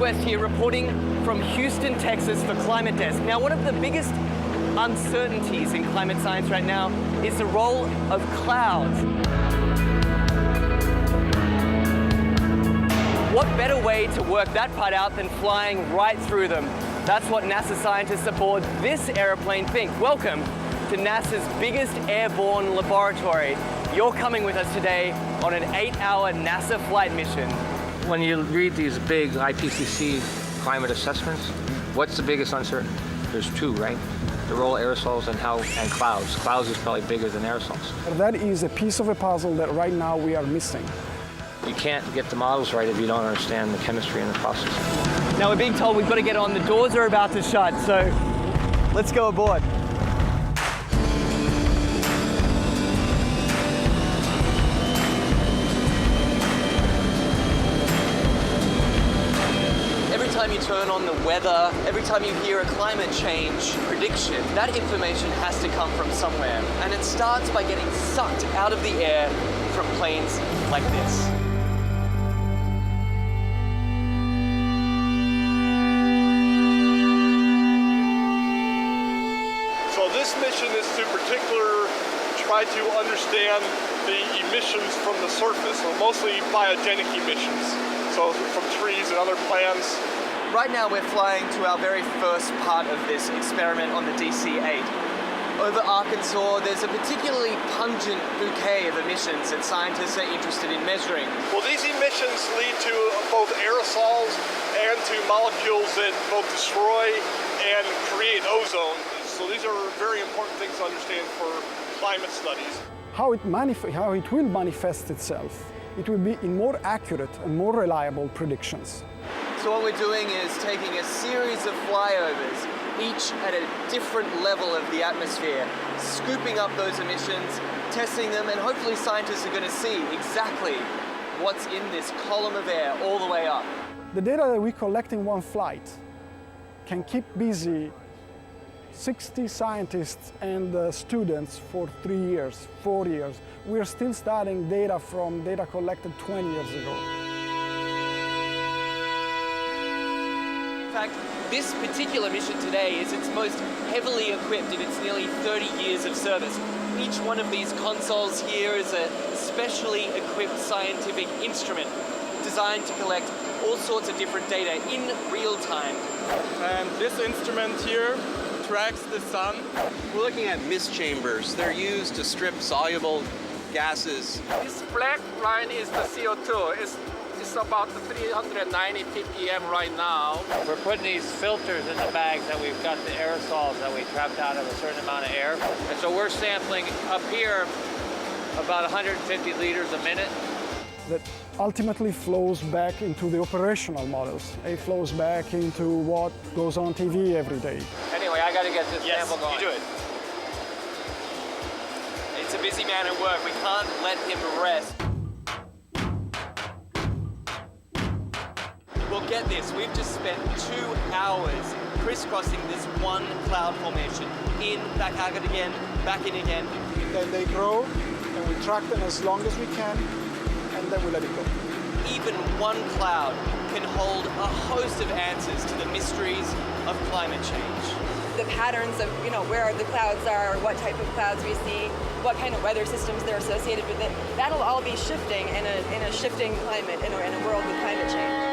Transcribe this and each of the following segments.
West here, reporting from Houston, Texas for Climate Desk. Now, one of the biggest uncertainties in climate science right now is the role of clouds. What better way to work that part out than flying right through them? That's what NASA scientists aboard this airplane think. Welcome to NASA's biggest airborne laboratory. You're coming with us today on an 8-hour NASA flight mission. When you read these big IPCC climate assessments, what's the biggest uncertainty? There's two, right? The role of aerosols and clouds. Clouds is probably bigger than aerosols. That is a piece of a puzzle that right now we are missing. You can't get the models right if you don't understand the chemistry and the process. Now we're being told we've got to get on. The doors are about to shut, so let's go aboard. Every time you turn on the weather, every time you hear a climate change prediction, that information has to come from somewhere. And it starts by getting sucked out of the air from planes like this. So this mission is to particularly try to understand the emissions from the surface, so mostly biogenic emissions, so from trees and other plants. Right now we're flying to our very first part of this experiment on the DC-8. Over Arkansas, there's a particularly pungent bouquet of emissions that scientists are interested in measuring. Well, these emissions lead to both aerosols and to molecules that both destroy and create ozone. So these are very important things to understand for climate studies. How it will manifest itself, it will be in more accurate and more reliable predictions. So what we're doing is taking a series of flyovers, each at a different level of the atmosphere, scooping up those emissions, testing them, and hopefully scientists are going to see exactly what's in this column of air all the way up. The data that we collect in one flight can keep busy 60 scientists and students for 3 years, 4 years. We're still studying data from data collected 20 years ago. In fact, this particular mission today is its most heavily equipped in its nearly 30 years of service. Each one of these consoles here is a specially equipped scientific instrument designed to collect all sorts of different data in real time. And this instrument here tracks the sun. We're looking at mist chambers. They're used to strip soluble gases. This black line is the CO2. It's about 390 ppm right now. We're putting these filters in the bags that we've got the aerosols that we trapped out of a certain amount of air. And so we're sampling up here about 150 liters a minute. That ultimately flows back into the operational models. It flows back into what goes on TV every day. Anyway, I got to get this sample going. You do it. It's a busy man at work. We can't let him rest. Well, get this. We've just spent 2 hours crisscrossing this one cloud formation. In, back out again, back in again. Then they grow, and we track them as long as we can, and then we let it go. Even one cloud can hold a host of answers to the mysteries of climate change. The patterns of, where the clouds are, what type of clouds we see, what kind of weather systems they're associated with it, that'll all be shifting in a shifting climate, in a world with climate change.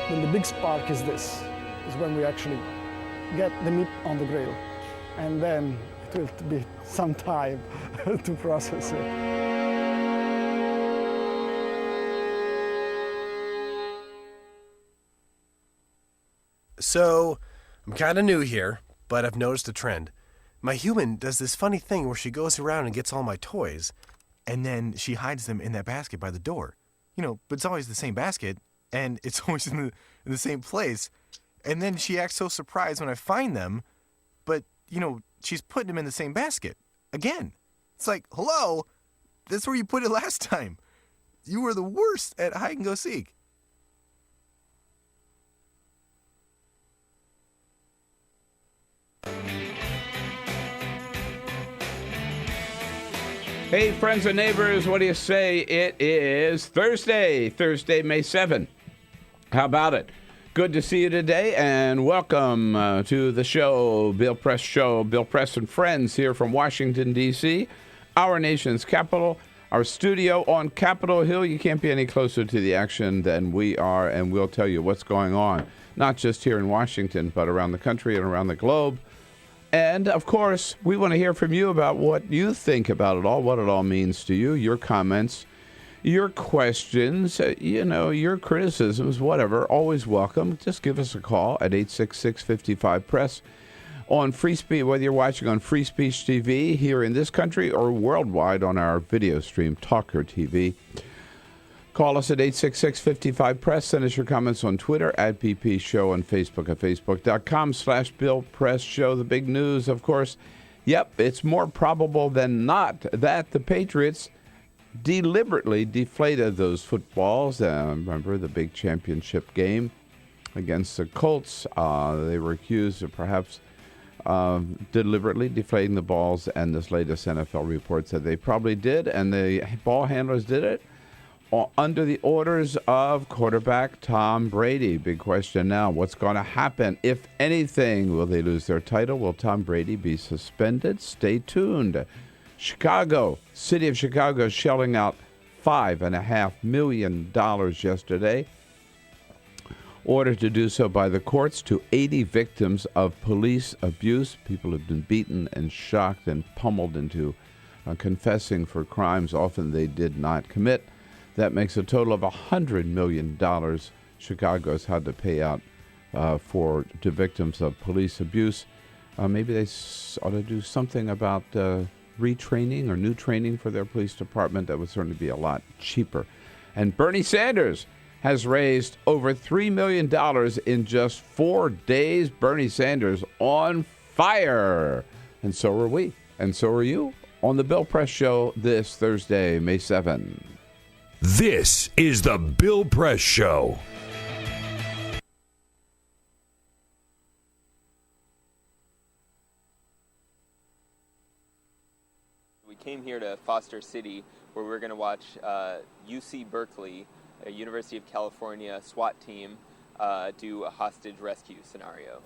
Then the big spark is this, is when we actually get the meat on the grill. And then it will be some time to process it. So, I'm kind of new here, but I've noticed a trend. My human does this funny thing where she goes around and gets all my toys, and then she hides them in that basket by the door. But it's always the same basket, and it's always in the same place. And then she acts so surprised when I find them, but, she's putting them in the same basket. Again. It's like, hello, that's where you put it last time. You were the worst at hide and go seek. Hey, friends and neighbors, what do you say? It is Thursday, May 7th. How about it? Good to see you today, and welcome to the show, Bill Press Show. Bill Press and friends here from Washington, D.C., our nation's capital, our studio on Capitol Hill. You can't be any closer to the action than we are, and we'll tell you what's going on, not just here in Washington, but around the country and around the globe. And, of course, we want to hear from you about what you think about it all, what it all means to you, your comments, your questions, your criticisms, whatever, always welcome. Just give us a call at 866-55-PRESS on Free Speech, whether you're watching on Free Speech TV here in this country or worldwide on our video stream, TawkrTV. Call us at 866-55-PRESS. Send us your comments on Twitter at BP Show, on Facebook at facebook.com/Bill Press Show. The big news, of course, it's more probable than not that the Patriots deliberately deflated those footballs. Remember the big championship game against the Colts? They were accused of perhaps deliberately deflating the balls, and this latest NFL report said they probably did, and the ball handlers did it under the orders of quarterback Tom Brady. Big question now, what's going to happen, if anything? Will they lose their title? Will Tom Brady be suspended? Stay tuned. Chicago, city of Chicago, shelling out $5.5 million yesterday, ordered to do so by the courts to 80 victims of police abuse. People have been beaten and shocked and pummeled into confessing for crimes often they did not commit. That makes a total of $100 million Chicago's had to pay out to victims of police abuse. Maybe they ought to do something about retraining or new training for their police department. That would certainly be a lot cheaper. And Bernie Sanders has raised over $3 million in just 4 days. Bernie Sanders on fire. And so are we. And so are you on the Bill Press Show this Thursday, May 7. This is the Bill Press Show. We came here to Foster City, where we're going to watch UC Berkeley, a University of California SWAT team, do a hostage rescue scenario.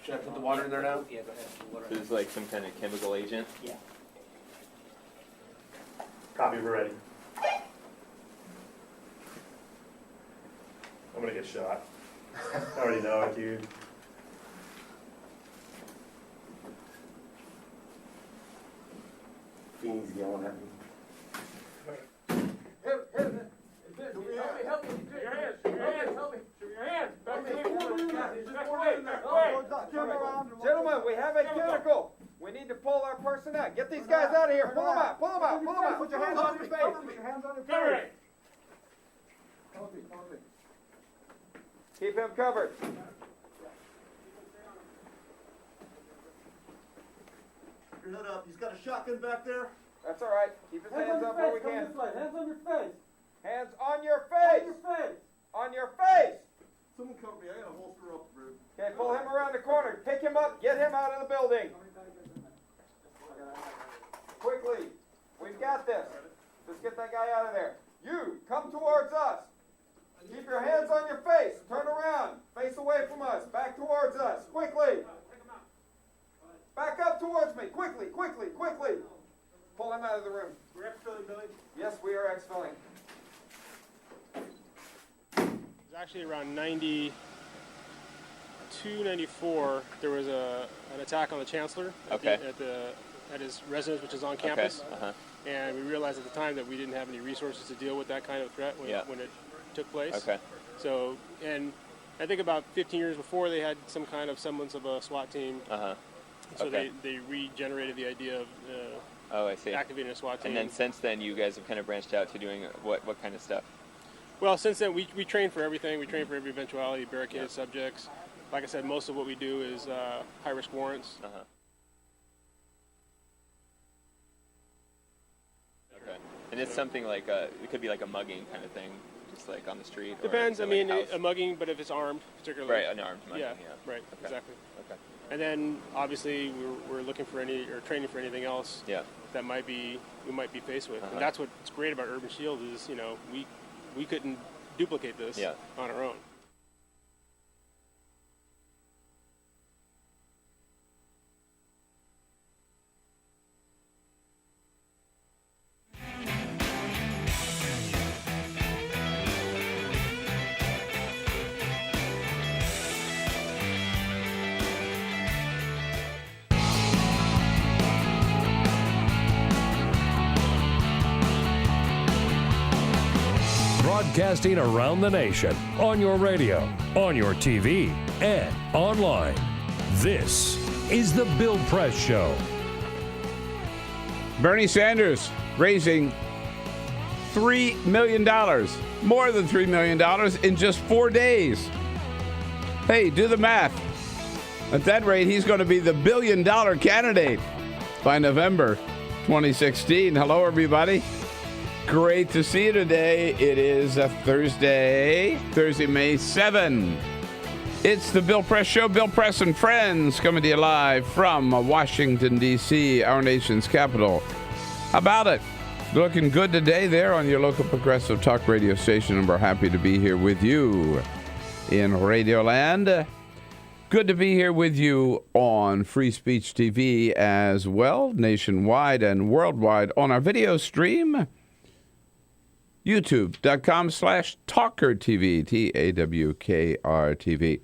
Should I put the water in there now? Yeah, go ahead. This is like some kind of chemical agent? Yeah. Copy, we're ready. I'm gonna get shot. I already know it, dude. Fiend's yelling at me. Help me. Your hands. Help me. Your hands. Back to Gentlemen, we have a chemical. We need to pull our person out. Get these guys out of here. Pull them out. Put your hands on your face. Put your hands on your face. Keep him covered. Your head up. He's got a shotgun back there. That's all right. Keep his hands up where we can. Hands on your face. Hands on your face. On your face. Someone cover me. I got a holster up, bro. Okay, pull him around the corner. Pick him up. Get him out of the building. Quickly. We've got this. Let's get that guy out of there. You, come towards us. Keep your hands on your face. Turn around. Face away from us. Back towards us. Quickly. Back up towards me. Quickly. Pull him out of the room. We're exfilling, Billy. Yes, we are exfilling. It was actually around 92, 94. There was an attack on the chancellor at his residence, which is on campus. Okay. Uh-huh. And we realized at the time that we didn't have any resources to deal with that kind of threat when it took place. Okay. So, and I think about 15 years before, they had some kind of semblance of a SWAT team. Uh-huh. So they regenerated the idea of I see. activating a SWAT team. And then since then, you guys have kind of branched out to doing what kind of stuff? Well, since then, we train for everything. We train for every eventuality, barricaded subjects. like I said, most of what we do is high-risk warrants. Okay. And it's something like it could be like a mugging kind of thing, just like on the street. Depends. I mean, a mugging, but if it's armed, particularly. Right, an armed mugging. Yeah. Right. Okay. Exactly. Okay. And then obviously we're looking for training for anything else. Yeah. That we might be faced with, and that's what's great about Urban Shield is we couldn't duplicate this on our own. Broadcasting around the nation, on your radio, on your TV, and online. This is The Bill Press Show. Bernie Sanders raising $3 million, more than $3 million in just 4 days. Hey, do the math. At that rate, he's going to be the billion-dollar candidate by November 2016. Hello, everybody. Great to see you today. It is a Thursday, May 7. It's the Bill Press Show, Bill Press and Friends, coming to you live from Washington, D.C., our nation's capital. How about it? Looking good today there on your local progressive talk radio station, and we're happy to be here with you in Radioland. Good to be here with you on Free Speech TV as well, nationwide and worldwide on our video stream. YouTube.com/TawkrTV, TawkrTV.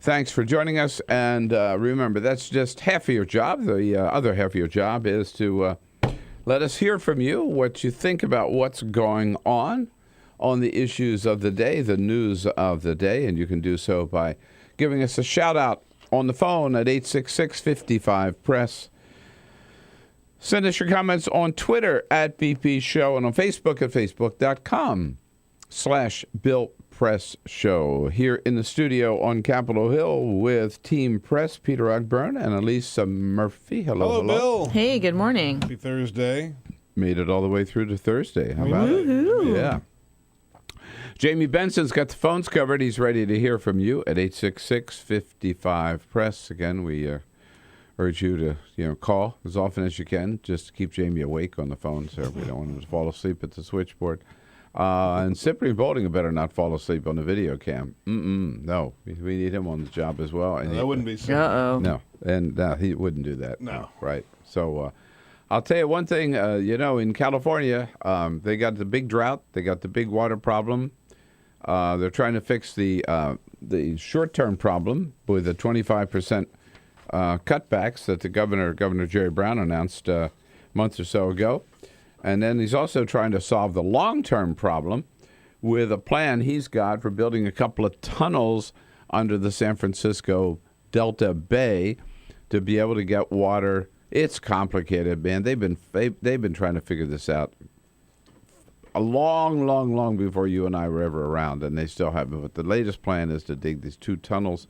Thanks for joining us. And remember, that's just half of your job. The other half of your job is to let us hear from you, what you think about what's going on the issues of the day, the news of the day. And you can do so by giving us a shout out on the phone at 866-55-PRESS. Send us your comments on Twitter at BP Show and on Facebook at facebook.com/Bill Press Show. Here in the studio on Capitol Hill with Team Press, Peter Ogburn and Elisa Murphy. Hello, Bill. Hey, good morning. Happy Thursday. Made it all the way through to Thursday. How about it? Yeah. Jamie Benson's got the phones covered. He's ready to hear from you at 866-55-PRESS. Again, we urge you to call as often as you can, just to keep Jamie awake on the phone, so we don't want him to fall asleep at the switchboard. And Cyprian Bolding better not fall asleep on the video cam. No, we need him on the job as well. And that wouldn't be so. No, and he wouldn't do that. No. Right. So I'll tell you one thing. In California, they got the big drought. They got the big water problem. They're trying to fix the short-term problem with the 25% cutbacks that the Governor Jerry Brown announced a month or so ago. And then he's also trying to solve the long-term problem with a plan he's got for building a couple of tunnels under the San Francisco Delta Bay to be able to get water. It's complicated, man. They've been trying to figure this out a long before you and I were ever around, and they still haven't. But the latest plan is to dig these two tunnels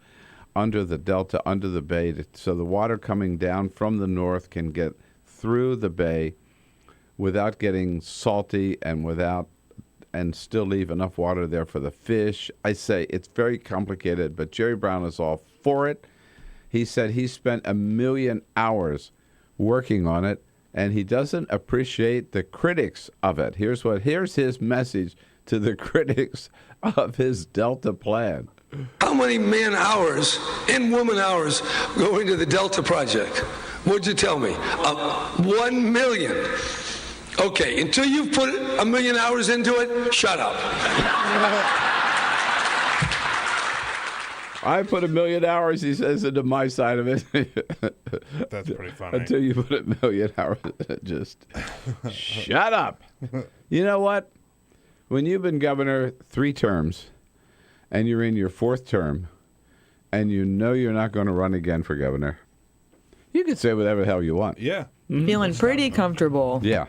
under the Delta, under the bay, so the water coming down from the north can get through the bay without getting salty and still leave enough water there for the fish. I say it's very complicated, but Jerry Brown is all for it. He said he spent 1 million hours working on it, and he doesn't appreciate the critics of it. Here's his message to the critics of his Delta plan. How many man hours and woman hours go into the Delta project? What'd you tell me? 1 million. Okay, until you've put 1 million hours into it, shut up. I put 1 million hours, he says, into my side of it. That's pretty funny. Until you put 1 million hours, just shut up. You know what? When you've been governor 3 terms, and you're in your 4th term, and you know you're not going to run again for governor, you can say whatever the hell you want. Yeah. Feeling pretty comfortable. Yeah.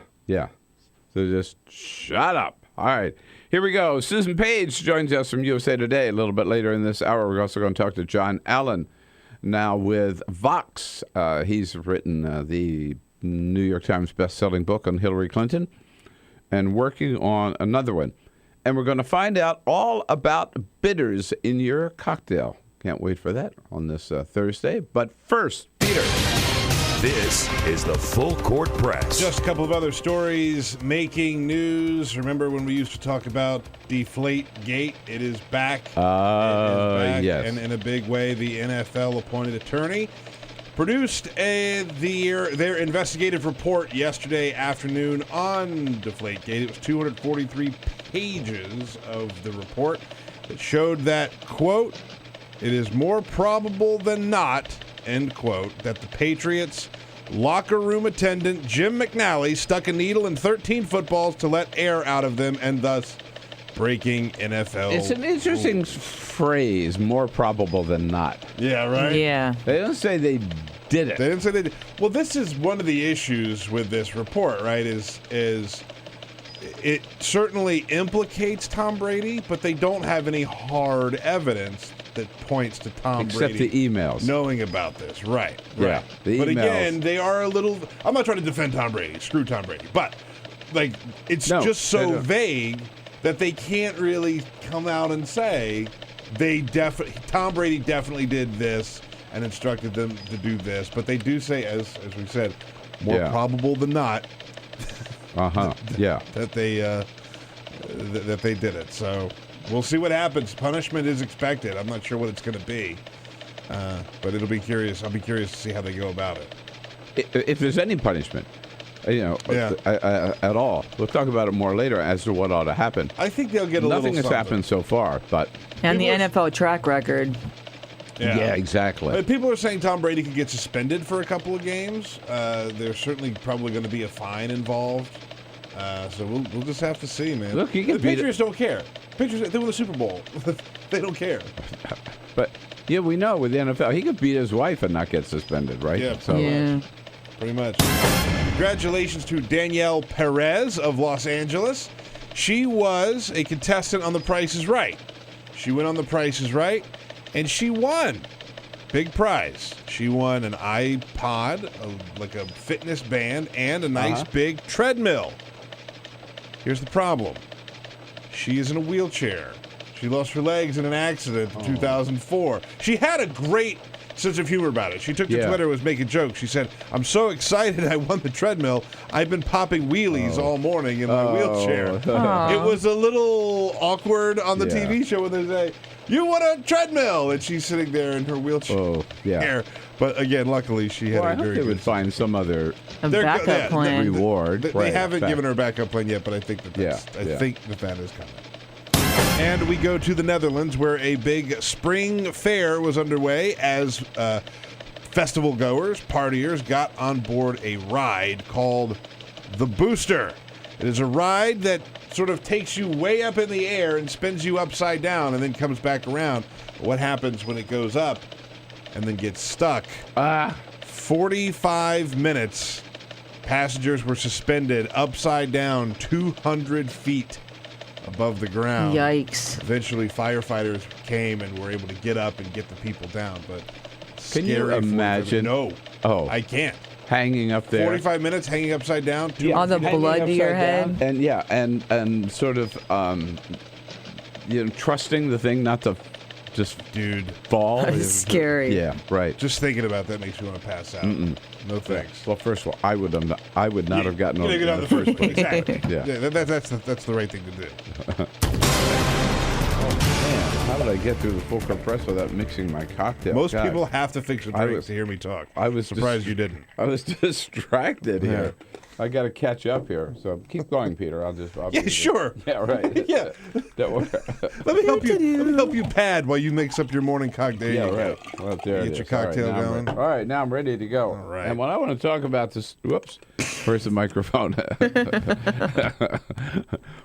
So just shut up. All right. Here we go. Susan Paige joins us from USA Today a little bit later in this hour. We're also going to talk to John Allen now with Vox. He's written the New York Times best-selling book on Hillary Clinton and working on another one. And we're going to find out all about bitters in your cocktail. Can't wait for that on this Thursday. But first, Peter. This is the Full Court Press. Just a couple of other stories making news. Remember when we used to talk about Deflategate? It is back. Yes. And in a big way, the NFL appointed attorney produced their investigative report yesterday afternoon on Deflategate. It was 243 pages of the report that showed that, quote, it is more probable than not, end quote, that the Patriots locker room attendant Jim McNally stuck a needle in 13 footballs to let air out of them and thus breaking NFL. It's an interesting phrase, more probable than not. Yeah, right? Yeah. They don't say they did it. They didn't say they did. Well, this is one of the issues with this report, right, is it certainly implicates Tom Brady, but they don't have any hard evidence that points to Tom Except Brady the emails. knowing about this. Right. Yeah, the But emails. again, they are a little... I'm not trying to defend Tom Brady. Screw Tom Brady. But, like, it's just so vague that they can't really come out and say Tom Brady definitely did this and instructed them to do this. But they do say, as we said, more probable than not that they did it. So we'll see what happens. Punishment is expected. I'm not sure what it's going to be, but it'll be curious. I'll be curious to see how they go about it. If there's any punishment, at all. We'll talk about it more later as to what ought to happen. I think they'll get a Nothing little has happened so far, but And the NFL track record. yeah, exactly. But people are saying Tom Brady could get suspended for a couple of games. There's certainly probably going to be a fine involved. So we'll just have to see, man. Look, you can the Patriots don't care. Patriots, they win the Super Bowl. They don't care. But yeah, we know with the NFL, he could beat his wife and not get suspended, right? Yeah, So, pretty much. Congratulations to Danielle Perez of Los Angeles. She was a contestant on The Price is Right. She went on The Price is Right, and she won. Big prize. She won an iPod, like a fitness band, and a nice big treadmill. Here's the problem. She is in a wheelchair. She lost her legs in an accident in 2004. She had a great sense of humor about it. She took to Twitter and was making jokes. She said, I'm so excited I won the treadmill. I've been popping wheelies all morning in my wheelchair. It was a little awkward on the TV show when they say, you won a treadmill! And she's sitting there in her wheelchair. But again, luckily she had I a hope very they good would find some other backup plan. reward. They haven't given her a backup plan yet, but I think that is coming. And we go to the Netherlands, where a big spring fair was underway as festival goers, partiers, got on board a ride called the Booster. It is a ride that sort of takes you way up in the air and spins you upside down and then comes back around. What happens when it goes up and then gets stuck? 45 minutes. Passengers were suspended upside down 200 feet above the ground. Yikes. Eventually, firefighters came and were able to get up and get the people down. But Can you imagine? No. Oh. I can't. Hanging up there. 45 minutes hanging upside down. All the blood to your head. And sort of, trusting the thing not to just fall. That's scary. Yeah, right. Just thinking about that makes me want to pass out. No thanks. Well, first of all, I would not have gotten on it in the first place. Exactly. Yeah. That's the right thing to do. How did I get through the full compress without mixing my cocktail? Most people have to fix a drink to hear me talk. I was surprised you didn't. I was distracted here. I got to catch up here. So keep going, Peter. Yeah, sure. Yeah, right. Yeah. Don't worry. Let me help you pad while you mix up your morning cocktail. Yeah, right. Well, there Get your cocktail going. All right, now I'm ready to go. All right. And what I want to talk about this. Whoops. Where's the microphone?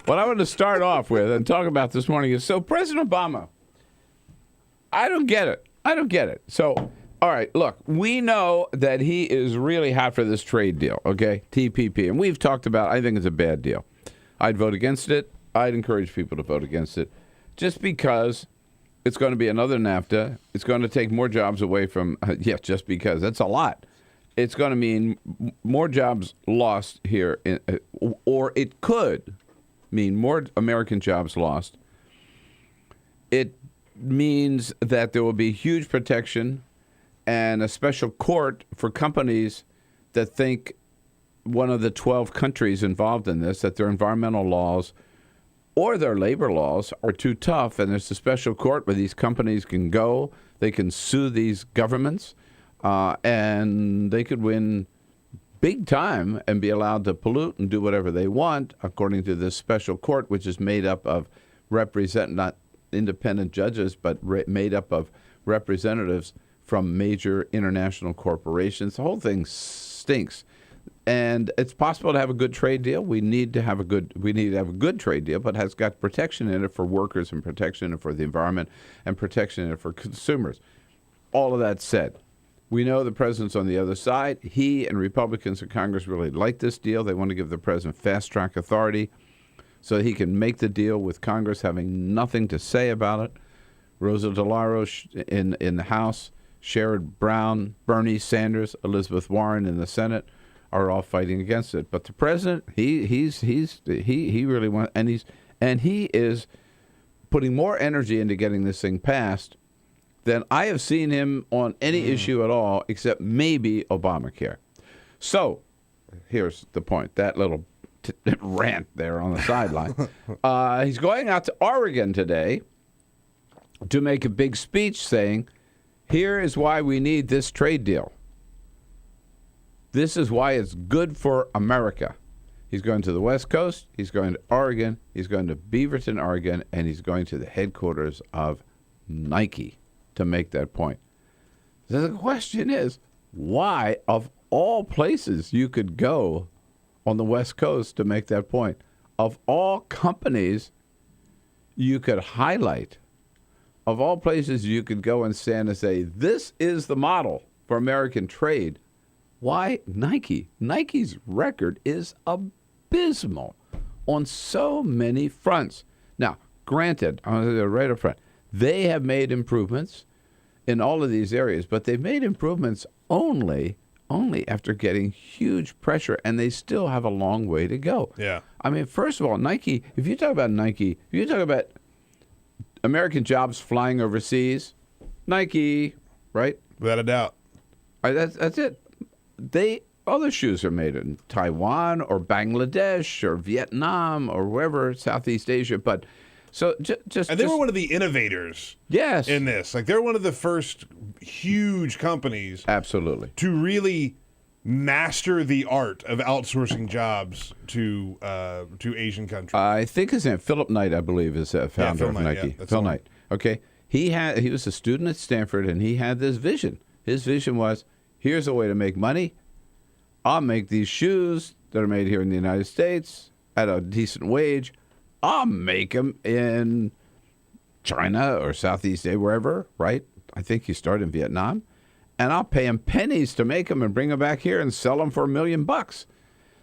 What I want to start off with and talk about this morning is President Obama. I don't get it. So, all right, look, we know that he is really hot for this trade deal, okay? TPP. And we've talked about, I think it's a bad deal. I'd vote against it. I'd encourage people to vote against it, just because it's going to be another NAFTA. It's going to take more jobs away from, just because. That's a lot. It's going to mean more jobs lost here, or it could mean more American jobs lost. It means that there will be huge protection and a special court for companies that think one of the 12 countries involved in this, that their environmental laws or their labor laws are too tough, and there's a special court where these companies can go. They can sue these governments, and they could win big time and be allowed to pollute and do whatever they want, according to this special court, which is made up of not independent judges, but made up of representatives from major international corporations. The whole thing stinks. And it's possible to have a good trade deal. We need to have a good trade deal, but has got protection in it for workers and protection in it for the environment and protection in it for consumers. All of that said, we know the president's on the other side. He and Republicans in Congress really like this deal. They want to give the president fast-track authority so he can make the deal with Congress having nothing to say about it. Rosa DeLauro in the House, Sherrod Brown, Bernie Sanders, Elizabeth Warren in the Senate are all fighting against it. But the president, he really wants, and he is putting more energy into getting this thing passed than I have seen him on any issue at all, except maybe Obamacare. So here's the point. That little rant there on the sideline. He's going out to Oregon today to make a big speech saying, here is why we need this trade deal. This is why it's good for America. He's going to the West Coast. He's going to Oregon. He's going to Beaverton, Oregon, and he's going to the headquarters of Nike to make that point. So the question is, why, of all places you could go on the West Coast to make that point, of all companies you could highlight, of all places you could go and stand and say, this is the model for American trade, why Nike? Nike's record is abysmal on so many fronts. Now, granted, I'm going to say right up front, they have made improvements in all of these areas, but they've made improvements only after getting huge pressure, and they still have a long way to go. Yeah. I mean, first of all, Nike, if you talk about Nike, if you talk about American jobs flying overseas, Nike, right? Without a doubt. That's it. Other shoes are made in Taiwan or Bangladesh or Vietnam or wherever, Southeast Asia, but so and they were one of the innovators. Yes. In this, like they're one of the first huge companies, absolutely, to really master the art of outsourcing jobs to Asian countries. I think his name Philip Knight, I believe, is the founder of Nike. Yeah, Phil Knight. Okay, he was a student at Stanford, and he had this vision. His vision was, here's a way to make money. I'll make these shoes that are made here in the United States at a decent wage. I'll make them in China or Southeast Asia, wherever, right? I think he started in Vietnam. And I'll pay him pennies to make them and bring them back here and sell them for $1 million.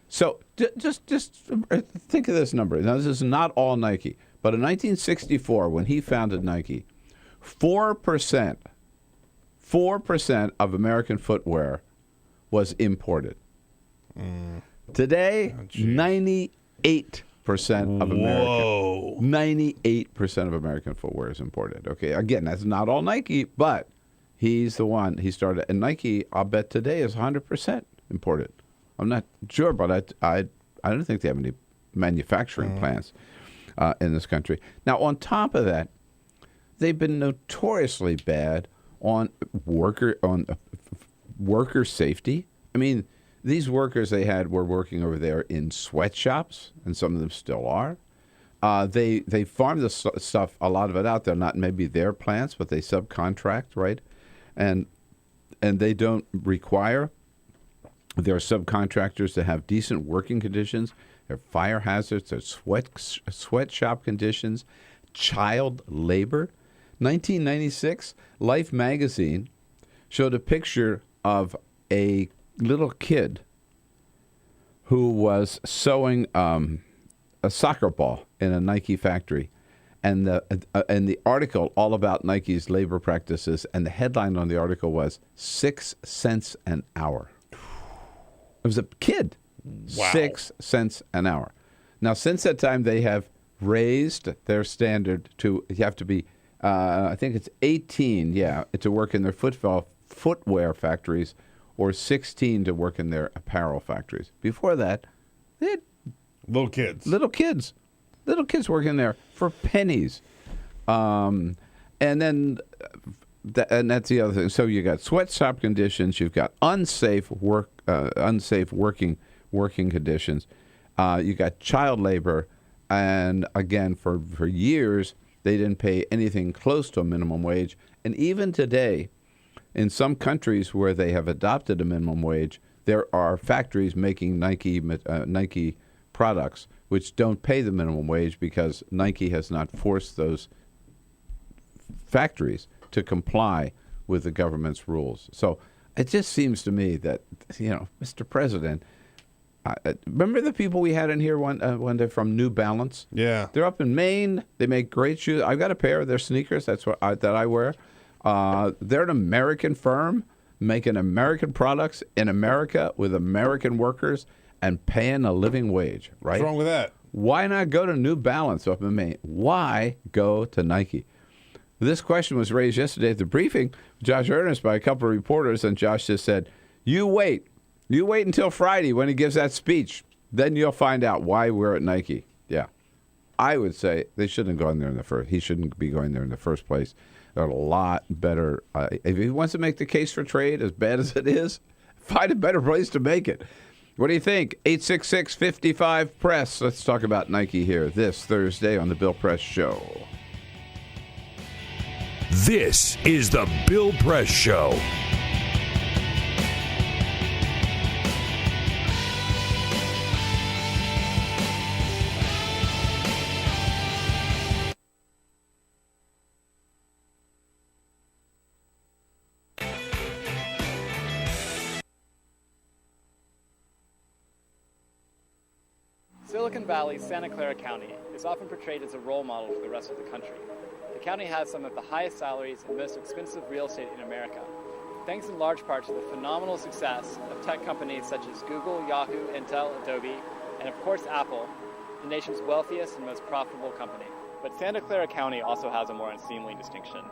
So just think of this number. Now, this is not all Nike. But in 1964, when he founded Nike, 4% of American footwear was imported. Today, 98% of American 98% of American footwear is imported. Okay, again, that's not all Nike, but he's the one. He started, and Nike, I'll bet today is 100% imported. I'm not sure, but I don't think they have any manufacturing plants in this country. Now, on top of that, they've been notoriously bad on worker safety. I mean, these workers they had were working over there in sweatshops, and some of them still are. They farm the stuff, a lot of it out there, not maybe their plants, but they subcontract, right? And they don't require their subcontractors to have decent working conditions. There are fire hazards, there's sweatshop conditions, child labor. 1996, Life magazine showed a picture of a little kid who was sewing a soccer ball in a Nike factory, and the article all about Nike's labor practices, and the headline on the article was 6 cents an hour. It was a kid. Wow. 6 cents an hour. Now, since that time, they have raised their standard to, you have to be, I think it's 18, to work in their footwear factories, or 16 to work in their apparel factories. Before that, they had little kids working there for pennies. And then, and that's the other thing. So you got sweatshop conditions, you've got unsafe working conditions, you got child labor, and again, for years, they didn't pay anything close to a minimum wage. And even today, in some countries where they have adopted a minimum wage, there are factories making Nike products which don't pay the minimum wage because Nike has not forced those factories to comply with the government's rules. So it just seems to me that, Mr. President, remember the people we had in here one day from New Balance? Yeah. They're up in Maine. They make great shoes. I've got a pair of their sneakers. That's what that I wear. They're an American firm making American products in America with American workers and paying a living wage, right? What's wrong with that? Why not go to New Balance up in Maine? Why go to Nike? This question was raised yesterday at the briefing, Josh Earnest, by a couple of reporters, and Josh just said, you wait until Friday when he gives that speech. Then you'll find out why we're at Nike. Yeah. I would say they shouldn't have gone there he shouldn't be going there in the first place. They're a lot better. If he wants to make the case for trade, as bad as it is, find a better place to make it. What do you think? 866-55-PRESS. Let's talk about Nike here this Thursday on the Bill Press Show. This is the Bill Press Show. Silicon Valley's Santa Clara County is often portrayed as a role model for the rest of the country. The county has some of the highest salaries and most expensive real estate in America, thanks in large part to the phenomenal success of tech companies such as Google, Yahoo, Intel, Adobe, and of course Apple, the nation's wealthiest and most profitable company. But Santa Clara County also has a more unseemly distinction.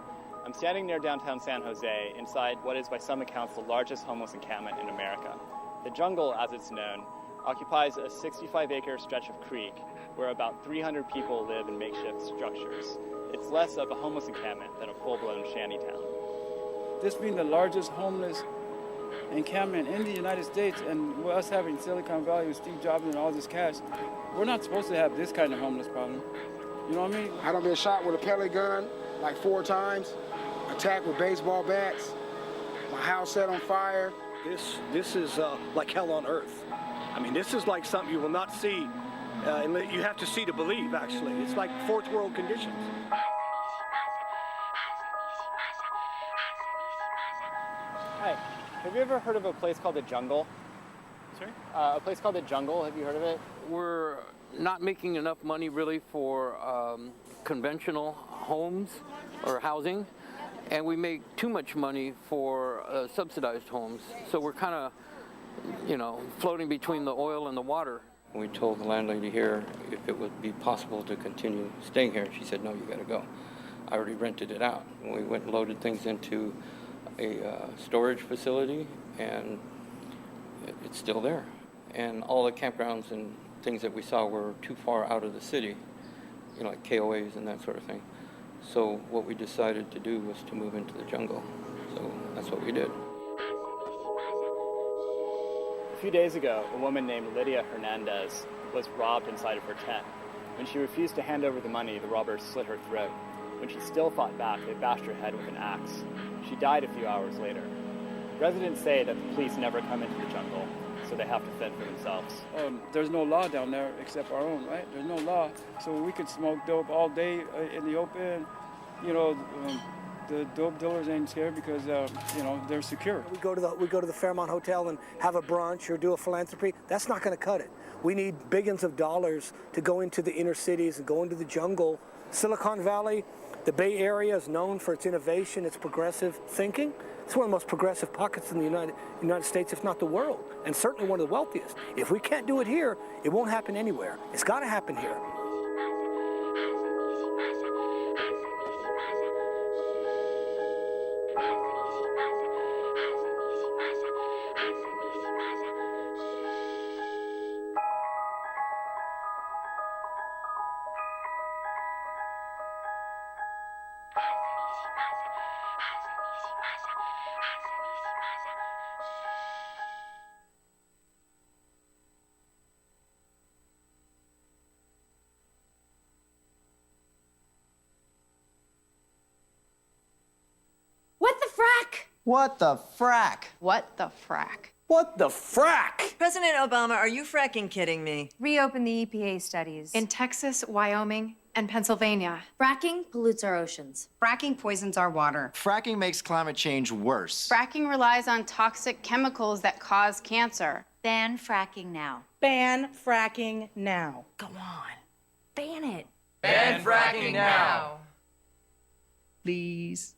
I'm standing near downtown San Jose, inside what is by some accounts the largest homeless encampment in America. The Jungle, as it's known, occupies a 65-acre stretch of creek where about 300 people live in makeshift structures. It's less of a homeless encampment than a full-blown shantytown. This being the largest homeless encampment in the United States, and with us having Silicon Valley with Steve Jobs and all this cash, we're not supposed to have this kind of homeless problem. You know what I mean? I done been shot with a pellet gun like 4 times, attacked with baseball bats, my house set on fire. This is like hell on earth. I mean, this is like something you will not see. You have to see to believe, actually. It's like fourth world conditions. Hi, have you ever heard of a place called the Jungle? Sorry? A place called the Jungle, have you heard of it? We're not making enough money really for conventional homes or housing, and we make too much money for subsidized homes. So we're kind of, floating between the oil and the water. We told the landlady here if it would be possible to continue staying here. She said, no, you got to go. I already rented it out. We went and loaded things into a storage facility, and it's still there. And all the campgrounds and things that we saw were too far out of the city, like KOAs and that sort of thing. So what we decided to do was to move into the jungle. So that's what we did. A few days ago, a woman named Lydia Hernandez was robbed inside of her tent. When she refused to hand over the money, the robbers slit her throat. When she still fought back, they bashed her head with an axe. She died a few hours later. Residents say that the police never come into the jungle, so they have to fend for themselves. There's no law down there except our own, right? There's no law. So we could smoke dope all day in the open. the dope dealers ain't scared because they're secure. We go to the Fairmont Hotel and have a brunch or do a philanthropy. That's not going to cut it. We need billions of dollars to go into the inner cities and go into the jungle. Silicon Valley, the Bay Area is known for its innovation, its progressive thinking. It's one of the most progressive pockets in the United States, if not the world, and certainly one of the wealthiest. If we can't do it here, it won't happen anywhere. It's got to happen here. What the frack? What the frack? What the frack? President Obama, are you fracking kidding me? Reopen the EPA studies. In Texas, Wyoming, and Pennsylvania. Fracking pollutes our oceans. Fracking poisons our water. Fracking makes climate change worse. Fracking relies on toxic chemicals that cause cancer. Ban fracking now. Ban fracking now. Go on. Ban it. Ban fracking now. Please.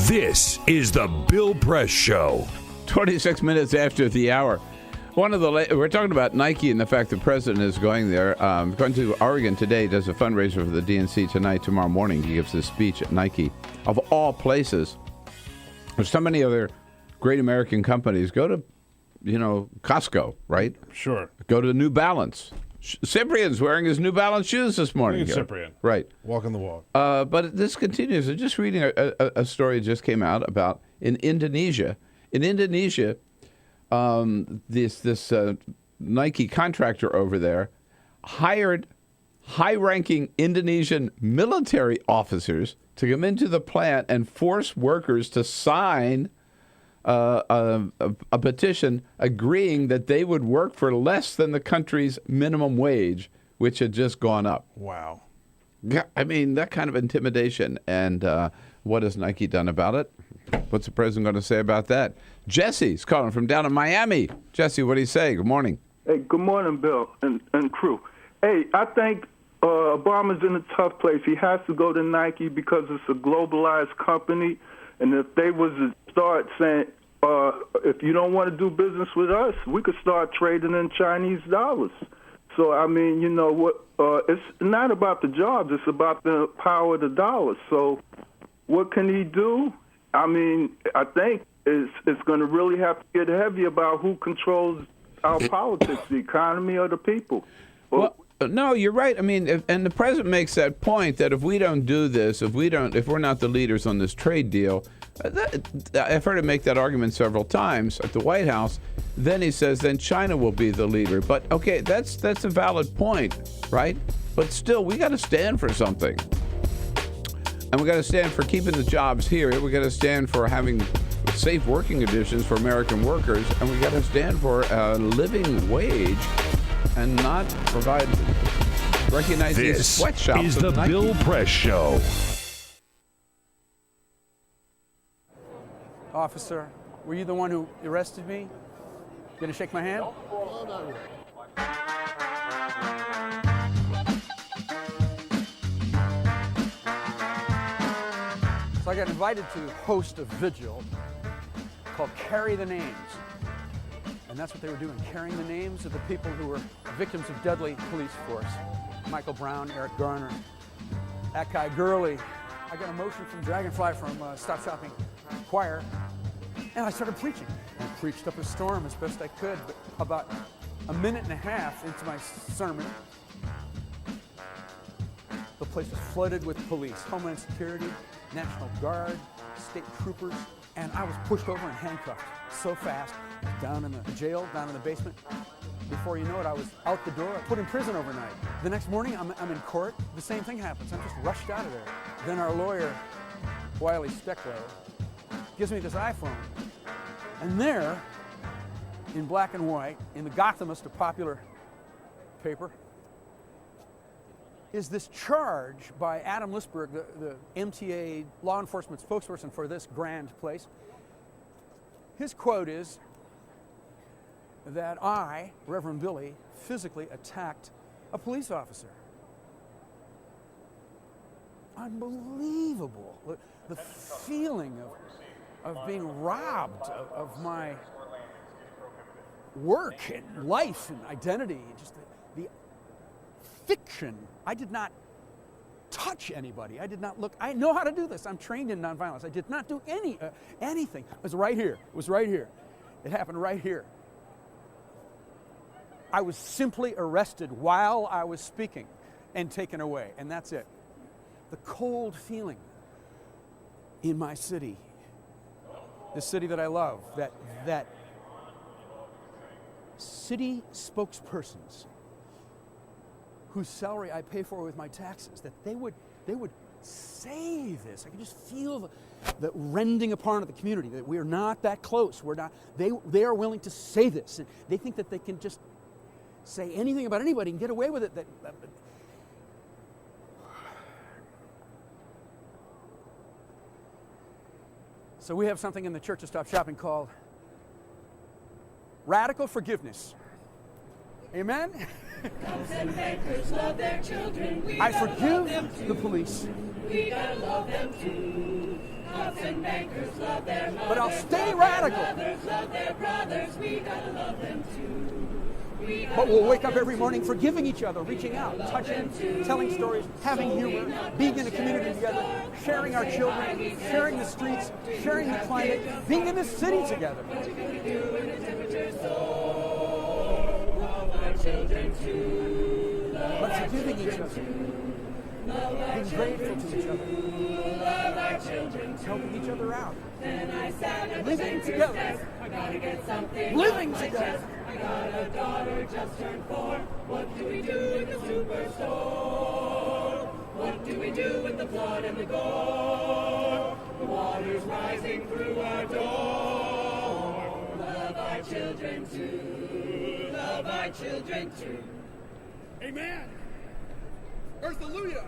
This is the Bill Press Show. 26 minutes after the hour. We're talking about Nike and the fact the president is going there. Going to Oregon today, does a fundraiser for the DNC tonight. Tomorrow morning, he gives this speech at Nike. Of all places, there's so many other great American companies. Go to, Costco, right? Sure. Go to New Balance. Cyprian's wearing his New Balance shoes this morning. Cyprian. Right. Walking the walk. But this continues. I'm just reading a story that just came out about in Indonesia. In Indonesia, this Nike contractor over there hired high-ranking Indonesian military officers to come into the plant and force workers to sign a petition agreeing that they would work for less than the country's minimum wage, which had just gone up. Wow. Yeah, I mean, that kind of intimidation. And what has Nike done about it? What's the president going to say about that? Jesse's calling from down in Miami. Jesse, what do you say? Good morning. Hey, good morning, Bill and crew. Hey, I think Obama's in a tough place. He has to go to Nike because it's a globalized company. And if they was to start saying, if you don't want to do business with us, we could start trading in Chinese dollars. So, I mean, it's not about the jobs. It's about the power of the dollar. So what can he do? I mean, I think it's going to really have to get heavy about who controls our politics, the economy or the people. Well, no, you're right. I mean, and the president makes that point that if we don't do this, if we're not the leaders on this trade deal, I've heard him make that argument several times at the White House. Then he says, then China will be the leader. But okay, that's a valid point, right? But still, we got to stand for something, and we got to stand for keeping the jobs here. We got to stand for having safe working conditions for American workers, and we got to stand for a living wage. And not recognize these sweatshops. This is the Bill Press Show. Officer, were you the one who arrested me? Gonna shake my hand? So I got invited to host a vigil called Carry the Names. And that's what they were doing, carrying the names of the people who were victims of deadly police force. Michael Brown, Eric Garner, that guy Gurley. I got a motion from Dragonfly from Stop Shopping Choir, and I started preaching. I preached up a storm as best I could, but about a minute and a half into my sermon, the place was flooded with police, Homeland Security, National Guard, state troopers, and I was pushed over and handcuffed so fast, down in the jail, down in the basement. Before you know it, I was out the door, put in prison overnight. The next morning, I'm in court. The same thing happens. I'm just rushed out of there. Then our lawyer, Wiley Steckler, gives me this iPhone. And there, in black and white, in the Gothamist, a popular paper, is this charge by Adam Lisberg, the MTA law enforcement spokesperson for this grand place. His quote is that I, Reverend Billy, physically attacked a police officer. Unbelievable. The feeling of being robbed of my work and life and identity, just the fiction. I did not touch anybody. I did not look. I know how to do this. I'm trained in nonviolence. I did not do anything. It was right here. It was right here. It happened right here. I was simply arrested while I was speaking and taken away, and that's it. The cold feeling in my city, the city that I love, that city spokespersons whose salary I pay for with my taxes, that they would say this. I could just feel the rending apart of the community, that we are not that close. We're not. They are willing to say this, and they think that they can just say anything about anybody and get away with it. So we have something in the Church of Stop Shopping called radical forgiveness. Amen? Cops and bankers love their children. I forgive the police. We gotta love them too. Cops and bankers love their mothers. But I'll stay radical. Mothers love their brothers. We gotta love them too. But we'll wake up every morning forgiving each other, reaching out, touching, telling stories, having humor, being in a community together, sharing our children, sharing the streets, sharing the climate, being in the city together. But forgiving each other, being grateful to each other, helping each other out, living together, living together. I got a daughter just turned 4. What do we do in the superstore? What do we do with the blood and the gore? The water's rising through our door. Love our children too. Love our children too. Amen. Earth-alleluia.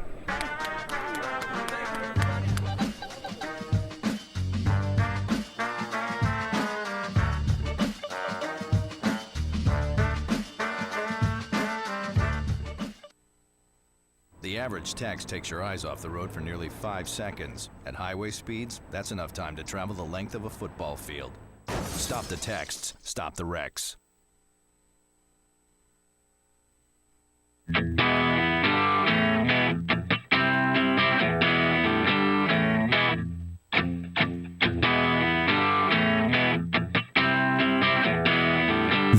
The average text takes your eyes off the road for nearly 5 seconds. At highway speeds, that's enough time to travel the length of a football field. Stop the texts, stop the wrecks.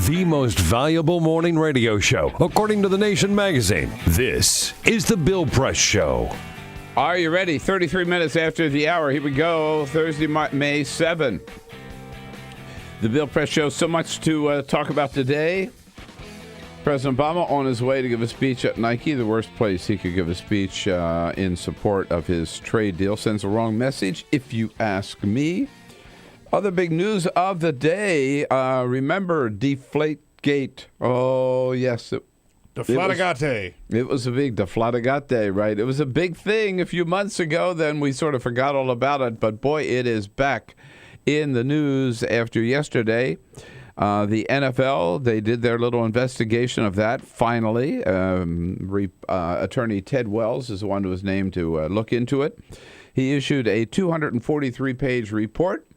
The most valuable morning radio show, according to The Nation magazine. This is The Bill Press Show. Are you ready? 33 minutes after the hour. Here we go. Thursday, May 7. The Bill Press Show. So much to talk about today. President Obama on his way to give a speech at Nike, the worst place he could give a speech in support of his trade deal. Sends a wrong message, if you ask me. Other big news of the day. Remember Deflategate? Oh, yes. Deflategate. It was a big Deflategate, right? It was a big thing a few months ago. Then we sort of forgot all about it. But boy, it is back in the news after yesterday. The NFL, they did their little investigation of that, finally. Attorney Ted Wells is the one who was named to look into it. He issued a 243-page report.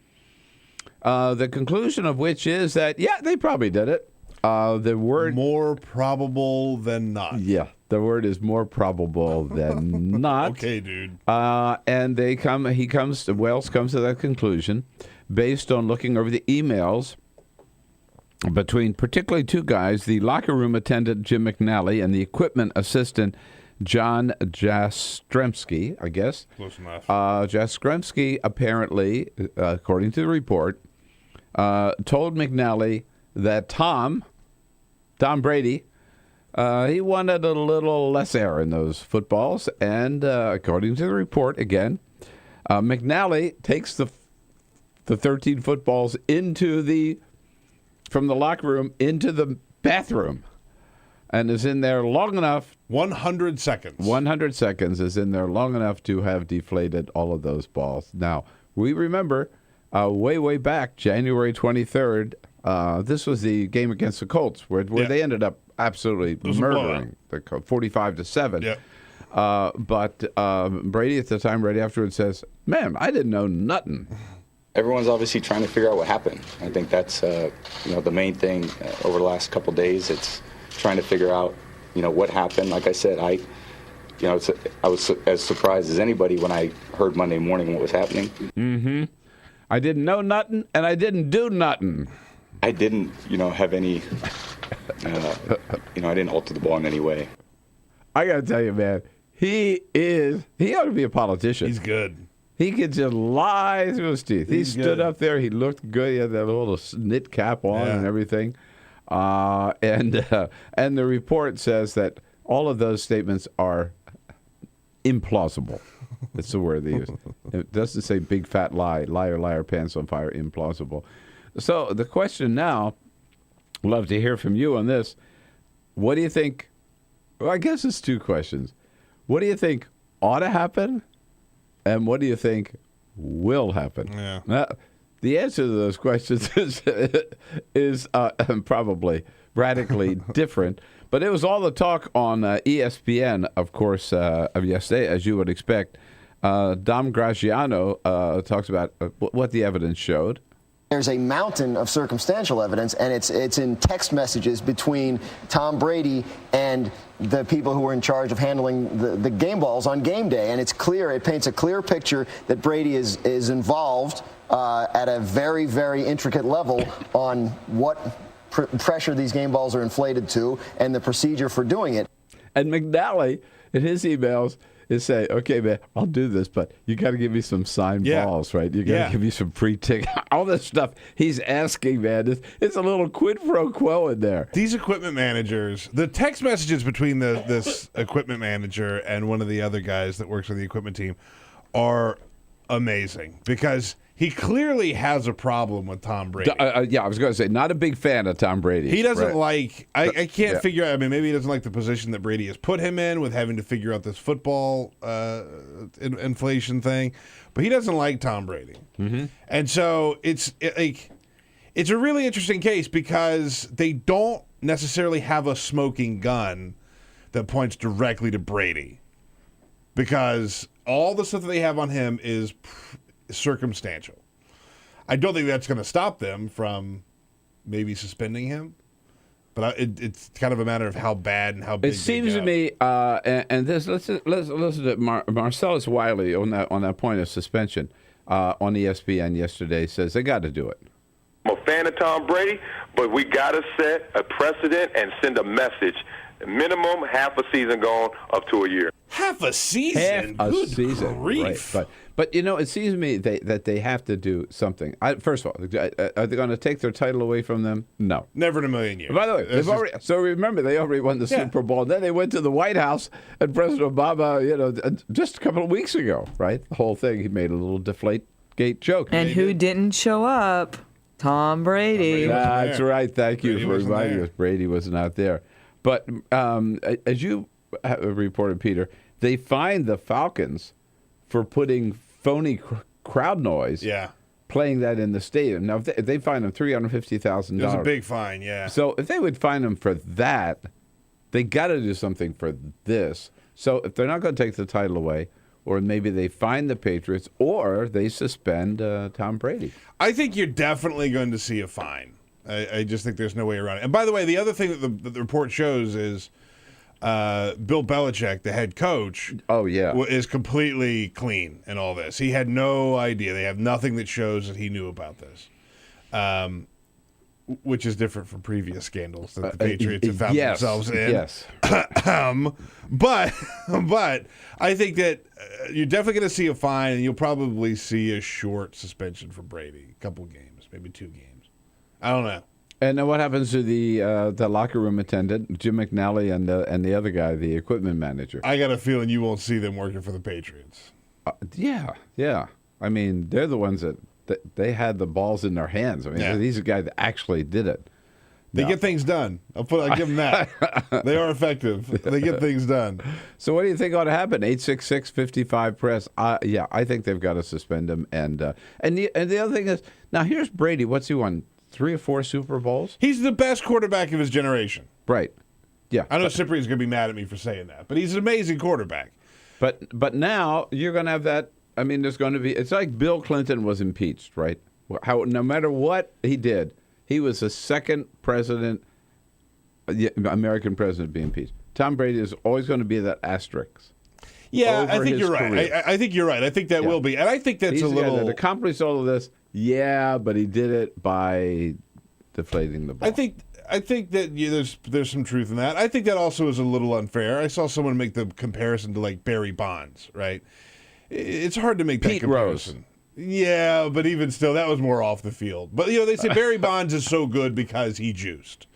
The conclusion of which is that, yeah, they probably did it. The word more probable than not. Yeah, the word is more probable than not. Okay, dude. And Wells comes to that conclusion based on looking over the emails between particularly two guys, the locker room attendant Jim McNally and the equipment assistant John Jastremski, I guess. Close enough. Jastremski apparently, according to the report, told McNally that Tom Brady, he wanted a little less air in those footballs. And according to the report, again, McNally takes the the 13 footballs from the locker room into the bathroom, and is in there long enough. 100 seconds. 100 seconds is in there long enough to have deflated all of those balls. Now, we remember way back, January 23rd, this was the game against the Colts where they ended up absolutely murdering the Colts, 45-7. Yeah. But Brady at the time, right afterwards, says, "Man, I didn't know nothing." Everyone's obviously trying to figure out what happened. I think that's the main thing over the last couple of days. It's trying to figure out what happened. Like I said, I was as surprised as anybody when I heard Monday morning what was happening. Mm-hmm. I didn't know nothing, and I didn't do nothing. I didn't, have any. I didn't alter the ball in any way. I gotta tell you, man, he ought to be a politician. He's good. He could just lie through his teeth. He stood up there. He looked good. He had that little knit cap on and everything. And the report says that all of those statements are implausible. That's the word they use. It doesn't say big fat lie, liar, liar, pants on fire, implausible. So the question now, I'd love to hear from you on this. What do you think? Well, I guess it's two questions. What do you think ought to happen? And what do you think will happen? Yeah. Now, the answer to those questions is probably radically different. But it was all the talk on ESPN, of course, of yesterday, as you would expect. Dom Graziano talks about what the evidence showed. There's a mountain of circumstantial evidence, and it's in text messages between Tom Brady and the people who were in charge of handling the game balls on game day. And it's clear, it paints a clear picture that Brady is involved at a very, very intricate level on what pressure these game balls are inflated to and the procedure for doing it. And McNally, in his emails, is say, okay, man, I'll do this, but you got to give me some signed balls, right? You got to give me some pre-tick. All this stuff he's asking, man. It's a little quid pro quo in there. These equipment managers, the text messages between this equipment manager and one of the other guys that works on the equipment team are amazing because he clearly has a problem with Tom Brady. Yeah, I was going to say, not a big fan of Tom Brady. He doesn't like, I can't figure out, maybe he doesn't like the position that Brady has put him in with having to figure out this football inflation thing, but he doesn't like Tom Brady. Mm-hmm. And so it's a really interesting case because they don't necessarily have a smoking gun that points directly to Brady because all the stuff that they have on him is circumstantial. I don't think that's going to stop them from maybe suspending him, but it's kind of a matter of how bad and how big. It seems to me, and this let's listen to Marcellus Wiley on that point of suspension on ESPN yesterday. Says they got to do it. I'm a fan of Tom Brady, but we got to set a precedent and send a message. Minimum half a season gone up to a year. Half a season? Half a season. Grief. Right. But it seems to me that they have to do something. First of all, are they going to take their title away from them? No. Never in a million years. By the way, so remember, they already won the Super Bowl. Then they went to the White House, and President Obama, just a couple of weeks ago, right? The whole thing, he made a little Deflategate joke. And who didn't show up? Tom Brady. That's right. Thank you for reminding us. Brady was not there. But as you reported, Peter, they fined the Falcons for putting phony crowd noise, playing that in the stadium. Now, if they fined them $350,000. There's a big fine, yeah. So if they would fine them for that, they got to do something for this. So if they're not going to take the title away, or maybe they fine the Patriots, or they suspend Tom Brady. I think you're definitely going to see a fine. I just think there's no way around it. And by the way, the other thing that the report shows is Bill Belichick, the head coach, is completely clean in all this. He had no idea. They have nothing that shows that he knew about this, which is different from previous scandals that the Patriots have found themselves in. Yes. But I think that you're definitely going to see a fine, and you'll probably see a short suspension for Brady, a couple games, maybe 2 games. I don't know. And then what happens to the locker room attendant, Jim McNally, and the other guy, the equipment manager? I got a feeling you won't see them working for the Patriots. Yeah. I mean, they're the ones that they had the balls in their hands. I mean, these are guys that actually did it. They get things done. I'll give them that. They are effective. They get things done. So what do you think ought to happen? 866-55-PRESS. I think they've got to suspend him. And the other thing is, now here's Brady. What's he won? 3 or 4 Super Bowls? He's the best quarterback of his generation. Right. Yeah. I know Cyprian's going to be mad at me for saying that, but he's an amazing quarterback. But now you're going to have that. I mean, there's going to be. It's like Bill Clinton was impeached, right? No matter what he did, he was the second president, American president, to be impeached. Tom Brady is always going to be that asterisk. Yeah, I think you're right. I think you're right. I think that will be, and I think that's He's a little. That accomplished all of this. Yeah, but he did it by deflating the ball. I think that there's some truth in that. I think that also is a little unfair. I saw someone make the comparison to like Barry Bonds, right? It's hard to make that comparison. Rose. Yeah, but even still, that was more off the field. But they say Barry Bonds is so good because he juiced.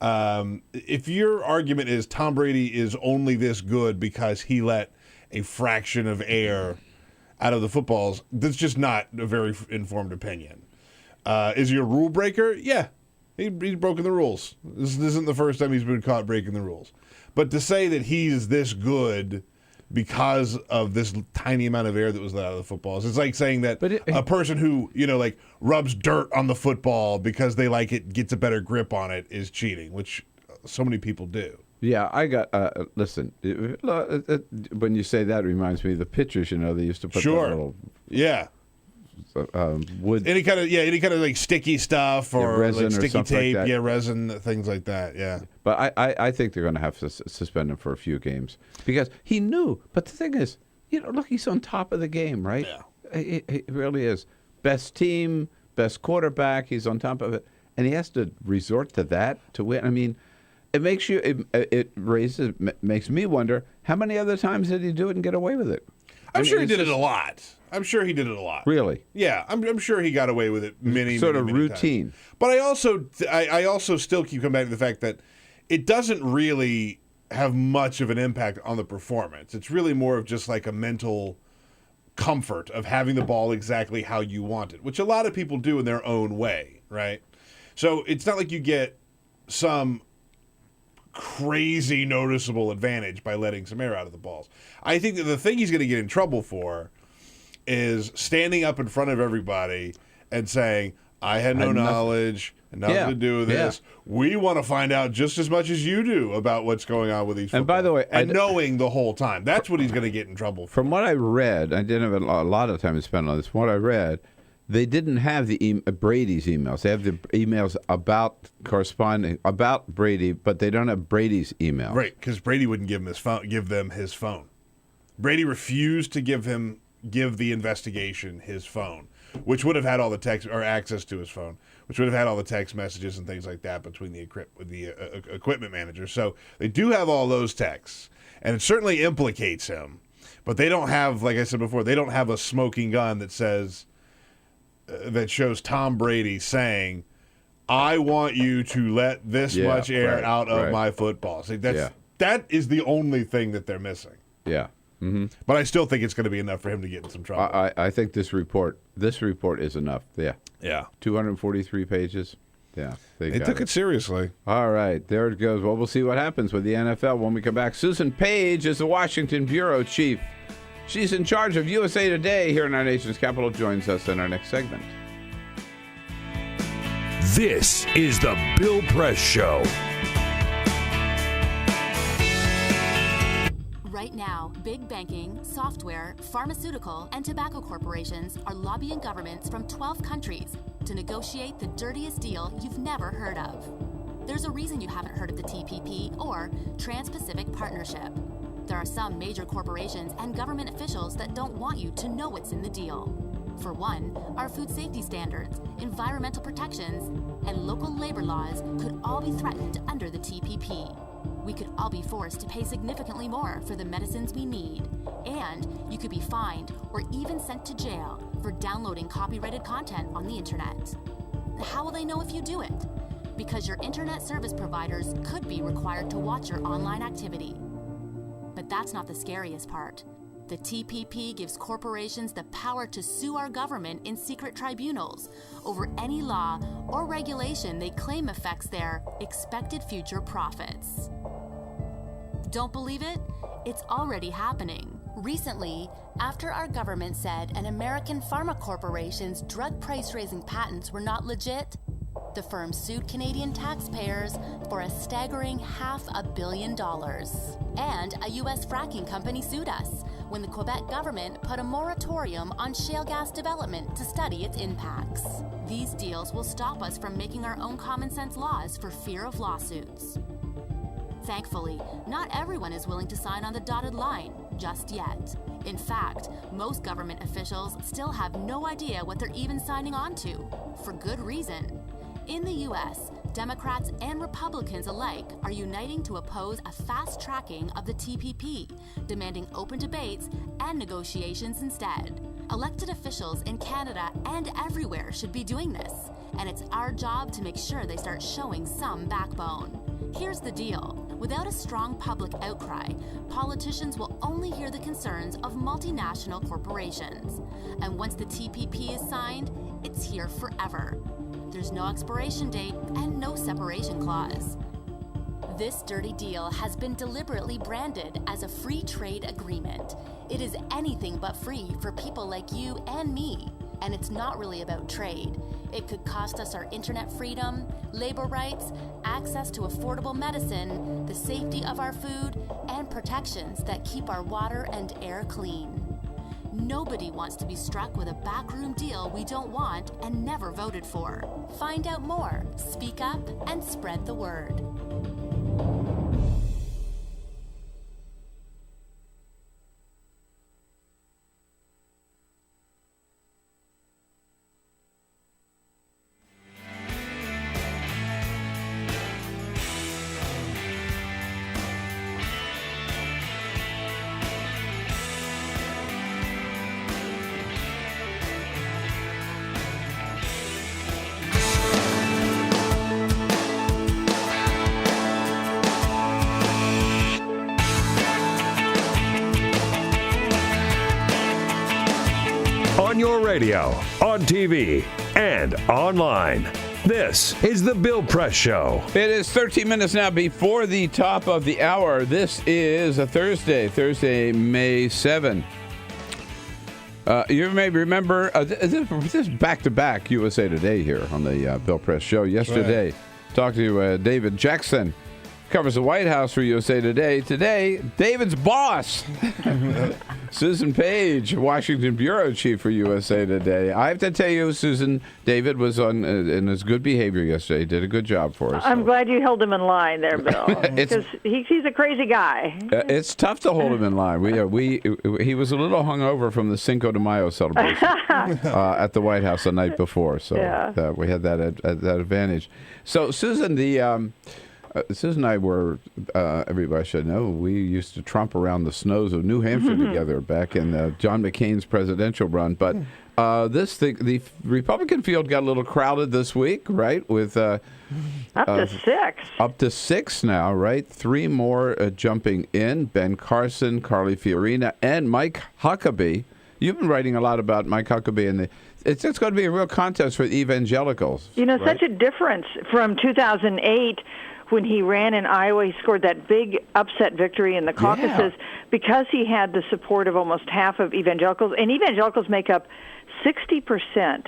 If your argument is Tom Brady is only this good because he let a fraction of air out of the footballs, that's just not a very informed opinion. Is he a rule breaker? Yeah. He's broken the rules. This isn't the first time he's been caught breaking the rules. But to say that he's this good because of this tiny amount of air that was let out of the footballs, it's like saying that a person who, like rubs dirt on the football because they like it, gets a better grip on it, is cheating, which so many people do. Yeah, I got, listen, when you say that, it reminds me of the pitchers, they used to put that little... Yeah. Wood, any kind of like sticky stuff or resin like sticky or tape, like that. Resin, things like that. Yeah, but I think they're going to have to suspend him for a few games because he knew. But the thing is, look, he's on top of the game, right? Yeah, he really is. Best team, best quarterback. He's on top of it, and he has to resort to that to win. I mean, it makes me wonder how many other times did he do it and get away with it? I'm sure he did it a lot. Really? Yeah, I'm sure he got away with it many routine. Times. But I also still keep coming back to the fact that it doesn't really have much of an impact on the performance. It's really more of just like a mental comfort of having the ball exactly how you want it, which a lot of people do in their own way, right? So it's not like you get some crazy noticeable advantage by letting some air out of the balls. I think that the thing he's going to get in trouble for is standing up in front of everybody and saying, I had no knowledge and nothing to do with this. We want to find out just as much as you do about what's going on with these footballs. And by the way, knowing the whole time. That's what he's going to get in trouble for. From what I read, I didn't have a lot of time to spend on this. From what I read, they didn't have the Brady's emails. They have the emails about Correspondent, about Brady, but they don't have Brady's email. Right, because Brady wouldn't give them his phone. Brady refused to give the investigation his phone, which would have had all the text or access to his phone, which would have had all the text messages and things like that between the equipment manager. So they do have all those texts, and it certainly implicates him. But they don't have, like I said before, they don't have a smoking gun that says that shows Tom Brady saying, "I want you to let this much air out of my football." See, that is the only thing that they're missing. Yeah. Mm-hmm. But I still think it's going to be enough for him to get in some trouble. I think this report is enough. Yeah. 243 pages. Yeah. They took it seriously. All right. There it goes. Well, we'll see what happens with the NFL when we come back. Susan Paige is the Washington bureau chief. She's in charge of USA Today here in our nation's capital. Joins us in our next segment. This is the Bill Press Show. Right now, big banking, software, pharmaceutical, and tobacco corporations are lobbying governments from 12 countries to negotiate the dirtiest deal you've never heard of. There's a reason you haven't heard of the TPP or Trans-Pacific Partnership. There are some major corporations and government officials that don't want you to know what's in the deal. For one, our food safety standards, environmental protections, and local labor laws could all be threatened under the TPP. We could all be forced to pay significantly more for the medicines we need. And you could be fined or even sent to jail for downloading copyrighted content on the internet. How will they know if you do it? Because your internet service providers could be required to watch your online activity. But that's not the scariest part. The TPP gives corporations the power to sue our government in secret tribunals over any law or regulation they claim affects their expected future profits. Don't believe it? It's already happening. Recently, after our government said an American pharma corporation's drug price-raising patents were not legit, the firm sued Canadian taxpayers for a staggering $500 million. And a U.S. fracking company sued us when the Quebec government put a moratorium on shale gas development to study its impacts. These deals will stop us from making our own common sense laws for fear of lawsuits. Thankfully, not everyone is willing to sign on the dotted line just yet. In fact, most government officials still have no idea what they're even signing on to, for good reason. In the U.S., Democrats and Republicans alike are uniting to oppose a fast tracking of the TPP, demanding open debates and negotiations instead. Elected officials in Canada and everywhere should be doing this, and it's our job to make sure they start showing some backbone. Here's the deal. Without a strong public outcry, politicians will only hear the concerns of multinational corporations. And once the TPP is signed, it's here forever. There's no expiration date and no separation clause. This dirty deal has been deliberately branded as a free trade agreement. It is anything but free for people like you and me. And it's not really about trade. It could cost us our internet freedom, labor rights, access to affordable medicine, the safety of our food, and protections that keep our water and air clean. Nobody wants to be struck with a backroom deal we don't want and never voted for. Find out more, speak up, and spread the word. On your radio, on TV, and online. This is the Bill Press Show. It is 13 minutes now before the top of the hour. This is a Thursday, May 7. You may remember, this is back-to-back USA Today here on the Bill Press Show. Yesterday, talked to David Jackson, covers the White House for USA Today. Today, David's boss, Susan Paige, Washington Bureau Chief for USA Today. I have to tell you, Susan, David was in his good behavior yesterday. He did a good job for us. I'm glad you held him in line there, Bill, because he's a crazy guy. It's tough to hold him in line. He was a little hungover from the Cinco de Mayo celebration at the White House the night before, so we had that advantage. So, Susan, Susan and I were, everybody should know, we used to tromp around the snows of New Hampshire together back in John McCain's presidential run. But the Republican field got a little crowded this week, right? With up to 6. Up to 6 now, right? 3 more jumping in. Ben Carson, Carly Fiorina, and Mike Huckabee. You've been writing a lot about Mike Huckabee, and it's going to be a real contest for evangelicals. You know, right? Such a difference from 2008 when he ran in Iowa. He scored that big upset victory in the caucuses because he had the support of almost half of evangelicals. And evangelicals make up 60%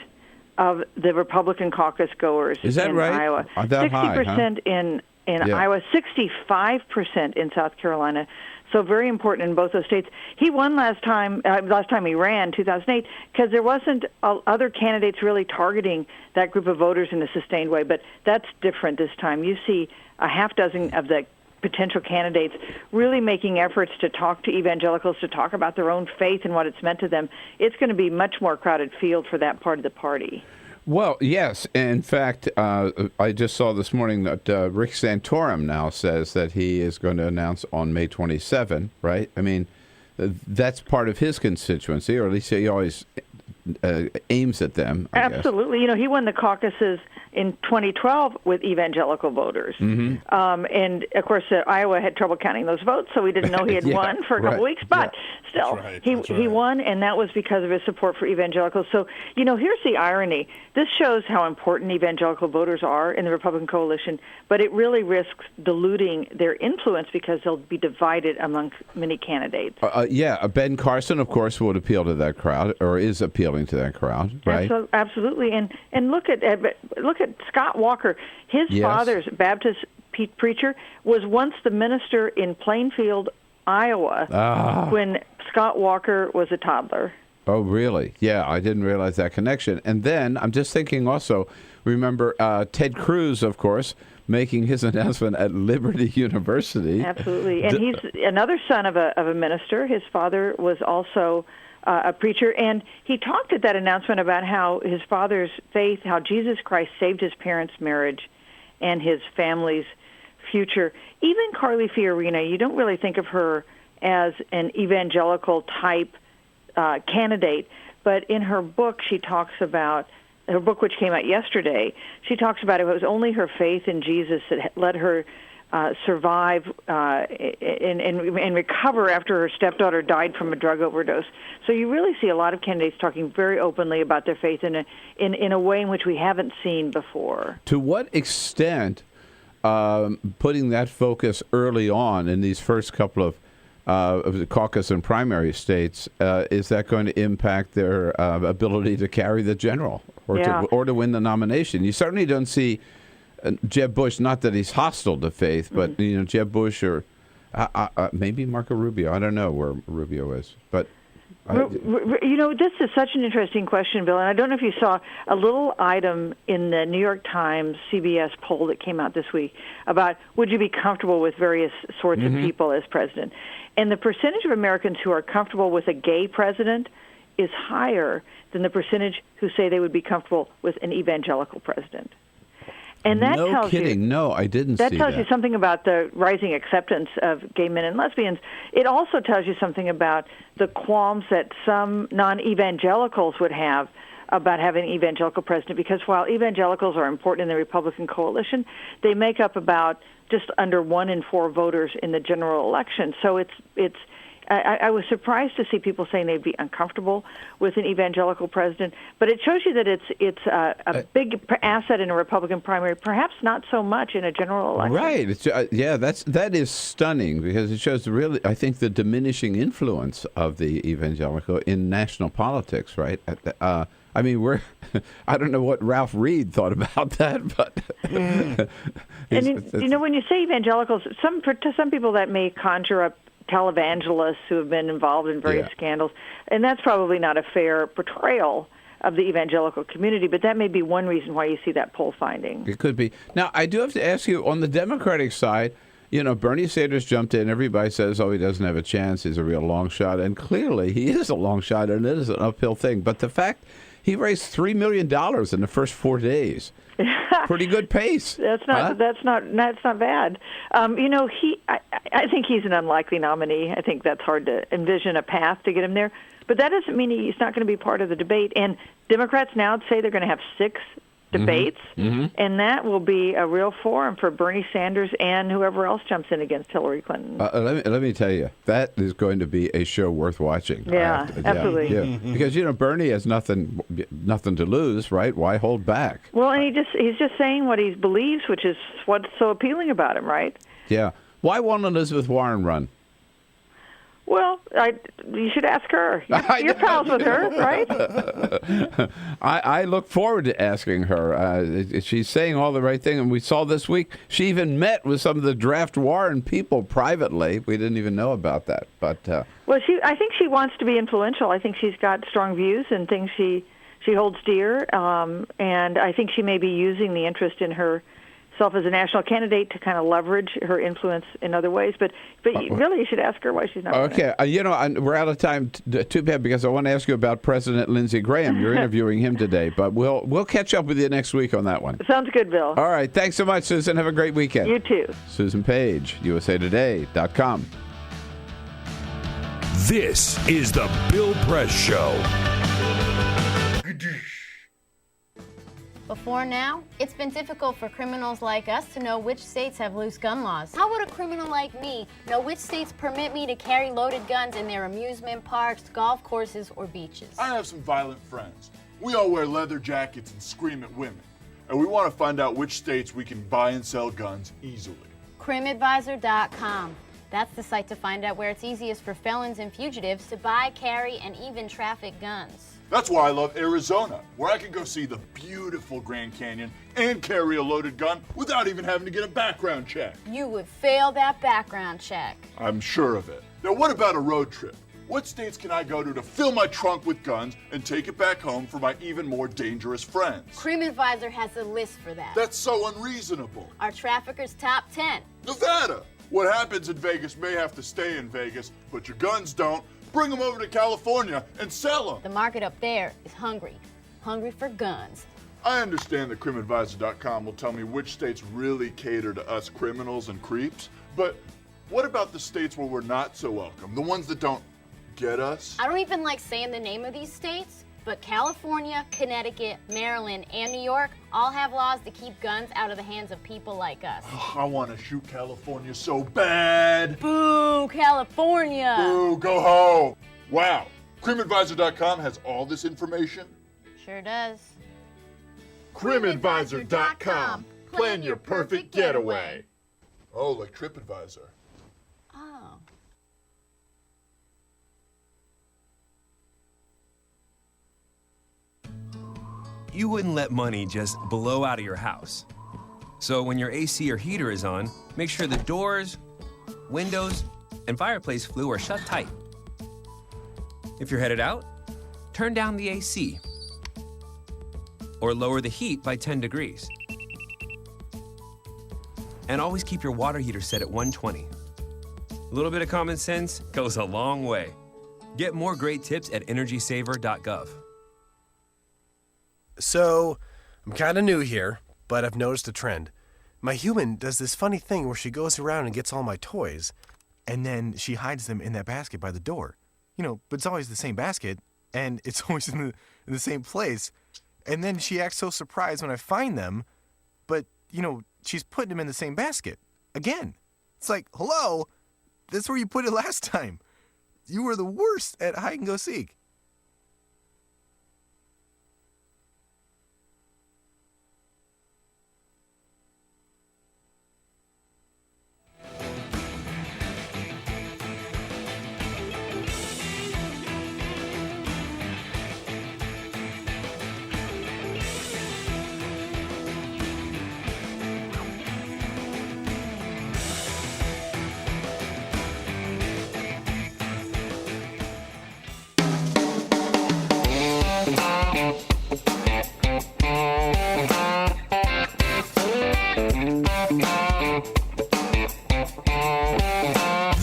of the Republican caucus goers in Iowa. 60% in Iowa, 65% in South Carolina. So very important in both those states. He won last time he ran, 2008, because there wasn't other candidates really targeting that group of voters in a sustained way. But that's different this time. You see a half dozen of the potential candidates really making efforts to talk to evangelicals, to talk about their own faith and what it's meant to them. It's going to be a much more crowded field for that part of the party. Well, yes. In fact, I just saw this morning that Rick Santorum now says that he is going to announce on May 27, right? I mean, that's part of his constituency, or at least he always aims at them. I Absolutely. guess. He won the caucuses in 2012 with evangelical voters. And, of course, Iowa had trouble counting those votes, so we didn't know he had won for a couple weeks. But still, he won, and that was because of his support for evangelicals. So, here's the irony. This shows how important evangelical voters are in the Republican coalition, but it really risks diluting their influence because they'll be divided among many candidates. Ben Carson, of course, would appeal to that crowd, or is appealing to that crowd, right? Absolutely, and look at Scott Walker. His father's Baptist preacher was once the minister in Plainfield, Iowa, when Scott Walker was a toddler. Oh, really? Yeah, I didn't realize that connection. And then I'm just thinking also, remember Ted Cruz, of course, making his announcement at Liberty University. Absolutely. And he's another son of a minister. His father was also a preacher. And he talked at that announcement about how his father's faith, how Jesus Christ saved his parents' marriage and his family's future. Even Carly Fiorina, you don't really think of her as an evangelical type candidate, but in her book, she talks about, her book which came out yesterday, she talks about it was only her faith in Jesus that let her survive and recover after her stepdaughter died from a drug overdose. So you really see a lot of candidates talking very openly about their faith in a way in which we haven't seen before. To what extent putting that focus early on in these first couple of the caucus and primary states, is that going to impact their ability to carry the general or to win the nomination? You certainly don't see Jeb Bush, not that he's hostile to faith, but Jeb Bush or maybe Marco Rubio. I don't know where Rubio is, but this is such an interesting question, Bill, and I don't know if you saw a little item in the New York Times CBS poll that came out this week about would you be comfortable with various sorts of people as president? And the percentage of Americans who are comfortable with a gay president is higher than the percentage who say they would be comfortable with an evangelical president. And that tells you, no, I didn't see that. That tells you something about the rising acceptance of gay men and lesbians. It also tells you something about the qualms that some non-evangelicals would have about having an evangelical president, because while evangelicals are important in the Republican coalition, they make up about just under 1 in 4 voters in the general election. So I was surprised to see people saying they'd be uncomfortable with an evangelical president, but it shows you that it's a big asset in a Republican primary, perhaps not so much in a general election. Right. That is stunning, because it shows really, I think, the diminishing influence of the evangelical in national politics, right? I mean, I don't know what Ralph Reed thought about that, but... And, when you say evangelicals, to some people that may conjure up televangelists who have been involved in various scandals, and that's probably not a fair portrayal of the evangelical community, but that may be one reason why you see that poll finding. It could be. Now, I do have to ask you, on the Democratic side, Bernie Sanders jumped in. Everybody says, he doesn't have a chance. He's a real long shot. And clearly, he is a long shot, and it is an uphill thing. But the fact he raised $3 million in the first 4 days. Pretty good pace. That's not bad. I think he's an unlikely nominee. I think that's hard to envision a path to get him there. But that doesn't mean he's not going to be part of the debate. And Democrats now say they're going to have 6 debates, and that will be a real forum for Bernie Sanders and whoever else jumps in against Hillary Clinton. Let me tell you, that is going to be a show worth watching. Yeah, absolutely. Yeah. Because Bernie has nothing to lose, right? Why hold back? Well, and he's just saying what he believes, which is what's so appealing about him, right? Yeah. Why won't Elizabeth Warren run? Well, you should ask her. You're pals with her, right? I look forward to asking her. She's saying all the right thing, and we saw this week she even met with some of the draft Warren people privately. We didn't even know about that. But well, I think she wants to be influential. I think she's got strong views and things she holds dear, and I think she may be using the interest in herself as a national candidate to kind of leverage her influence in other ways. But really, you should ask her why she's not running. Okay. We're out of time. Too bad, because I want to ask you about President Lindsey Graham. You're interviewing him today, but we'll catch up with you next week on that one. Sounds good, Bill. All right. Thanks so much, Susan. Have a great weekend. You too. Susan Paige, usatoday.com. This is the Bill Press Show. Before now, it's been difficult for criminals like us to know which states have loose gun laws. How would a criminal like me know which states permit me to carry loaded guns in their amusement parks, golf courses, or beaches? I have some violent friends. We all wear leather jackets and scream at women. And we want to find out which states we can buy and sell guns easily. CrimAdvisor.com. That's the site to find out where it's easiest for felons and fugitives to buy, carry, and even traffic guns. That's why I love Arizona, where I can go see the beautiful Grand Canyon and carry a loaded gun without even having to get a background check. You would fail that background check. I'm sure of it. Now, what about a road trip? What states can I go to fill my trunk with guns and take it back home for my even more dangerous friends? CrimAdvisor has a list for that. That's so unreasonable. Our traffickers' top 10. Nevada. What happens in Vegas may have to stay in Vegas, but your guns don't. Bring them over to California and sell them. The market up there is hungry for guns. I understand that CrimAdvisor.com will tell me which states really cater to us criminals and creeps, but what about the states where we're not so welcome? The ones that don't get us? I don't even like saying the name of these states, but California, Connecticut, Maryland, and New York all have laws to keep guns out of the hands of people like us. I want to shoot California so bad. Boo, California. Boo, go home. Wow. CrimAdvisor.com has all this information? Sure does. CrimAdvisor.com. Plan your perfect getaway. Oh, like TripAdvisor. Oh. You wouldn't let money just blow out of your house. So when your AC or heater is on, make sure the doors, windows, and fireplace flue are shut tight. If you're headed out, turn down the AC or lower the heat by 10 degrees. And always keep your water heater set at 120. A little bit of common sense goes a long way. Get more great tips at energysaver.gov. So, I'm kind of new here, but I've noticed a trend. My human does this funny thing where she goes around and gets all my toys, and then she hides them in that basket by the door. You know, but it's always the same basket, and it's always in the same place. And then she acts so surprised when I find them, but, you know, she's putting them in the same basket. Again. It's like, hello, that's where you put it last time. You were the worst at hide and go seek.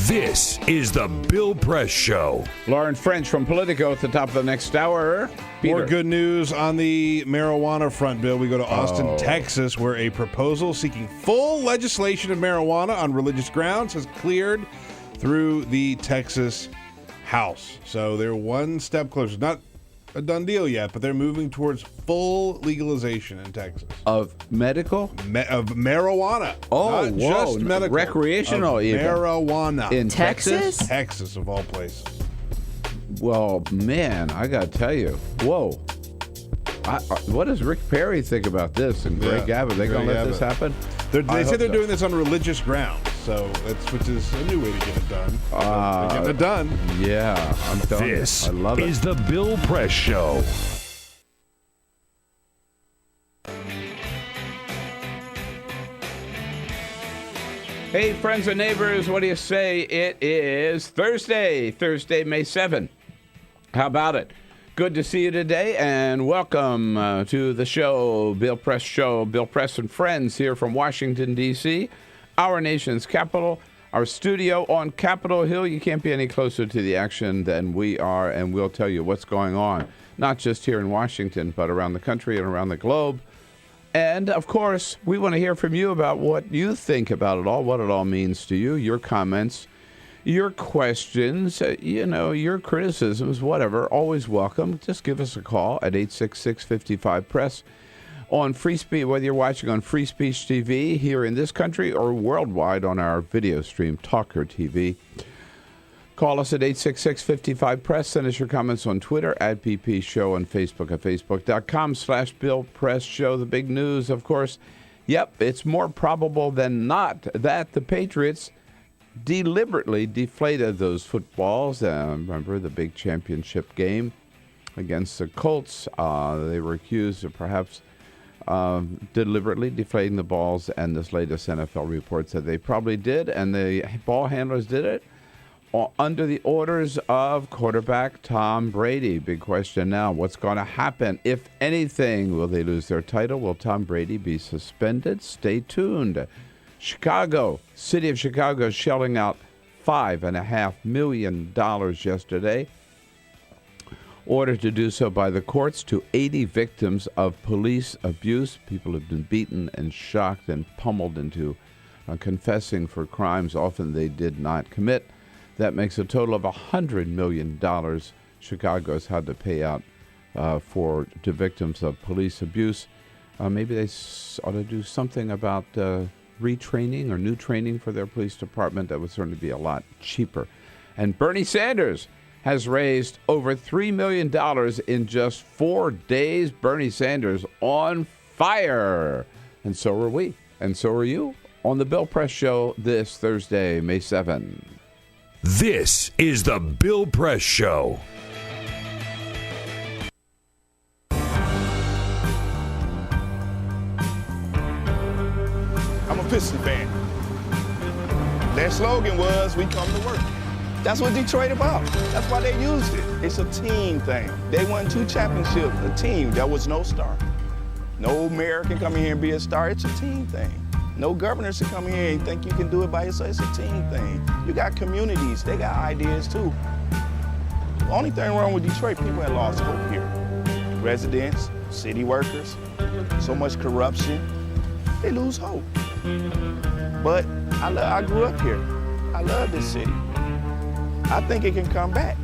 This is the Bill Press Show. Lauren French from Politico at the top of the next hour. Peter. More good news on the marijuana front, Bill. We go to Austin, Texas, where a proposal seeking full legislation of marijuana on religious grounds has cleared through the Texas House. So they're one step closer. Not a done deal yet, but they're moving towards full legalization in Texas. Of medical? Of marijuana. Oh, not whoa. just medical. Recreational of even. Marijuana. In Texas? Texas, of all places. Well, man, I got to tell you. Whoa. What does Rick Perry think about this? And Greg Abbott, they going to let this happen? They say they're doing this on religious grounds, so which is a new way to get it done. They're getting it done. Yeah, I'm telling you. This I love it. is the Bill Press Show. Hey, friends and neighbors, what do you say? It is Thursday, May 7th. How about it? Good to see you today, and welcome to the show, Bill Press Show. Bill Press and friends here from Washington, D.C., our nation's capital, our studio on Capitol Hill. You can't be any closer to the action than we are, and we'll tell you what's going on, not just here in Washington, but around the country and around the globe. And, of course, we want to hear from you about what you think about it all, what it all means to you, your comments, your questions, your criticisms, whatever, always welcome. Just give us a call at 866-55-PRESS on Free Speech, whether you're watching on Free Speech TV here in this country or worldwide on our video stream, TawkrTV. Call us at 866-55-PRESS. Send us your comments on Twitter, at BP Show, on Facebook at facebook.com/BillPressShow. The big news, of course, it's more probable than not that the Patriots deliberately deflated those footballs. Remember the big championship game against the Colts? They were accused of perhaps deliberately deflating the balls, and this latest NFL report said they probably did, and the ball handlers did it under the orders of quarterback Tom Brady. Big question now, what's going to happen, if anything? Will they lose their title? Will Tom Brady be suspended? Stay tuned. Chicago, city of Chicago, shelling out $5.5 million yesterday, ordered to do so by the courts to 80 victims of police abuse. People have been beaten and shocked and pummeled into confessing for crimes often they did not commit. That makes a total of $100 million Chicago's had to pay out to victims of police abuse. Maybe they ought to do something about retraining or new training for their police department. That would certainly be a lot cheaper. And Bernie Sanders has raised over $3 million in just 4 days. Bernie Sanders on fire. And so are we. And so are you on the Bill Press Show this Thursday, May 7th. This is the Bill Press Show. I'm a Piston fan. Their slogan was, "We come to work." That's what Detroit about. That's why they used it. It's a team thing. They won 2 championships, a team. There was no star. No mayor can come in here and be a star. It's a team thing. No governors can come here and think you can do it by yourself. It's a team thing. You got communities. They got ideas, too. The only thing wrong with Detroit, people have lost hope here. Residents, city workers, so much corruption. They lose hope. But I grew up here. I love this city. I think it can come back.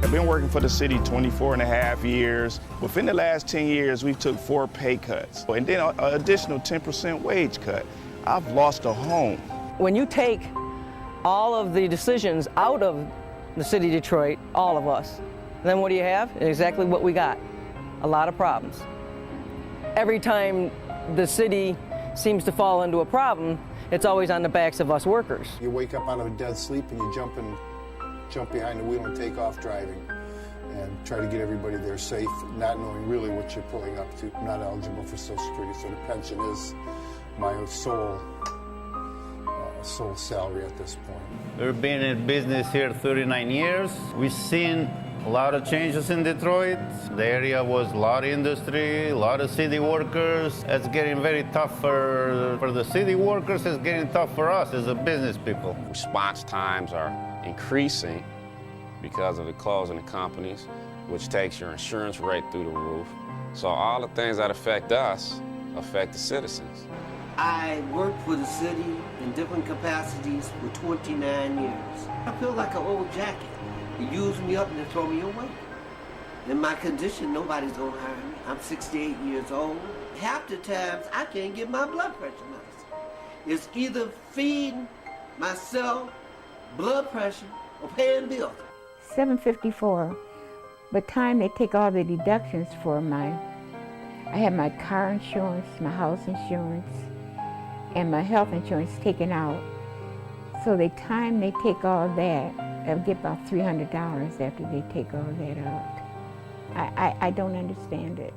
I've been working for the city 24 and a half years. Within the last 10 years, we took 4 pay cuts and then an additional 10% wage cut. I've lost a home. When you take all of the decisions out of the city of Detroit, all of us, then what do you have? Exactly what we got, a lot of problems. Every time the city seems to fall into a problem, it's always on the backs of us workers. You wake up out of a dead sleep and you jump behind the wheel and take off driving and try to get everybody there safe, not knowing really what you're pulling up to. I'm not eligible for Social Security, so the pension is my sole salary at this point. We've been in business here 39 years. We've seen a lot of changes in Detroit. The area was a lot of industry, a lot of city workers. It's getting very tough for the city workers. It's getting tough for us as a business people. Response times are increasing because of the closing of companies, which takes your insurance right through the roof. So all the things that affect us affect the citizens. I worked for the city in different capacities for 29 years. I feel like an old jacket. They use me up and they throw me away. In my condition, nobody's gonna hire me. I'm 68 years old. Half the times, I can't get my blood pressure medicine. It's either feeding myself, blood pressure, or paying bills. $754. By the time they take all the deductions for I have my car insurance, my house insurance, and my health insurance taken out. So the time they take all that, I'll get about $300 after they take all that out. I don't understand it.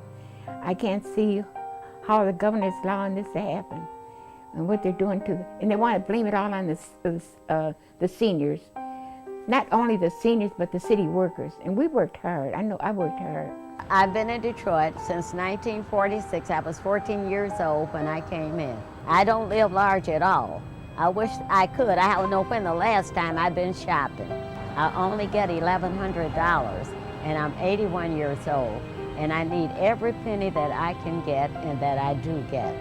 I can't see how the governor is allowing this to happen and what they're doing and they want to blame it all on the seniors. Not only the seniors, but the city workers. And we worked hard. I know I worked hard. I've been in Detroit since 1946. I was 14 years old when I came in. I don't live large at all. I wish I could. I haven't opened the last time I've been shopping. I only get $1,100, and I'm 81 years old, and I need every penny that I can get and that I do get.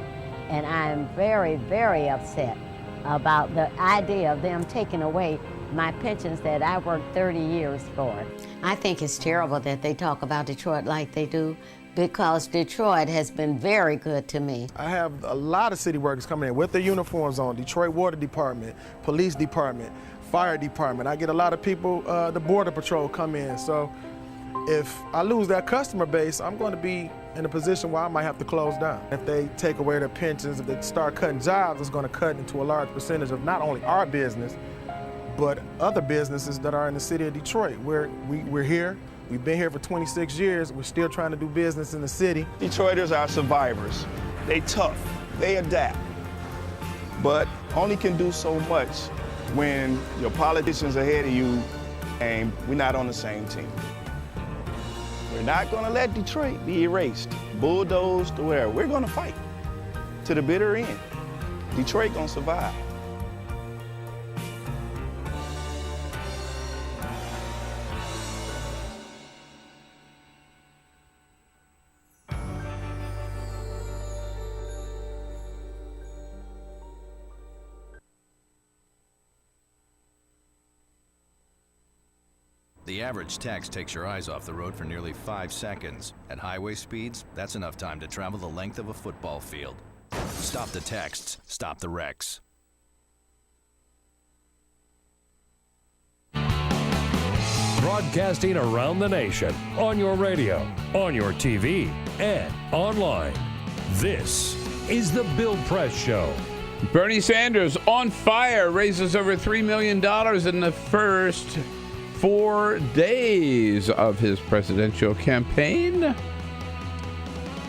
And I'm very, very upset about the idea of them taking away my pensions that I worked 30 years for. I think it's terrible that they talk about Detroit like they do, because Detroit has been very good to me. I have a lot of city workers coming in with their uniforms on, Detroit Water Department, Police Department, Fire Department. I get a lot of people, the Border Patrol come in. So if I lose that customer base, I'm going to be in a position where I might have to close down. If they take away their pensions, if they start cutting jobs, it's going to cut into a large percentage of not only our business, but other businesses that are in the city of Detroit. We're here. We've been here for 26 years. We're still trying to do business in the city. Detroiters are survivors. They tough. They adapt. But only can do so much when your politicians ahead of you and we're not on the same team. We're not going to let Detroit be erased, bulldozed, or whatever. We're going to fight to the bitter end. Detroit going to survive. The average text takes your eyes off the road for nearly 5 seconds. At highway speeds, that's enough time to travel the length of a football field. Stop the texts, stop the wrecks. Broadcasting around the nation, on your radio, on your TV, and online. This is The Bill Press Show. Bernie Sanders on fire, raises over $3 million in the first 4 days of his presidential campaign.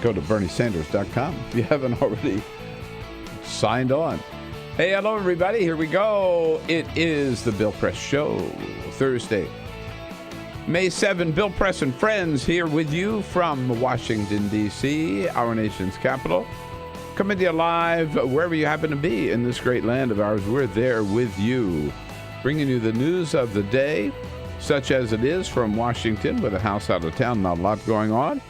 Go to BernieSanders.com if you haven't already signed on. Hey, hello, everybody. Here we go. It is the Bill Press Show, Thursday, May 7. Bill Press and friends here with you from Washington, D.C., our nation's capital. Coming to you live wherever you happen to be in this great land of ours. We're there with you, bringing you the news of the day, such as it is from Washington, with a house out of town, not a lot going on.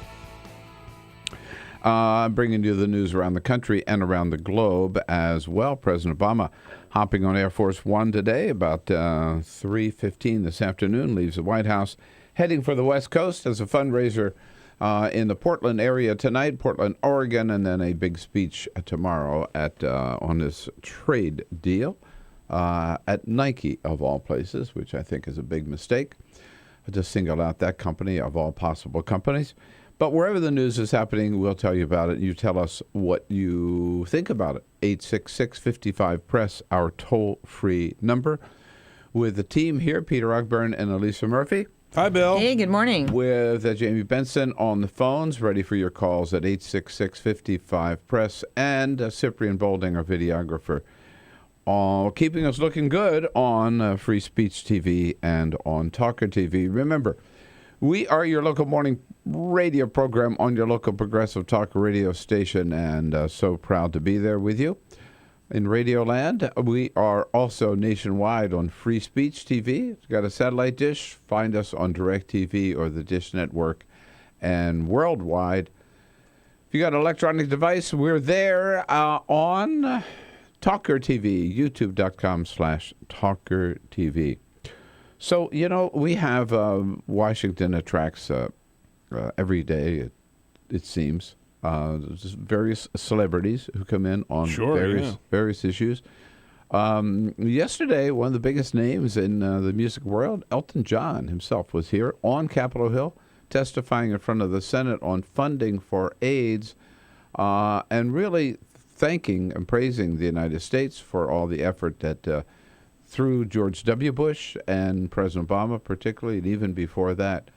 Bringing you the news around the country and around the globe as well. President Obama hopping on Air Force One today about 3:15 this afternoon, leaves the White House, heading for the West Coast as a fundraiser in the Portland area tonight, Portland, Oregon, and then a big speech tomorrow at on this trade deal. At Nike, of all places, which I think is a big mistake, to single out that company of all possible companies. But wherever the news is happening, we'll tell you about it. You tell us what you think about it. 866-55-PRESS, our toll-free number. With the team here, Peter Ogburn and Elisa Murphy. Hi, Bill. Hey, good morning. With Jamie Benson on the phones, ready for your calls at 866-55-PRESS, and Cyprian Bolding, our videographer, keeping us looking good on Free Speech TV and on TawkrTV. Remember, we are your local morning radio program on your local progressive talk radio station, and so proud to be there with you. In Radio Land, we are also nationwide on Free Speech TV. It's got a satellite dish. Find us on DirecTV or the Dish Network, and worldwide. If you got an electronic device, we're there on TawkrTV, youtube.com/TawkrTV. So, you know, we have Washington attracts every day, it seems, just various celebrities who come in on various issues. Yesterday, one of the biggest names in the music world, Elton John himself, was here on Capitol Hill testifying in front of the Senate on funding for AIDS and really thanking and praising the United States for all the effort that through George W. Bush and President Obama particularly, and even before that,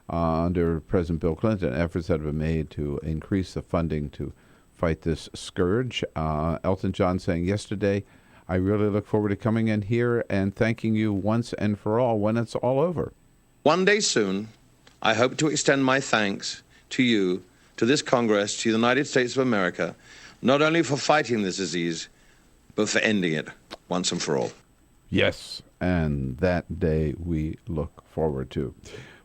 under President Bill Clinton, efforts that have been made to increase the funding to fight this scourge. Elton John saying yesterday, I really look forward to coming in here and thanking you once and for all when it's all over. One day soon, I hope to extend my thanks to you, to this Congress, to the United States of America, not only for fighting this disease, but for ending it once and for all. Yes, and that day we look forward to.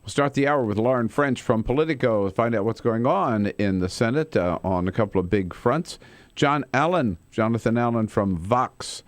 We'll start the hour with Lauren French from Politico to find out what's going on in the Senate on a couple of big fronts. Jonathan Allen from Vox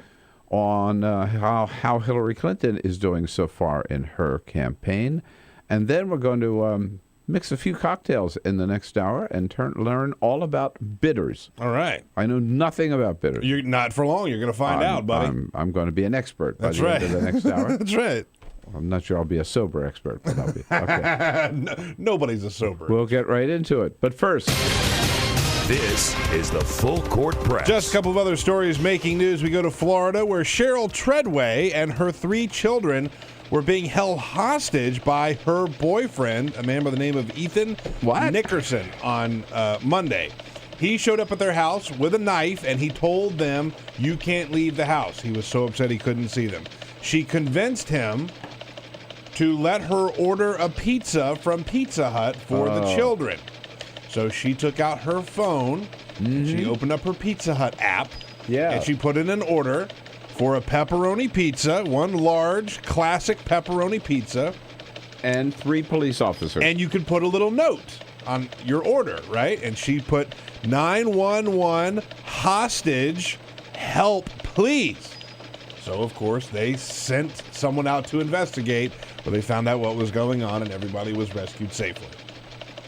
on how Hillary Clinton is doing so far in her campaign. And then we're going to mix a few cocktails in the next hour and learn all about bitters. All right. I know nothing about bitters. You're not for long. You're going to find out, buddy. I'm going to be an expert by That's the right. end of the next hour. That's right. I'm not sure I'll be a sober expert, but I'll be. Okay. Nobody's a sober. We'll get right into it. But first, this is the Full Court Press. Just a couple of other stories making news. We go to Florida, where Cheryl Treadway and her 3 children were being held hostage by her boyfriend, a man by the name of Ethan Nickerson, on Monday. He showed up at their house with a knife, and he told them, "You can't leave the house." He was so upset he couldn't see them. She convinced him to let her order a pizza from Pizza Hut for the children. So she took out her phone, she opened up her Pizza Hut app, and she put in an order for a pepperoni pizza, 1 large classic pepperoni pizza. And 3 police officers. And you could put a little note on your order, right? And she put 911 hostage, help please. So, of course, they sent someone out to investigate, but they found out what was going on, and everybody was rescued safely.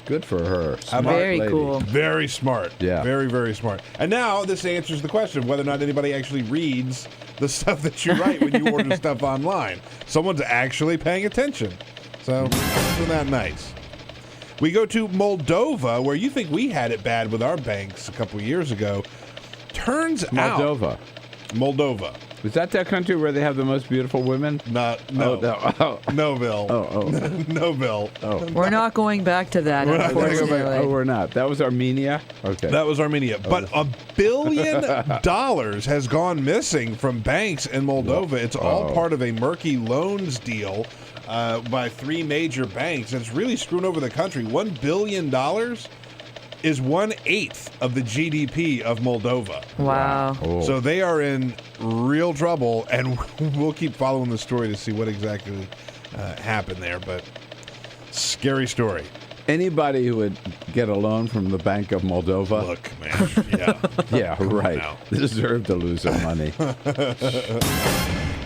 Good for her. Smart Very lady. cool. Very smart. Yeah. Very, very smart. And now this answers the question of whether or not anybody actually reads the stuff that you write when you order stuff online. Someone's actually paying attention. So, isn't that nice? We go to Moldova, where you think we had it bad with our banks a couple of years ago. Turns out... Moldova. Is that country where they have the most beautiful women? No. No, Bill. No, Bill. Oh. We're not going back to that, We're not going unfortunately. back. Oh, we're not. That was Armenia? Okay. That was Armenia. But $1 billion has gone missing from banks in Moldova. It's all part of a murky loans deal by 3 major banks. It's really screwing over the country. $1 billion is 1/8 of the GDP of Moldova. Wow. Oh. So they are in real trouble, and we'll keep following the story to see what exactly happened there. But scary story. Anybody who would get a loan from the Bank of Moldova. Look, man. Yeah. Yeah, right. Deserve to lose their money.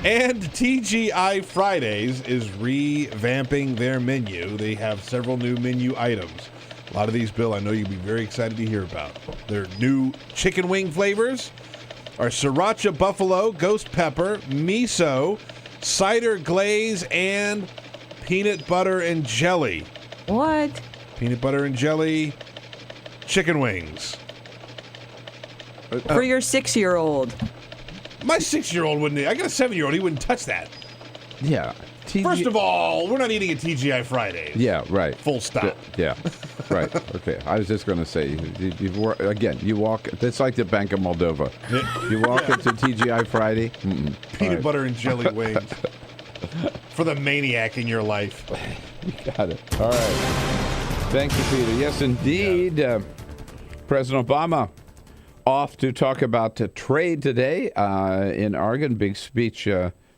And TGI Fridays is revamping their menu. They have several new menu items. A lot of these, Bill, I know you'd be very excited to hear about. Their new chicken wing flavors are sriracha buffalo, ghost pepper, miso, cider glaze, and peanut butter and jelly. What? Peanut butter and jelly chicken wings. For your 6-year-old. My 6-year-old wouldn't. I got a 7-year-old. He wouldn't touch that. Yeah. First of all, we're not eating at TGI Fridays. Yeah, right. Full stop. Yeah, right. Okay. I was just going to say, you walk, it's like the Bank of Moldova. You walk into TGI Friday. Peanut butter and jelly wings. For the maniac in your life. You got it. All right. Thank you, Peter. Yes, indeed. President Obama off to talk about trade today in Oregon. Big speech.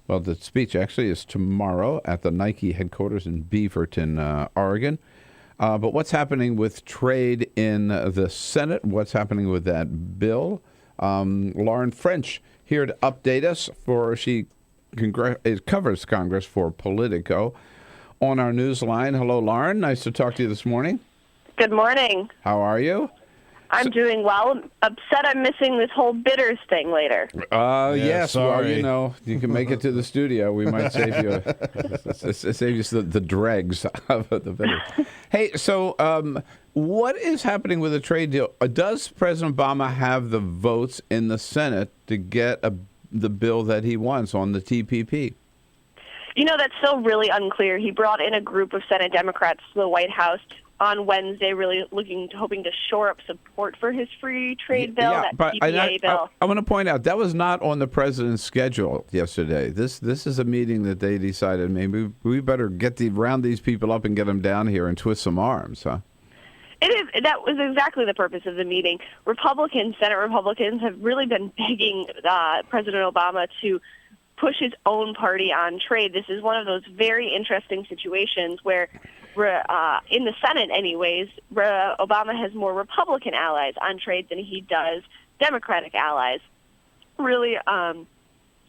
Well, the speech actually is tomorrow at the Nike headquarters in Beaverton, Oregon. But what's happening with trade in the Senate? What's happening with that bill? Lauren French here to update us. She covers Congress for Politico on our news line. Hello, Lauren. Nice to talk to you this morning. Good morning. How are you? I'm doing well. Upset I'm missing this whole bitters thing later. Yes. sorry. Well, you can make it to the studio. We might save you the dregs of the bitters. Hey, so what is happening with the trade deal? Does President Obama have the votes in the Senate to get the bill that he wants on the TPP? You know, that's still really unclear. He brought in a group of Senate Democrats to the White House on Wednesday, really hoping to shore up support for his free trade bill, that TPA bill. I want to point out, that was not on the president's schedule yesterday. This is a meeting that they decided maybe we better round these people up and get them down here and twist some arms, huh? It is. That was exactly the purpose of the meeting. Senate Republicans have really been begging President Obama to push his own party on trade. This is one of those very interesting situations where in the Senate anyways, Obama has more Republican allies on trade than he does Democratic allies. Really,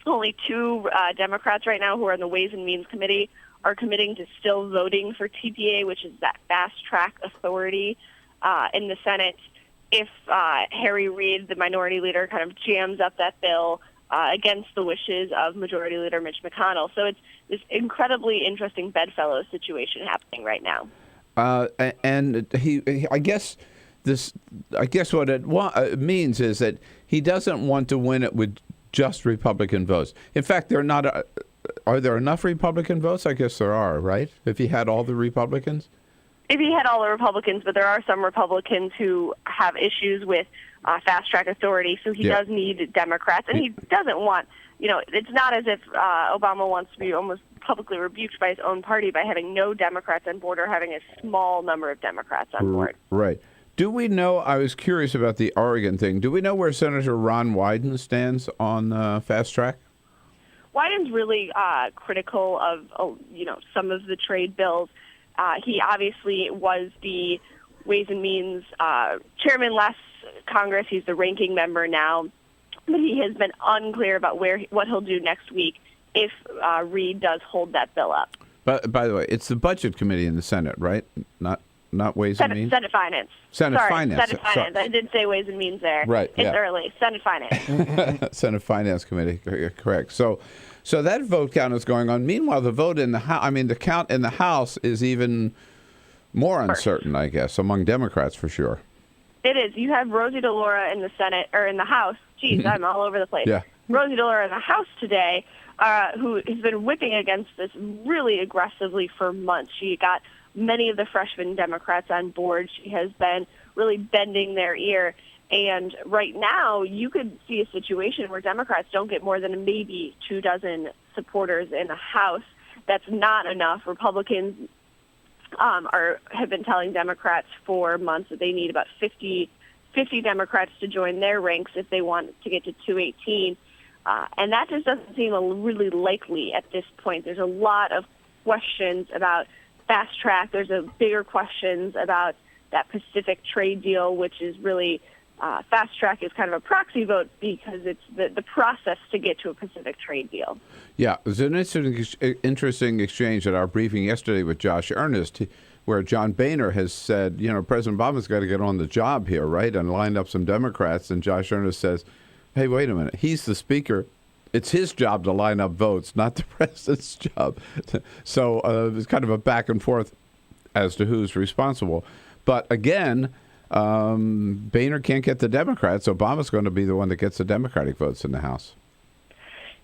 only 2 Democrats right now who are in the Ways and Means Committee are committing to still voting for TPA, which is that fast-track authority in the Senate. If Harry Reid, the minority leader, kind of jams up that bill against the wishes of Majority Leader Mitch McConnell. So it's this incredibly interesting bedfellow situation happening right now. And I guess what it means is that he doesn't want to win it with just Republican votes. In fact, are there enough Republican votes? I guess there are, right? If he had all the Republicans? If he had all the Republicans, but there are some Republicans who have issues with fast-track authority, so he does need Democrats, and he doesn't want, it's not as if Obama wants to be almost publicly rebuked by his own party by having no Democrats on board or having a small number of Democrats on board. Right. Do we know, I was curious about the Oregon thing, do we know where Senator Ron Wyden stands on fast track? Wyden's really critical of, some of the trade bills. He obviously was the Ways and Means chairman last Congress. He's the ranking member now, but he has been unclear about what he'll do next week if Reid does hold that bill up. But by the way, it's the Budget Committee in the Senate, right? Not Ways and Means? Senate Finance. Senate Finance. Senate Finance. I did say Ways and Means there. Right. It's early. Senate Finance. Senate Finance Committee, correct. So that vote count is going on. Meanwhile, the vote in the House, the count in the House is even more uncertain, I guess, among Democrats for sure. It is. You have Rosie DeLauro in the Senate, or in the House. Geez, I'm all over the place. Yeah. Rosie DeLauro in the House today, who has been whipping against this really aggressively for months. She got many of the freshman Democrats on board. She has been really bending their ear. And right now, you could see a situation where Democrats don't get more than maybe 24 supporters in the House. That's not enough. Republicans have been telling Democrats for months that they need about 50 Democrats to join their ranks if they want to get to 218. And that just doesn't seem really likely at this point. There's a lot of questions about fast track. There's a bigger questions about that Pacific trade deal, which is really fast track is kind of a proxy vote because it's the process to get to a Pacific trade deal. Yeah, it was an interesting exchange at our briefing yesterday with Josh Earnest, where John Boehner has said, President Obama's got to get on the job here, right, and line up some Democrats. And Josh Earnest says, hey, wait a minute, he's the speaker. It's his job to line up votes, not the president's job. So it was kind of a back and forth as to who's responsible. But again, Boehner can't get the Democrats. Obama's going to be the one that gets the Democratic votes in the House.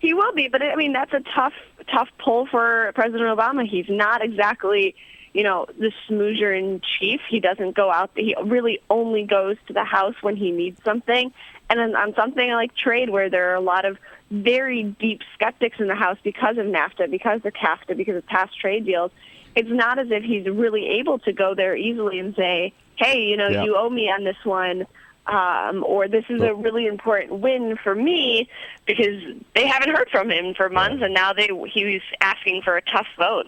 He will be, but that's a tough pull for President Obama. He's not exactly, the smoocher in chief. He doesn't go out. He really only goes to the House when he needs something. And then on something like trade, where there are a lot of very deep skeptics in the House because of NAFTA, because of CAFTA, because of past trade deals, it's not as if he's really able to go there easily and say, hey, you owe me on this one, or this is a really important win for me, because they haven't heard from him for months, and now he's asking for a tough vote.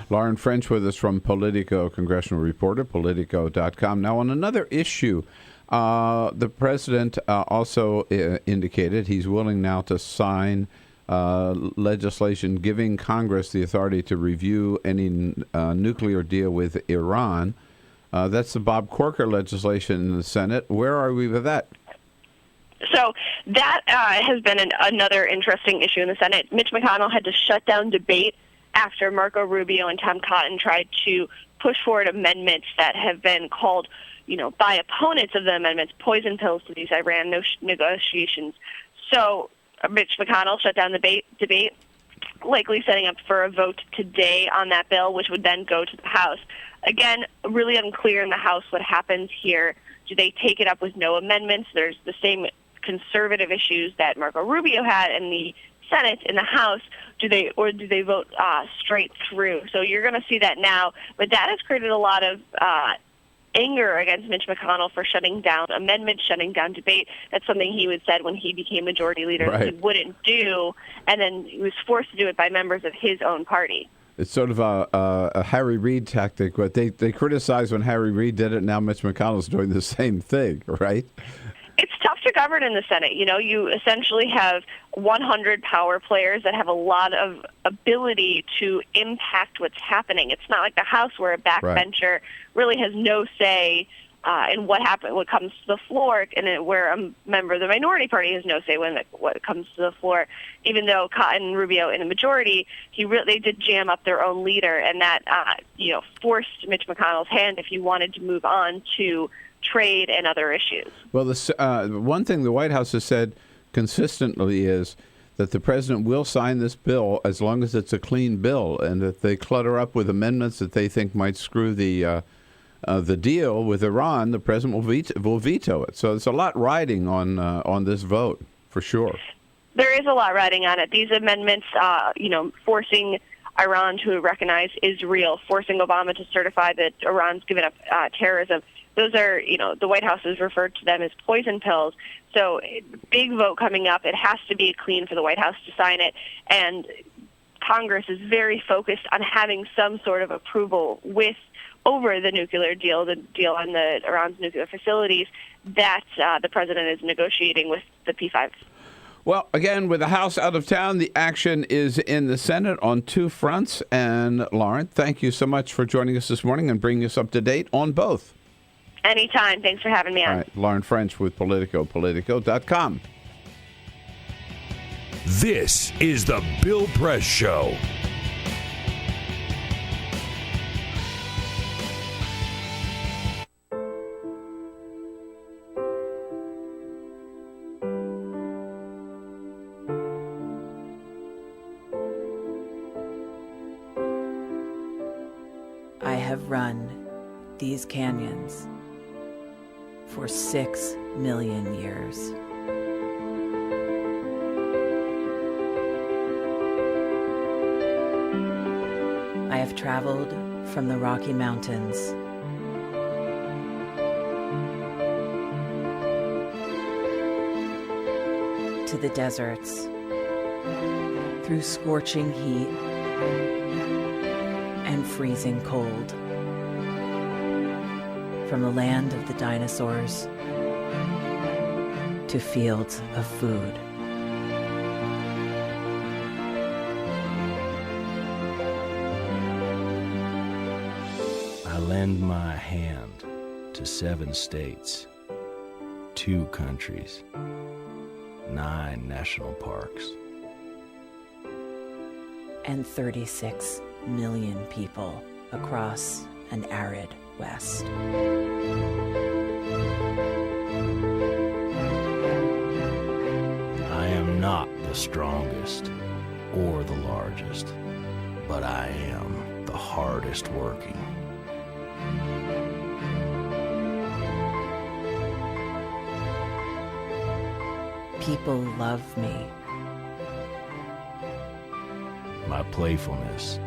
Lauren French with us from Politico, Congressional reporter, Politico.com. Now, on another issue, the president also indicated he's willing now to sign legislation giving Congress the authority to review any nuclear deal with Iran. That's the Bob Corker legislation in the Senate. Where are we with that? So that has been another interesting issue in the Senate. Mitch McConnell had to shut down debate after Marco Rubio and Tom Cotton tried to push forward amendments that have been called, by opponents of the amendments, poison pills to these Iran negotiations. So Mitch McConnell shut down the debate, likely setting up for a vote today on that bill, which would then go to the House. Again, really unclear in the House what happens here. Do they take it up with no amendments? There's the same conservative issues that Marco Rubio had in the Senate. In the House, do they vote straight through? So you're going to see that now. But that has created a lot of anger against Mitch McConnell for shutting down amendments, shutting down debate. That's something he said when he became majority leader that he wouldn't do, and then he was forced to do it by members of his own party. It's sort of a Harry Reid tactic, but they criticized when Harry Reid did it. Now Mitch McConnell's doing the same thing, right? It's tough to govern in the Senate. You essentially have 100 power players that have a lot of ability to impact what's happening. It's not like the House where a backbencher really has no say in what comes to the floor, and where a member of the minority party has no say what comes to the floor. Even though Cotton and Rubio in the majority, they did jam up their own leader, and that forced Mitch McConnell's hand if he wanted to move on to trade and other issues. Well, one thing the White House has said consistently is that the president will sign this bill as long as it's a clean bill, and that they clutter up with amendments that they think might screw the deal with Iran, the president will veto it. So there's a lot riding on this vote, for sure. There is a lot riding on it. These amendments, forcing Iran to recognize Israel, forcing Obama to certify that Iran's given up terrorism. Those are, the White House has referred to them as poison pills. So big vote coming up. It has to be clean for the White House to sign it. And Congress is very focused on having some sort of approval over the nuclear deal, the deal on Iran's nuclear facilities that the president is negotiating with the P5. Well, again, with the House out of town, the action is in the Senate on two fronts. And Lauren, thank you so much for joining us this morning and bringing us up to date on both. Anytime. Thanks for having me on. All right, Lauren French with Politico, Politico.com. This is the Bill Press Show. I have run these canyons for 6 million years. I have traveled from the Rocky Mountains to the deserts, through scorching heat and freezing cold, from the land of the dinosaurs to fields of food. I lend my hand to 7 states, 2 countries, 9 national parks, and 36 million people across an arid West. I am not the strongest or the largest, but I am the hardest working. People love me. My playfulness,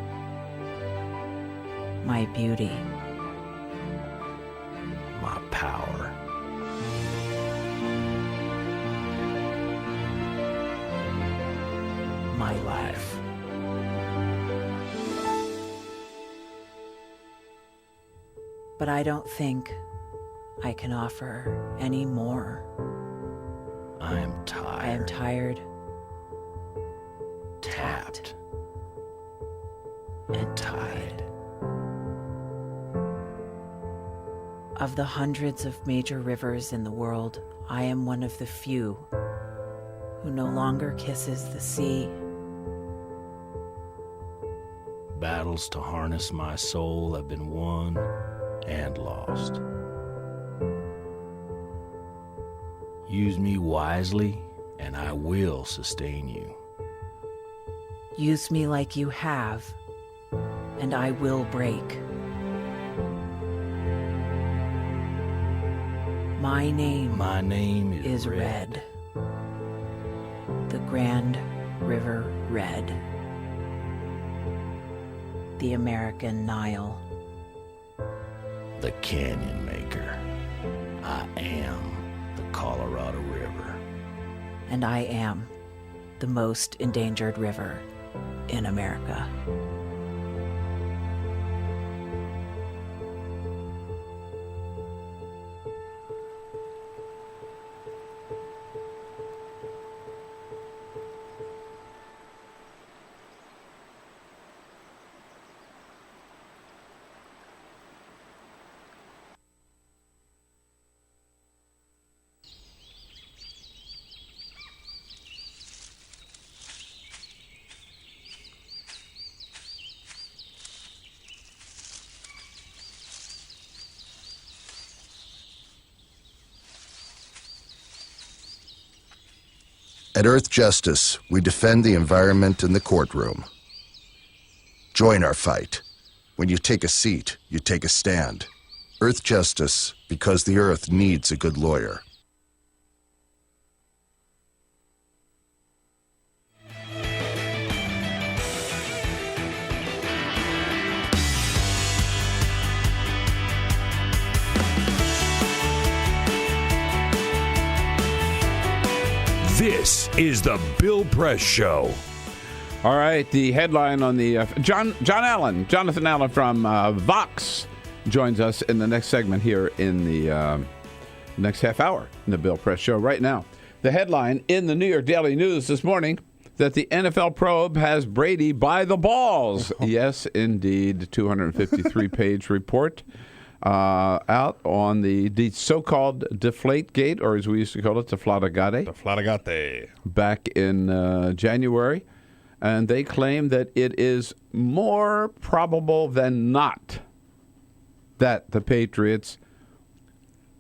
my beauty, my power, my life. But I don't think I can offer any more. I am tired. I am tired, tapped, and tied. Of the hundreds of major rivers in the world, I am one of the few who no longer kisses the sea. Battles to harness my soul have been won and lost. Use me wisely, and I will sustain you. Use me like you have, and I will break. My name is Red. The Grand River Red. The American Nile. The Canyon Maker. I am the Colorado River. And I am the most endangered river in America. At Earth Justice, we defend the environment in the courtroom. Join our fight. When you take a seat, you take a stand. Earth Justice, because the Earth needs a good lawyer. This is the Bill Press Show. All right, the headline on the Jonathan Allen from Vox joins us in the next segment here in the next half hour in the Bill Press Show. Right now, the headline in the New York Daily News this morning that the NFL probe has Brady by the balls. Yes, indeed, 253-page report out on the so-called Deflategate, or as we used to call it, Deflategate. Deflategate. Back in January. And they claim that it is more probable than not that the Patriots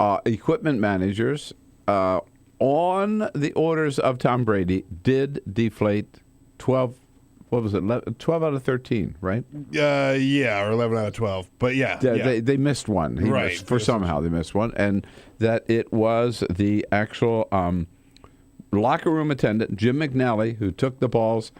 equipment managers, on the orders of Tom Brady, did deflate 12 out of 13, right? Yeah, or 11 out of 12. But yeah. They missed one. Right. Somehow they missed one. And that it was the actual locker room attendant, Jim McNally, who took the balls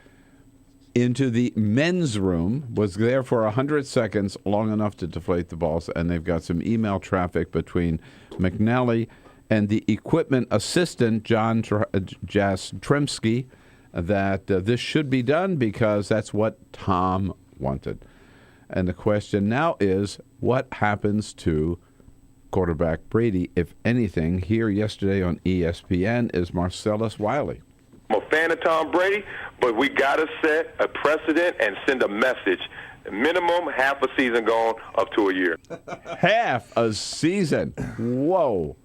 into the men's room, was there for 100 seconds, long enough to deflate the balls. And they've got some email traffic between McNally and the equipment assistant, John Jastrzemski, that this should be done because that's what Tom wanted. And the question now is, what happens to quarterback Brady, if anything? Here yesterday on ESPN is Marcellus Wiley. I'm a fan of Tom Brady, but we got to set a precedent and send a message. Minimum half a season gone up to a year. Half a season. Whoa.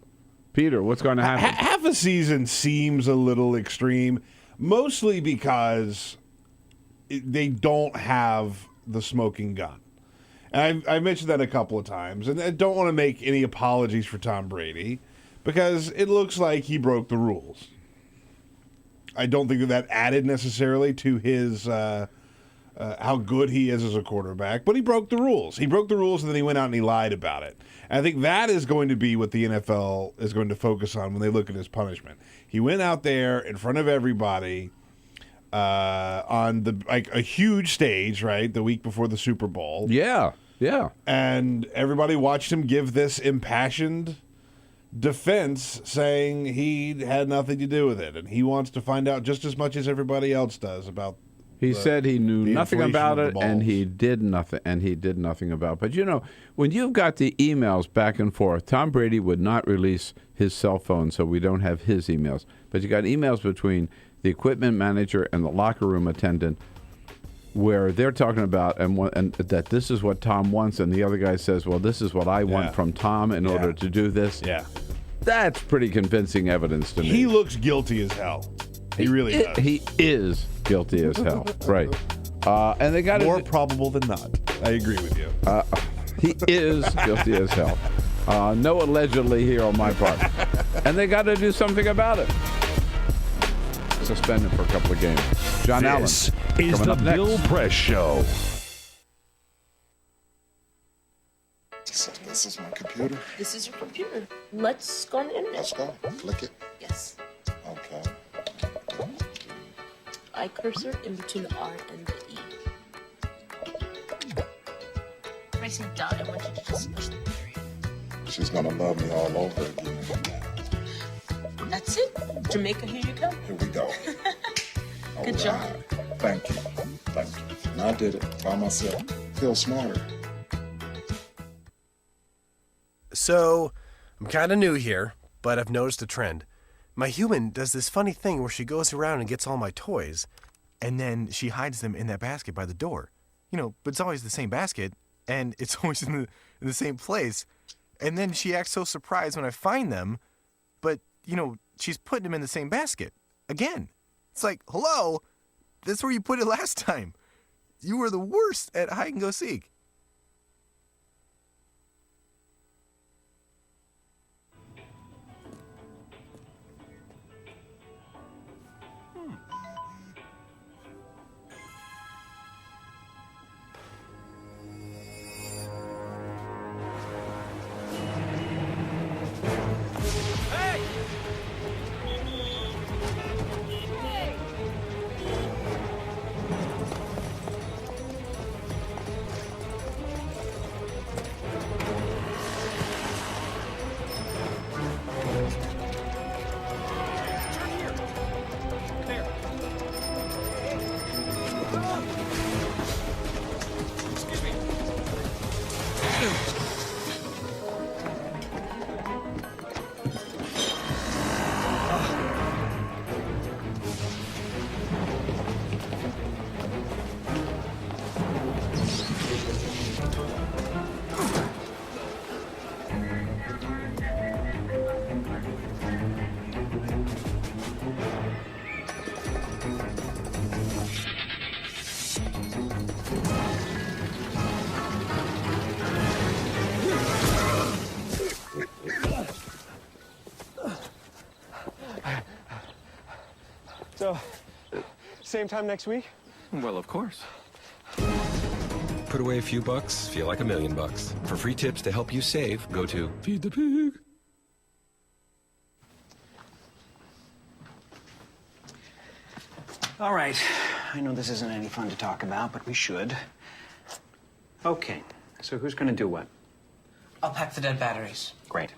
Peter, what's going to happen? Half a season seems a little extreme, mostly because they don't have the smoking gun. And I mentioned that a couple of times, and I don't want to make any apologies for Tom Brady because it looks like he broke the rules. I don't think that added necessarily to his how good he is as a quarterback, but he broke the rules. He broke the rules, and then he went out and he lied about it. And I think that is going to be what the NFL is going to focus on when they look at his punishment. He went out there in front of everybody on a huge stage, right, the week before the Super Bowl. Yeah. And everybody watched him give this impassioned defense saying he had nothing to do with it, and he wants to find out just as much as everybody else does about. He said he knew nothing about it, and he did nothing about it. But you know, when you've got the emails back and forth, Tom Brady would not release his cell phone, so we don't have his emails. But you got emails between the equipment manager and the locker room attendant, where they're talking about and that this is what Tom wants, and the other guy says, "Well, this is what I want from Tom in order to do this." Yeah, that's pretty convincing evidence to me. He looks guilty as hell. He really does. He is guilty as hell, right? And they got more probable than not. I agree with you. He is guilty as hell. No allegedly here on my part. And they got to do something about it. Suspend him for a couple of games. John Allen. This is the Bill Press Show. This is my computer. This is your computer. Let's go on the internet. Let's go. Click it. Yes. Okay. I cursor in between the R and the E. Pressing dot, I want you to just push the period. She's gonna love me all over again. That's it. Jamaica, here you go. Here we go. Good job. Thank you. Thank you. And I did it by myself. Feel smarter. So, I'm kind of new here, but I've noticed a trend. My human does this funny thing where she goes around and gets all my toys, and then she hides them in that basket by the door. You know, but it's always the same basket, and it's always in the same place. And then she acts so surprised when I find them, but, you know, she's putting them in the same basket. Again. It's like, hello? That's where you put it last time. You were the worst at hide and go seek. So, same time next week? Well, of course. Put away a few bucks, feel like $1 million. For free tips to help you save, go to Feed the Pig. All right. I know this isn't any fun to talk about, but we should. Okay. So who's going to do what? I'll pack the dead batteries. Great.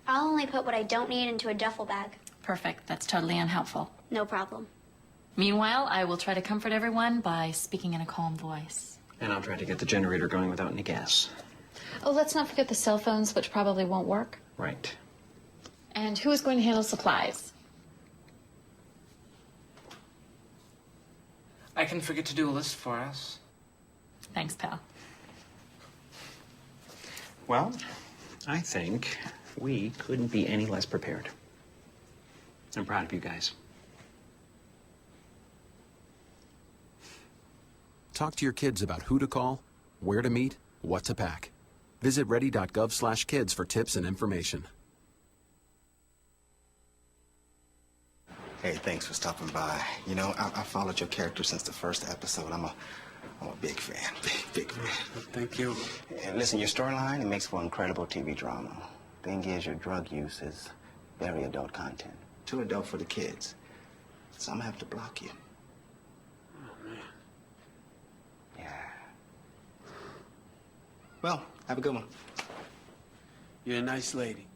I'll only put what I don't need into a duffel bag. Perfect. That's totally unhelpful. No problem. Meanwhile, I will try to comfort everyone by speaking in a calm voice. And I'll try to get the generator going without any gas. Oh, let's not forget the cell phones, which probably won't work. Right. And who is going to handle supplies? I can forget to do a list for us. Thanks, pal. Well, I think we couldn't be any less prepared. I'm proud of you guys. Talk to your kids about who to call, where to meet, what to pack. Visit ready.gov/kids for tips and information. Hey, thanks for stopping by. You know, I followed your character since the first episode. I'm a big fan. Big fan. Thank you. And listen, your storyline, it makes for incredible TV drama. Thing is, your drug use is very adult content. Too adult for the kids. So I'm gonna have to block you. Oh, man. Yeah. Well, have a good one. You're a nice lady.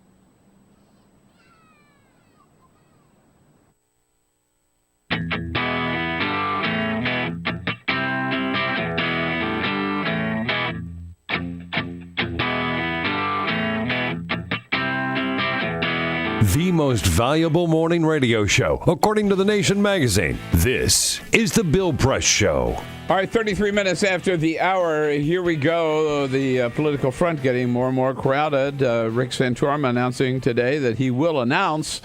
The most valuable morning radio show, according to The Nation magazine. This is The Bill Press Show. All right, 33 minutes after the hour, here we go. The political front getting more and more crowded. Rick Santorum announcing today that he will announce,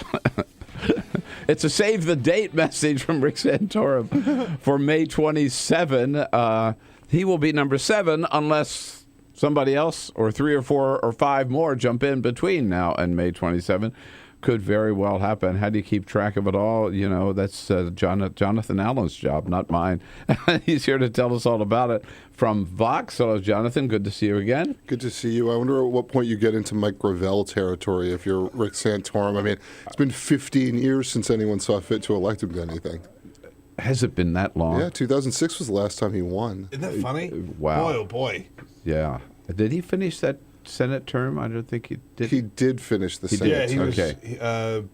it's a save the date message from Rick Santorum for May 27. He will be number 7 unless somebody else or 3 or 4 or 5 more jump in between now and May 27. Could very well happen. How do you keep track of it all? You know, that's Jonathan Allen's job, not mine. He's here to tell us all about it from Vox. Hello, Jonathan. Good to see you again. Good to see you. I wonder at what point you get into Mike Gravel territory if you're Rick Santorum. I mean, it's been 15 years since anyone saw fit to elect him to anything. Has it been that long? Yeah, 2006 was the last time he won. Isn't that funny? Wow. Boy, oh boy. Yeah. Did he finish that Senate term? I don't think he did. He did finish the Senate Yeah, he term. was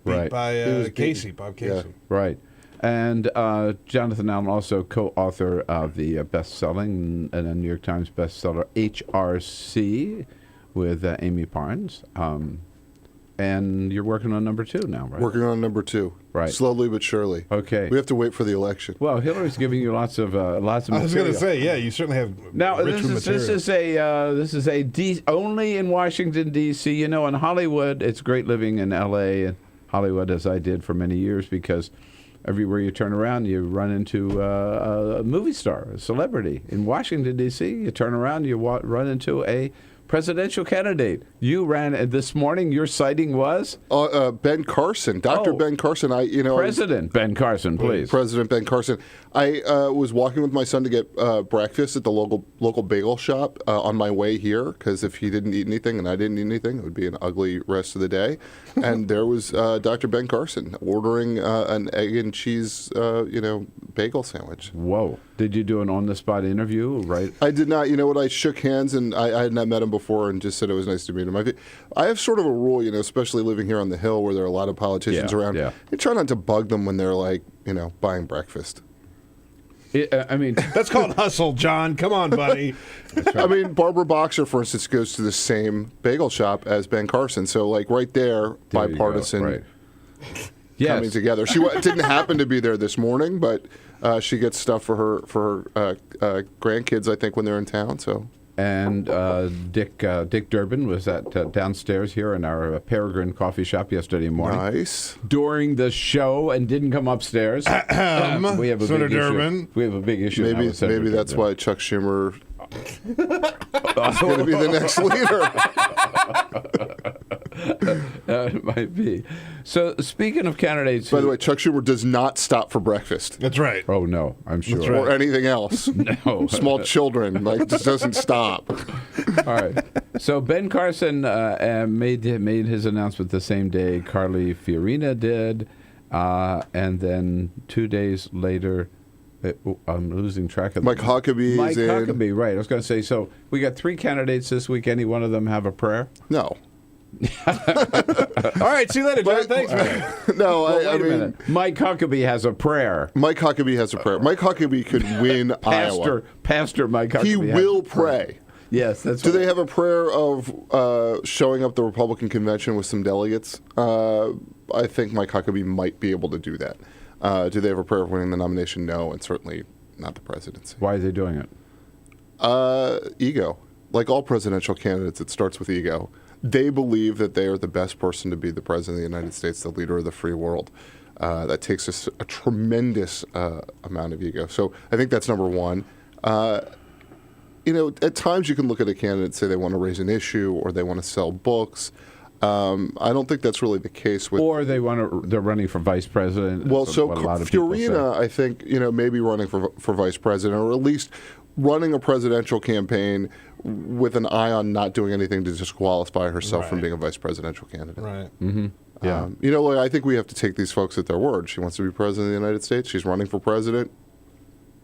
beat by Casey, Bob Casey. Yeah. Right. And Jonathan Allen, also co-author of the best-selling and a New York Times bestseller, HRC, with Amy Parnes. And you're working on number 2 now, right? Working on number 2. Right. Slowly but surely. Okay. We have to wait for the election. Well, Hillary's giving you lots of material. I was going to say, yeah, you certainly have now, rich material. This is only in Washington, D.C. You know, in Hollywood, it's great living in L.A. and Hollywood, as I did for many years, because everywhere you turn around, you run into a movie star, a celebrity. In Washington, D.C., you turn around, you run into a presidential candidate. You ran this morning. Your sighting was Ben Carson, Dr. Ben Carson. President Ben Carson, please. President Ben Carson. I was walking with my son to get breakfast at the local bagel shop on my way here, because if he didn't eat anything and I didn't eat anything, it would be an ugly rest of the day. And there was Dr. Ben Carson ordering an egg and cheese, bagel sandwich. Whoa! Did you do an on-the-spot interview? Right? I did not. You know what? I shook hands and I had not met him before and just said it was nice to meet him. I have sort of a rule, especially living here on the Hill where there are a lot of politicians around. Yeah. You try not to bug them when they're buying breakfast. I mean, that's called hustle, John. Come on, buddy. I mean, Barbara Boxer, for instance, goes to the same bagel shop as Ben Carson. So, like, right there bipartisan coming together. She didn't happen to be there this morning, but she gets stuff for her grandkids, I think, when they're in town. So. And Dick Durbin was at downstairs here in our Peregrine coffee shop yesterday morning. Nice. During the show and didn't come upstairs. We have a big issue. We have a big issue. Maybe that's why Chuck Schumer is going to be the next leader. It might be. So, speaking of candidates... By the way, Chuck Schumer does not stop for breakfast. That's right. Oh, no, I'm sure. That's right. Or anything else. No. Small children, just doesn't stop. All right. So, Ben Carson made his announcement the same day Carly Fiorina did. And then 2 days later... I'm losing track of Mike Huckabee Mike is in. Huckabee, right. I was going to say, so we got 3 candidates this week. Any one of them have a prayer? No. All right, see you later, John. Thanks, man. No, I mean, Mike Huckabee has a prayer. Mike Huckabee has a prayer. Mike Huckabee could win Iowa. Pastor Mike Huckabee. He will pray. Yes, that's. Do they have a prayer of showing up the Republican convention with some delegates? I think Mike Huckabee might be able to do that. Do they have a prayer of winning the nomination? No, and certainly not the presidency. Why are they doing it? Ego. Like all presidential candidates, it starts with ego. They believe that they are the best person to be the president of the United States, the leader of the free world. That takes us a tremendous amount of ego. So I think that's number one. At times you can look at a candidate and say they want to raise an issue or they want to sell books. I don't think that's really the case with. Or they're running for vice president. Well, so Fiorina, I think, maybe running for vice president, or at least running a presidential campaign with an eye on not doing anything to disqualify herself from being a vice presidential candidate. Right. Mm-hmm. Yeah. I think we have to take these folks at their word. She wants to be president of the United States. She's running for president.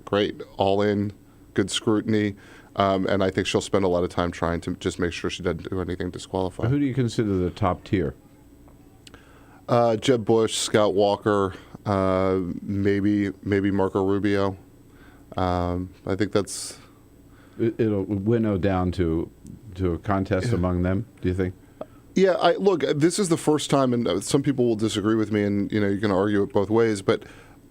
Great. All in. Good scrutiny. And I think she'll spend a lot of time trying to just make sure she doesn't do anything disqualifying. Who do you consider the top tier? Jeb Bush, Scott Walker, maybe Marco Rubio. I think that's... It'll winnow down to a contest among them, do you think? Yeah, look, this is the first time, and some people will disagree with me, and you can argue it both ways, but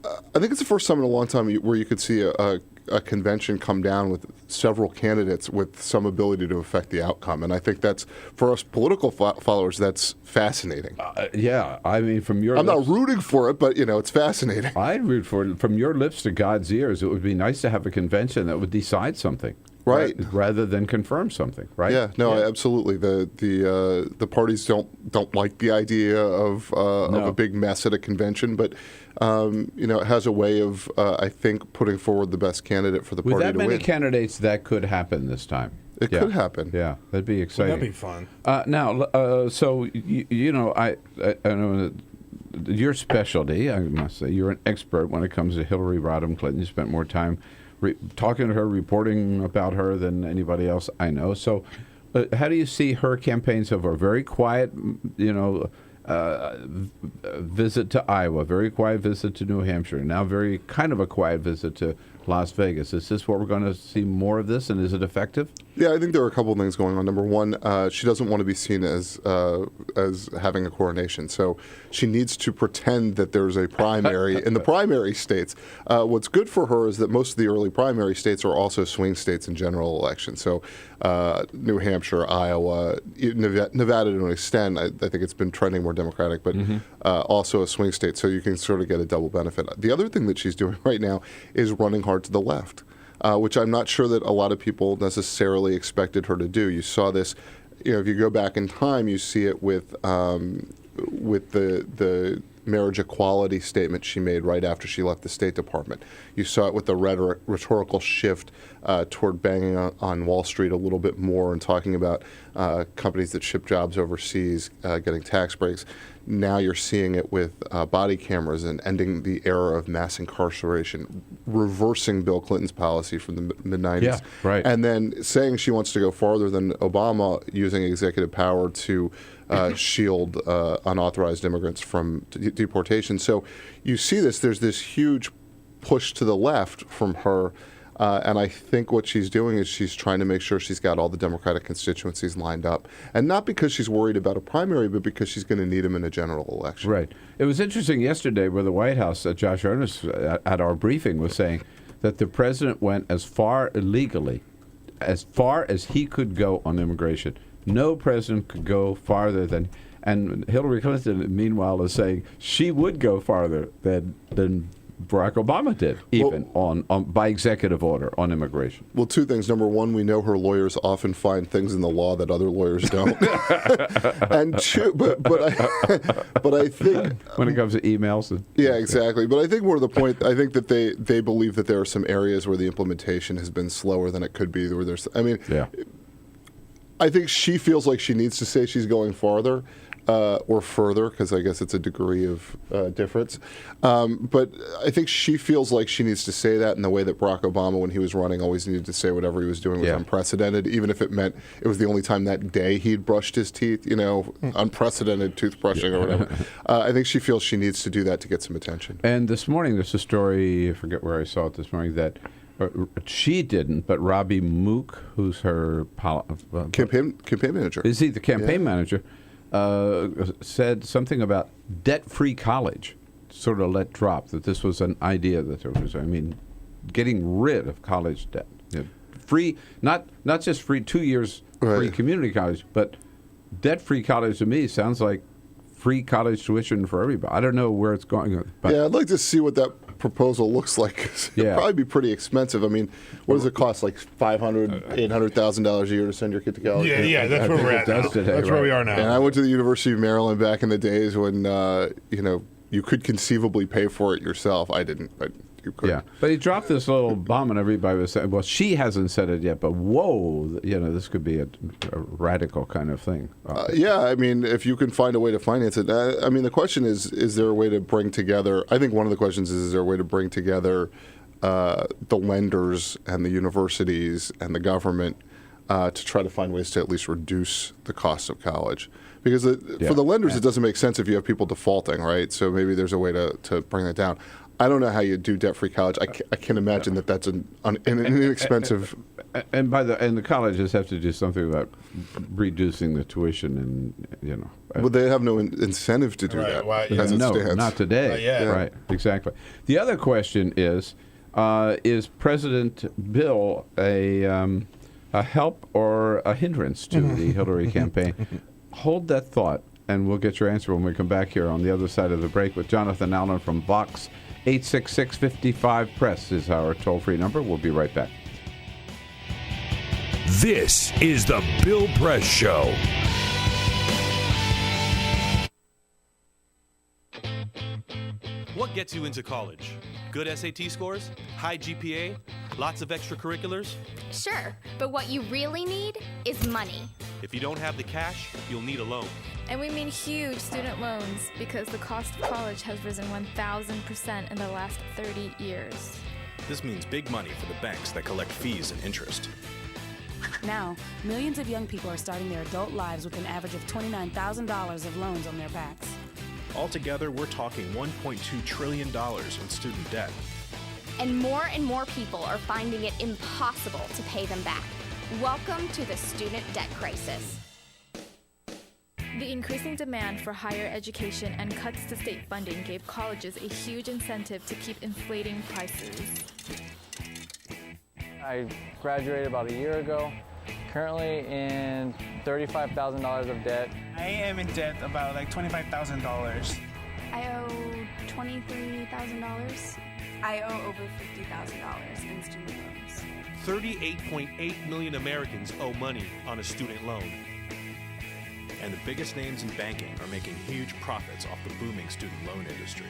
I think it's the first time in a long time where you could see a convention come down with several candidates with some ability to affect the outcome. And I think that's, for us political followers, that's fascinating. Yeah, I mean, from your I'm not rooting for it, but, it's fascinating. I'd root for it. From your lips to God's ears, it would be nice to have a convention that would decide something. Right. Rather than confirm something, right? Yeah, no, absolutely. The parties don't like the idea of a big mess at a convention, but it has a way of I think putting forward the best candidate for the party to win. With that many candidates, that could happen this time. It could happen. Yeah, that'd be exciting. That'd be fun. Now, so I know your specialty. I must say, you're an expert when it comes to Hillary Rodham Clinton. You spent more time talking to her, reporting about her than anybody else I know. So how do you see her campaign so far? Very quiet, visit to Iowa, very quiet visit to New Hampshire, now very kind of a quiet visit to Las Vegas. Is this what we're going to see more of this, and is it effective? Yeah, I think there are a couple of things going on. Number one, she doesn't want to be seen as having a coronation, so she needs to pretend that there's a primary in the primary states. What's good for her is that most of the early primary states are also swing states in general elections. So New Hampshire, Iowa, Nevada to an extent, I think it's been trending more Democratic, but also a swing state, so you can sort of get a double benefit. The other thing that she's doing right now is running hard to the left. Which I'm not sure that a lot of people necessarily expected her to do. You saw this, if you go back in time, you see it with the marriage equality statement she made right after she left the State Department. You saw it with the rhetorical shift toward banging on Wall Street a little bit more and talking about companies that ship jobs overseas getting tax breaks. Now you're seeing it with body cameras and ending the era of mass incarceration, reversing Bill Clinton's policy from the mid-'90s. Yeah, right. And then saying she wants to go farther than Obama, using executive power to shield unauthorized immigrants from deportation. So you see this, there's this huge push to the left from her. And I think what she's doing is she's trying to make sure she's got all the Democratic constituencies lined up. And not because she's worried about a primary, but because she's going to need them in a general election. Right. It was interesting yesterday where the White House, Josh Earnest, at our briefing, was saying that the president went as far illegally, as far as he could go on immigration. No president could go farther than... And Hillary Clinton, meanwhile, is saying she would go farther than Barack Obama did, even on by executive order on immigration. Well, two things. Number one, we know her lawyers often find things in the law that other lawyers don't. And two, but I think when it comes to emails, yeah, exactly. But I think more to the point, I think that they believe that there are some areas where the implementation has been slower than it could be. Where there's, I think she feels like she needs to say she's going farther. Or further, because I guess it's a degree of difference. But I think she feels like she needs to say that in the way that Barack Obama, when he was running, always needed to say whatever he was doing was unprecedented, even if it meant it was the only time that day he'd brushed his teeth, unprecedented toothbrushing or whatever. I think she feels she needs to do that to get some attention. And this morning, there's a story, I forget where I saw it this morning, that she didn't, but Robbie Mook, who's her campaign manager. Is he the campaign manager? Said something about debt-free college, sort of let drop that this was an idea that there was. I mean, getting rid of college debt, free, not just free 2 years free community college, but debt-free college to me sounds like free college tuition for everybody. I don't know where it's going. But I'd like to see what that proposal looks like. It'd probably be pretty expensive. I mean, what does it cost? Like $500,000, $800,000 a year to send your kid to college? Yeah, that's where we're at now. That's where we are now. And I went to the University of Maryland back in the days when, you could conceivably pay for it yourself. I didn't, but you could. Yeah, but he dropped this little bomb and everybody was saying, well, she hasn't said it yet, but whoa, this could be a radical kind of thing. I mean, if you can find a way to finance it. I mean, the question is there a way to bring together, I think one of the questions is there a way to bring together the lenders and the universities and the government to try to find ways to at least reduce the cost of college? Because for the lenders, it doesn't make sense if you have people defaulting, right? So maybe there's a way to bring that down. I don't know how you do debt-free college. I can imagine that's an inexpensive. And the colleges have to do something about reducing the tuition, and Well, they have no incentive to do that. No, not today. Right, exactly. The other question is President Bill a help or a hindrance to the Hillary campaign? Hold that thought, and we'll get your answer when we come back here on the other side of the break with Jonathan Allen from Vox. 866-55-PRESS is our toll-free number. We'll be right back. This is the Bill Press Show. What gets you into college? Good SAT scores? High GPA? Lots of extracurriculars? Sure, but what you really need is money. If you don't have the cash, you'll need a loan. And we mean huge student loans because the cost of college has risen 1,000% in the last 30 years. This means big money for the banks that collect fees and interest. Now, millions of young people are starting their adult lives with an average of $29,000 of loans on their backs. Altogether, we're talking $1.2 trillion in student debt. And more people are finding it impossible to pay them back. Welcome to the student debt crisis. The increasing demand for higher education and cuts to state funding gave colleges a huge incentive to keep inflating prices. I graduated about a year ago, currently in $35,000 of debt. I am in debt about like $25,000. I owe $23,000. I owe over $50,000 in student loans. 38.8 million Americans owe money on a student loan. And the biggest names in banking are making huge profits off the booming student loan industry.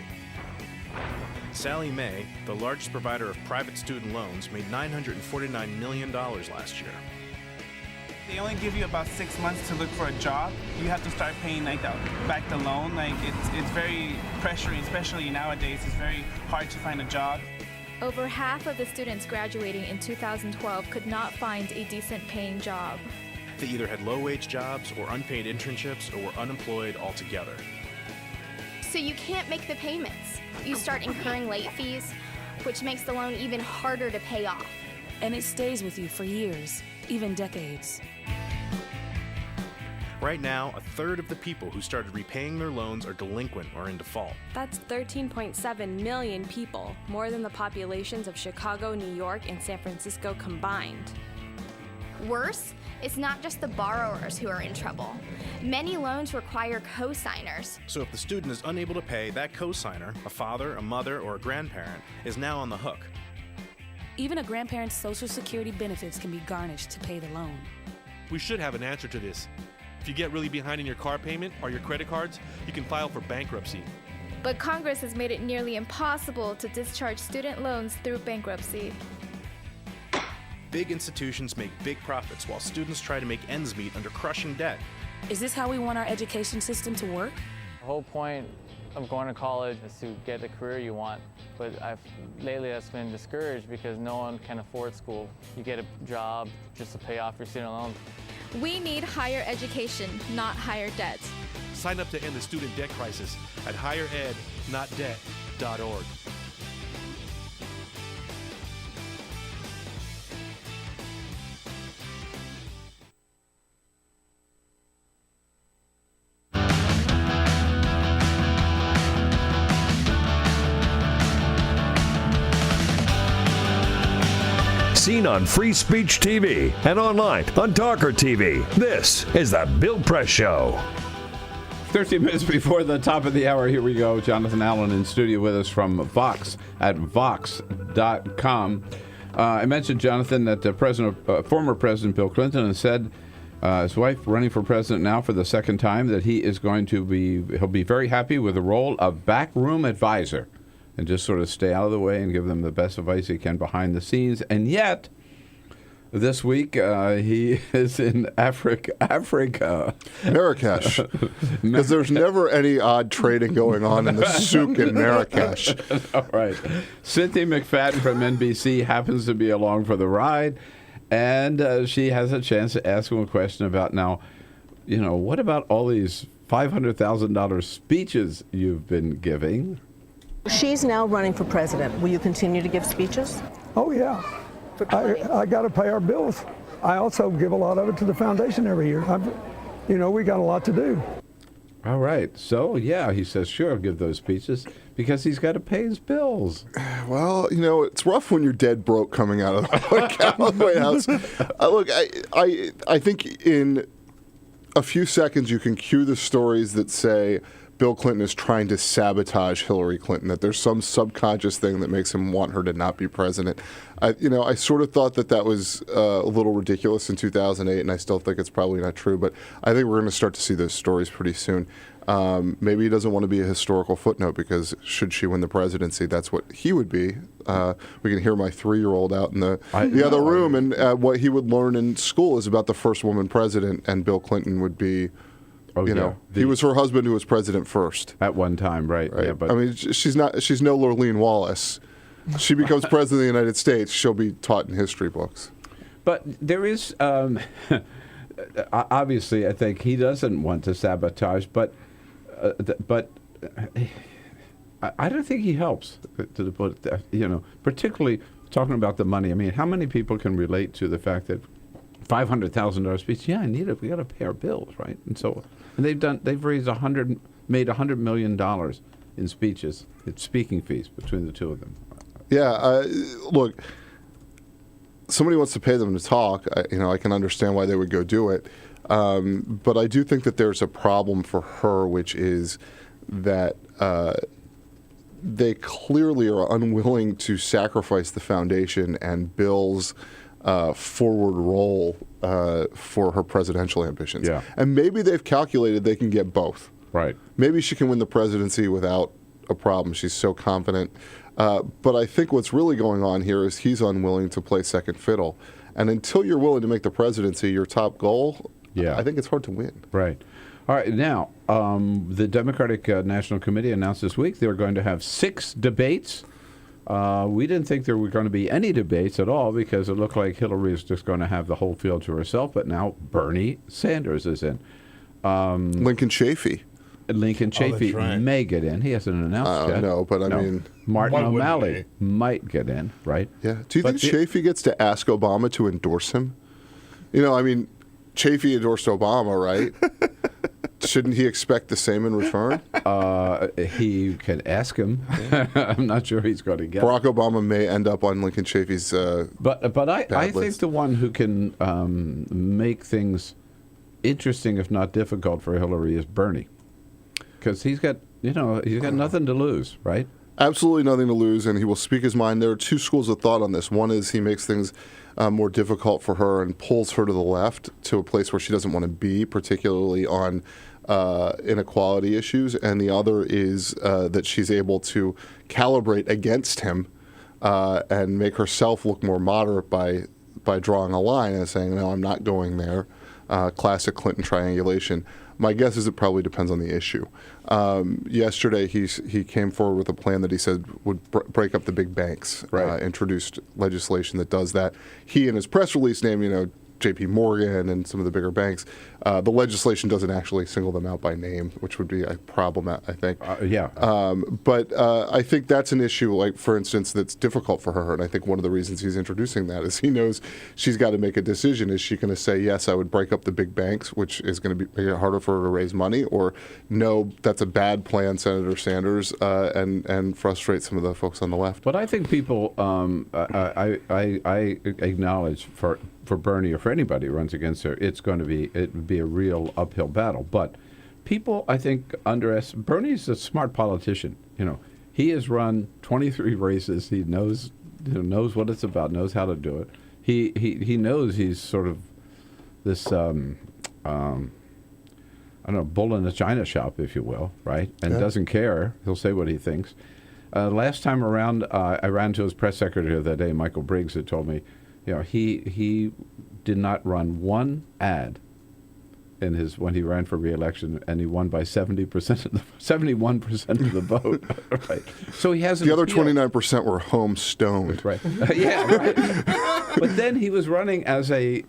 Sallie Mae, the largest provider of private student loans, made $949 million last year. They only give you about 6 months to look for a job. You have to start paying back the loan. It's very pressuring, especially nowadays. It's very hard to find a job. Over half of the students graduating in 2012 could not find a decent paying job. They either had low-wage jobs or unpaid internships or were unemployed altogether. So you can't make the payments. You start incurring late fees. which makes the loan even harder to pay off. And it stays with you for years, even decades. Right now, a third of the people who started repaying their loans are delinquent or in default. That's 13.7 million people, more than the populations of Chicago, New York, and San Francisco combined. Worse, it's not just the borrowers who are in trouble. Many loans require co-signers. So if the student is unable to pay, that co-signer, a father, a mother, or a grandparent, is now on the hook. Even a grandparent's Social Security benefits can be garnished to pay the loan. We should have an answer to this. If you get really behind in your car payment or your credit cards, you can file for bankruptcy. But Congress has made it nearly impossible to discharge student loans through bankruptcy. Big institutions make big profits while students try to make ends meet under crushing debt. Is this how we want our education system to work? The whole point of going to college is to get the career you want, but lately I've been discouraged because no one can afford school. You get a job just to pay off your student loans. We need higher education, not higher debt. Sign up to end the student debt crisis at higherednotdebt.org. Seen on Free Speech TV and online on TawkrTV. This is the Bill Press Show. 13 minutes before the top of the hour, here we go. Jonathan Allen in studio with us from Vox at Vox.com. I mentioned, Jonathan, that former President Bill Clinton has said, his wife running for president now for the second time, that he'll be very happy with the role of backroom advisor and just sort of stay out of the way and give them the best advice he can behind the scenes. And yet, this week, he is in Africa. Marrakesh. Because there's never any odd trading going on in the souk in Marrakesh. All right. Cynthia McFadden from NBC happens to be along for the ride, and she has a chance to ask him a question about, now, what about all these $500,000 speeches you've been giving? She's now running for president. Will you continue to give speeches? Oh, yeah. I got to pay our bills. I also give a lot of it to the foundation every year. We got a lot to do. All right. So, yeah, he says, sure, I'll give those speeches because he's got to pay his bills. Well, it's rough when you're dead broke coming out of the White House. Look, I think in a few seconds you can cue the stories that say Bill Clinton is trying to sabotage Hillary Clinton, that there's some subconscious thing that makes him want her to not be president. I sort of thought that was a little ridiculous in 2008, and I still think it's probably not true, but I think we're going to start to see those stories pretty soon. Maybe he doesn't want to be a historical footnote because should she win the presidency, that's what he would be. We can hear my 3-year-old out in the other room, and what he would learn in school is about the first woman president, and Bill Clinton would be... he was her husband who was president first. At one time, right. Yeah, but I mean, she's no Lurleen Wallace. She becomes president of the United States, she'll be taught in history books. But there is, obviously, I think he doesn't want to sabotage, but I don't think he helps, particularly talking about the money. I mean, how many people can relate to the fact that $500,000 speech? Yeah, I need it. We got to pay our bills, right? And they've raised made $100 million in speeches, in speaking fees between the two of them. Yeah, look, somebody wants to pay them to talk. I can understand why they would go do it, but I do think that there's a problem for her, which is that they clearly are unwilling to sacrifice the foundation and Bill's forward role for her presidential ambitions. Yeah. And maybe they've calculated they can get both. Right. Maybe she can win the presidency without a problem. She's so confident. But I think what's really going on here is he's unwilling to play second fiddle. And until you're willing to make the presidency your top goal, I think it's hard to win. Right. All right. Now, the Democratic National Committee announced this week they're going to have 6 debates. We didn't think there were going to be any debates at all because it looked like Hillary is just going to have the whole field to herself. But now Bernie Sanders is in. Lincoln Chafee. Lincoln Chafee may get in. He hasn't announced yet. No, but I mean... Martin O'Malley might get in, right? Yeah. Do you think Chafee gets to ask Obama to endorse him? You know, I mean, Chafee endorsed Obama, right? Shouldn't he expect the same in return? He can ask him. I'm not sure he's going to get Barack Obama may end up on Lincoln Chafee's But I think the one who can make things interesting, if not difficult, for Hillary is Bernie. Because he's got nothing to lose, right? Absolutely nothing to lose, and he will speak his mind. There are two schools of thought on this. One is he makes things more difficult for her and pulls her to the left to a place where she doesn't want to be, particularly on inequality issues. And the other is that she's able to calibrate against him and make herself look more moderate by drawing a line and saying, no, I'm not going there. Classic Clinton triangulation. My guess is it probably depends on the issue. Yesterday, he came forward with a plan that he said would break up the big banks. Introduced legislation that does that. He, in his press release, named J.P. Morgan and some of the bigger banks. The legislation doesn't actually single them out by name, which would be a problem, I think. But I think that's an issue, like, for instance, that's difficult for her. And I think one of the reasons he's introducing that is he knows she's got to make a decision. Is she going to say, yes, I would break up the big banks, which is going to be harder for her to raise money, or no, that's a bad plan, Senator Sanders, and frustrate some of the folks on the left? But I think people, I acknowledge for Bernie or for anybody who runs against her, it would be a real uphill battle. But people, I think, underestimate. Bernie's a smart politician. He has run 23 races. He knows what it's about, knows how to do it. He knows he's sort of this bull in a china shop, if you will, right? And doesn't care. He'll say what he thinks. Last time around, I ran to his press secretary that day, Michael Briggs, that told me, he did not run one ad when he ran for re-election, and he won by 71% of the vote. Right. So he has the other 29% were home stoned. Right. Right. But then he was running as a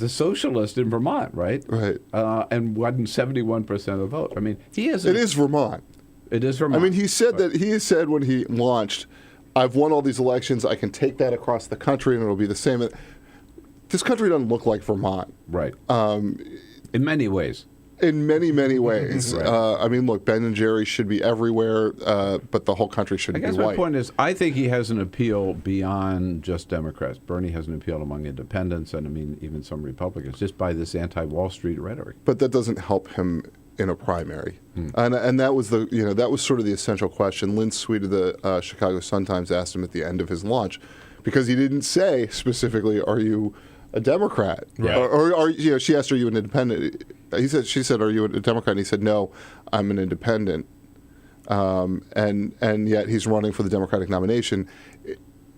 socialist in Vermont, right? Right. And won 71% of the vote. I mean, he is. It is Vermont. It is Vermont. I mean, he said that he said when he launched, I've won all these elections. I can take that across the country, and it'll be the same. This country doesn't look like Vermont. Right. In many ways. In many, many ways. Right. I mean, look, Ben and Jerry should be everywhere, but the whole country shouldn't be white. My point is, I think he has an appeal beyond just Democrats. Bernie has an appeal among independents, and I mean, even some Republicans, just by this anti-Wall Street rhetoric. But that doesn't help him in a primary. And that was that was sort of the essential question. Lynn Sweet of the Chicago Sun-Times asked him at the end of his launch, because he didn't say specifically, "Are you a Democrat?" Right. Or she asked, "Are you an independent?" She said, "Are you a Democrat?" And he said, "No, I'm an independent." And yet he's running for the Democratic nomination.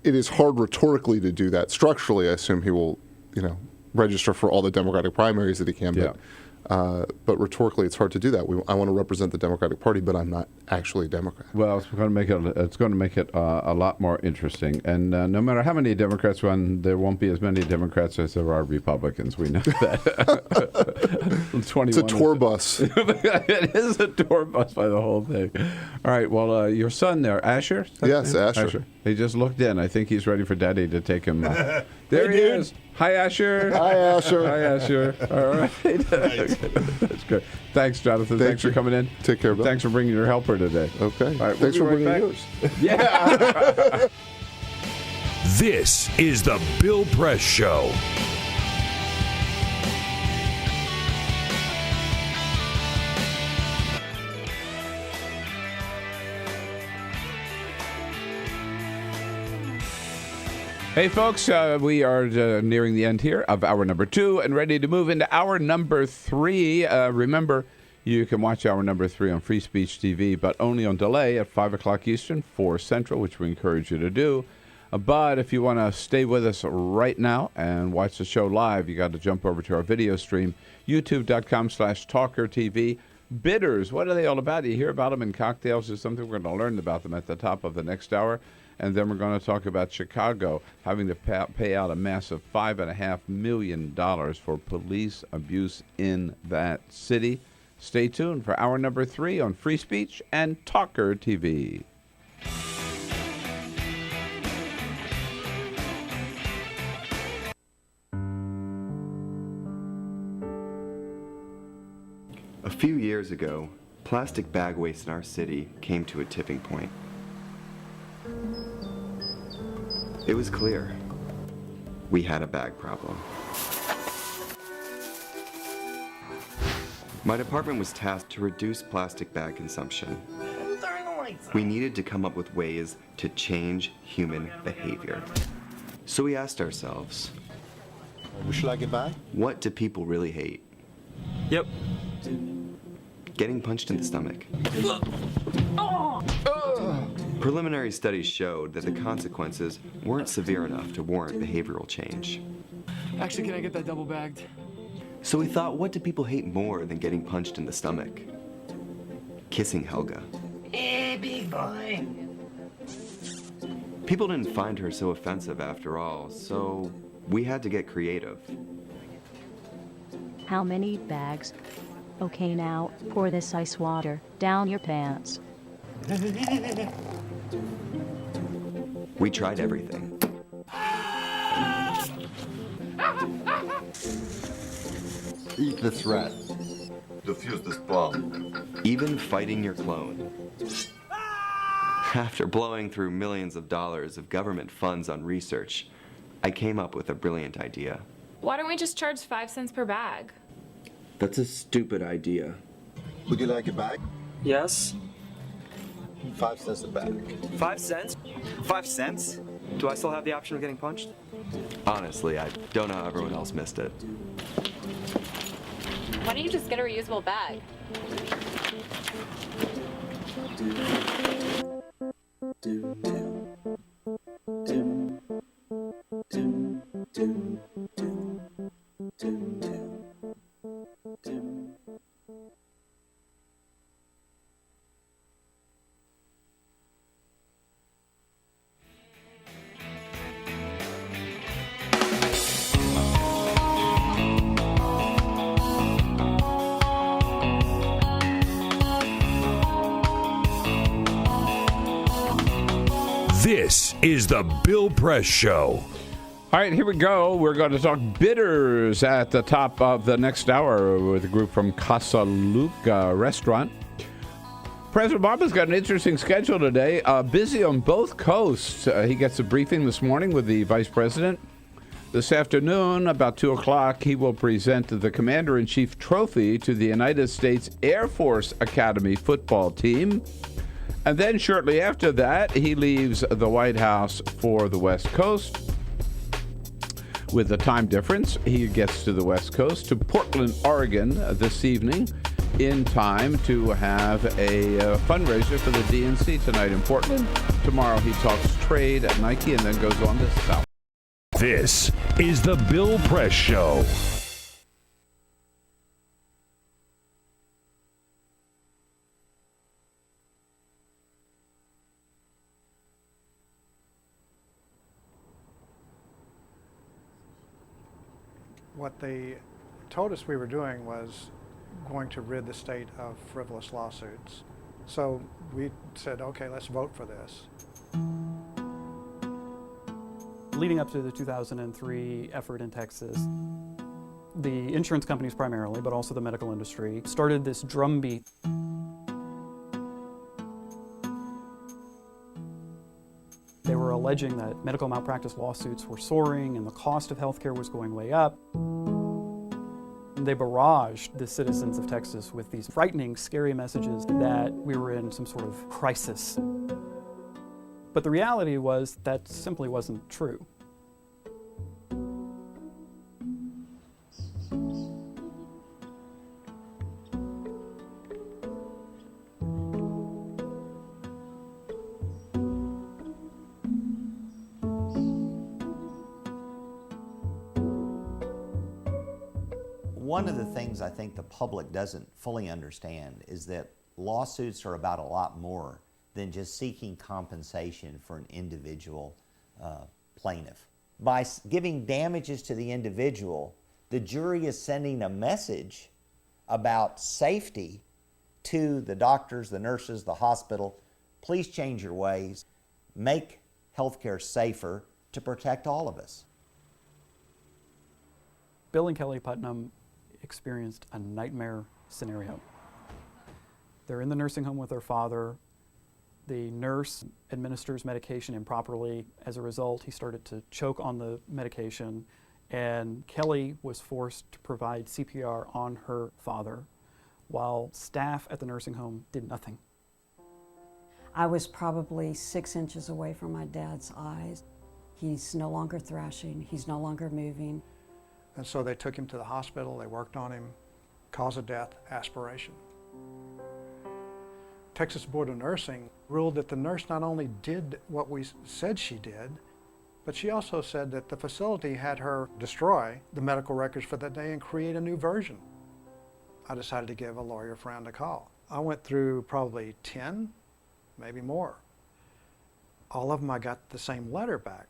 It is hard rhetorically to do that. Structurally, I assume he will, register for all the Democratic primaries that he can. Yeah. But rhetorically, it's hard to do that. I want to represent the Democratic Party, but I'm not actually a Democrat. Well, it's going to make it a lot more interesting. And no matter how many Democrats run, there won't be as many Democrats as there are Republicans. We know that. It's a tour bus. It is a tour bus by the whole thing. All right. Well, your son there, Asher? Yes, Asher. He just looked in. I think he's ready for Daddy to take him. There he is. Hi, Asher. Hi, Asher. Hi, Asher. All right. That's good. Thanks, Jonathan. Thanks for coming in. Take care, Bill. Thanks for bringing your helper today. Okay. All right, Thanks for bringing yours. Yeah. This is the Bill Press Show. Hey, folks, we are nearing the end here of hour number 2 and ready to move into hour number 3. Remember, you can watch hour number 3 on Free Speech TV, but only on delay at 5 o'clock Eastern, 4 Central, which we encourage you to do. But if you want to stay with us right now and watch the show live, you got to jump over to our video stream, youtube.com/TawkrTV. Bitters, what are they all about? You hear about them in cocktails or something? We're going to learn about them at the top of the next hour. And then we're going to talk about Chicago having to pay out a massive $5.5 million for police abuse in that city. Stay tuned for hour number 3 on free speech and TawkrTV. A few years ago, plastic bag waste in our city came to a tipping point. It was clear we had a bag problem. My department was tasked to reduce plastic bag consumption. We needed to come up with ways to change human behavior. So we asked ourselves, would you like a bag? What do people really hate? Yep. Getting punched in the stomach. Preliminary studies showed that the consequences weren't severe enough to warrant behavioral change. Actually, can I get that double bagged? So we thought, what do people hate more than getting punched in the stomach? Kissing Helga. Hey, big boy. People didn't find her so offensive after all, so we had to get creative. How many bags? Okay, now, pour this ice water down your pants. We tried everything. Eat this rat. Defuse this bomb. Even fighting your clone. After blowing through millions of dollars of government funds on research, I came up with a brilliant idea. Why don't we just charge 5 cents per bag? That's a stupid idea. Would you like a bag? Yes. 5 cents a bag. 5 cents? 5 cents? Do I still have the option of getting punched? Honestly, I don't know how everyone else missed it. Why don't you just get a reusable bag? This is the Bill Press Show. All right, here we go. We're going to talk bitters at the top of the next hour with a group from Casa Luca restaurant. President Obama's got an interesting schedule today. Busy on both coasts. He gets a briefing this morning with the vice president. This afternoon, about 2 o'clock, he will present the Commander-in-Chief trophy to the United States Air Force Academy football team. And then shortly after that, he leaves the White House for the West Coast. With the time difference, he gets to the West Coast, to Portland, Oregon this evening, in time to have a fundraiser for the DNC tonight in Portland. Tomorrow he talks trade at Nike and then goes on to South. This is the Bill Press Show. What they told us we were doing was going to rid the state of frivolous lawsuits. So we said, okay, let's vote for this. Leading up to the 2003 effort in Texas, the insurance companies primarily, but also the medical industry, started this drumbeat. They were alleging that medical malpractice lawsuits were soaring and the cost of healthcare was going way up. They barraged the citizens of Texas with these frightening, scary messages that we were in some sort of crisis. But the reality was that simply wasn't true. One of the things I think the public doesn't fully understand is that lawsuits are about a lot more than just seeking compensation for an individual plaintiff. By giving damages to the individual, the jury is sending a message about safety to the doctors, the nurses, the hospital. Please change your ways. Make healthcare safer to protect all of us. Bill and Kelly Putnam experienced a nightmare scenario. They're in the nursing home with their father. The nurse administers medication improperly. As a result, he started to choke on the medication, and Kelly was forced to provide CPR on her father while staff at the nursing home did nothing. I was probably 6 inches away from my dad's eyes. He's no longer thrashing, he's no longer moving. And so they took him to the hospital, they worked on him, cause of death, aspiration. Texas Board of Nursing ruled that the nurse not only did what we said she did, but she also said that the facility had her destroy the medical records for that day and create a new version. I decided to give a lawyer friend a call. I went through probably 10, maybe more. All of them I got the same letter back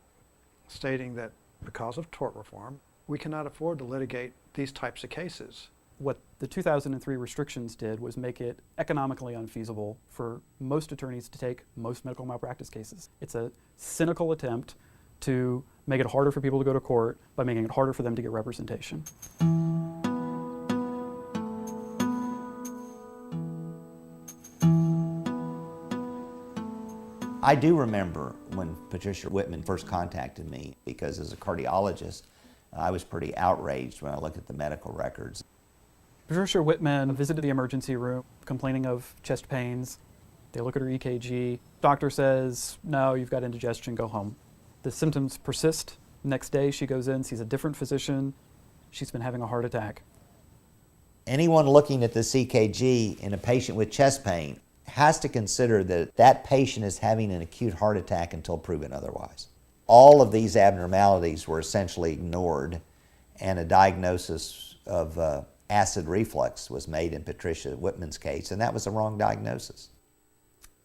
stating that because of tort reform, we cannot afford to litigate these types of cases. What the 2003 restrictions did was make it economically unfeasible for most attorneys to take most medical malpractice cases. It's a cynical attempt to make it harder for people to go to court by making it harder for them to get representation. I do remember when Patricia Whitman first contacted me, because as a cardiologist, I was pretty outraged when I looked at the medical records. Patricia Whitman visited the emergency room complaining of chest pains. They look at her EKG. Doctor says, no, you've got indigestion, go home. The symptoms persist. Next day she goes in, sees a different physician. She's been having a heart attack. Anyone looking at this EKG in a patient with chest pain has to consider that that patient is having an acute heart attack until proven otherwise. All of these abnormalities were essentially ignored, and a diagnosis of acid reflux was made in Patricia Whitman's case, and that was the wrong diagnosis.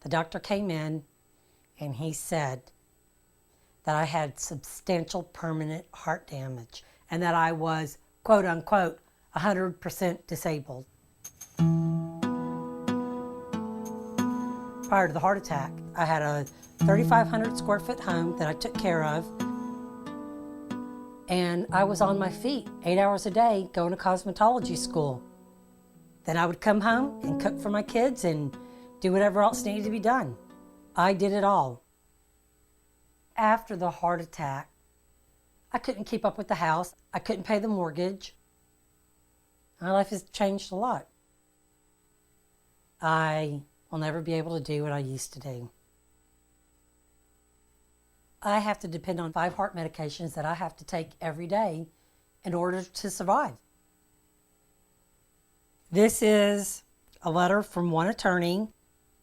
The doctor came in and he said that I had substantial permanent heart damage and that I was, quote unquote, 100% disabled. Prior to the heart attack, I had a 3,500 square foot home that I took care of, and I was on my feet 8 hours a day going to cosmetology school. Then I would come home and cook for my kids and do whatever else needed to be done. I did it all. After the heart attack, I couldn't keep up with the house. I couldn't pay the mortgage. My life has changed a lot. I will never be able to do what I used to do. I have to depend on 5 heart medications that I have to take every day in order to survive. This is a letter from one attorney.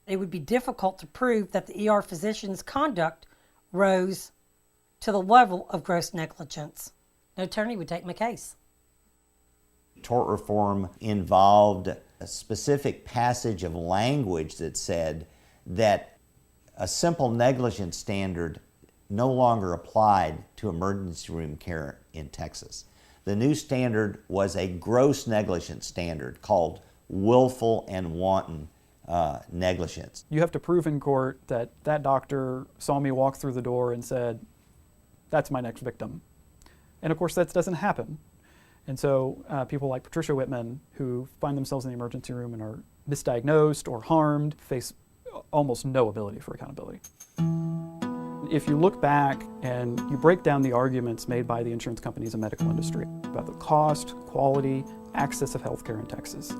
It would be difficult to prove that the ER physician's conduct rose to the level of gross negligence. No attorney would take my case. Tort reform involved a specific passage of language that said that a simple negligence standard no longer applied to emergency room care in Texas. The new standard was a gross negligence standard called willful and wanton negligence. You have to prove in court that that doctor saw me walk through the door and said, that's my next victim. And of course that doesn't happen. And so people like Patricia Whitman, who find themselves in the emergency room and are misdiagnosed or harmed, face almost no ability for accountability. If you look back and you break down the arguments made by the insurance companies and medical industry about the cost, quality, access of healthcare in Texas,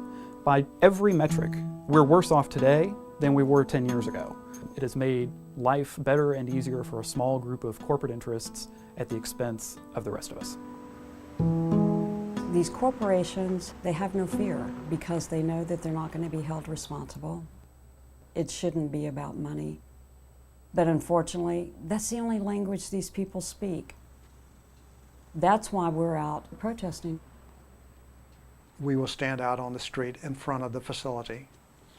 by every metric, we're worse off today than we were 10 years ago. It has made life better and easier for a small group of corporate interests at the expense of the rest of us. These corporations, they have no fear because they know that they're not going to be held responsible. It shouldn't be about money. But unfortunately, that's the only language these people speak. That's why we're out protesting. We will stand out on the street in front of the facility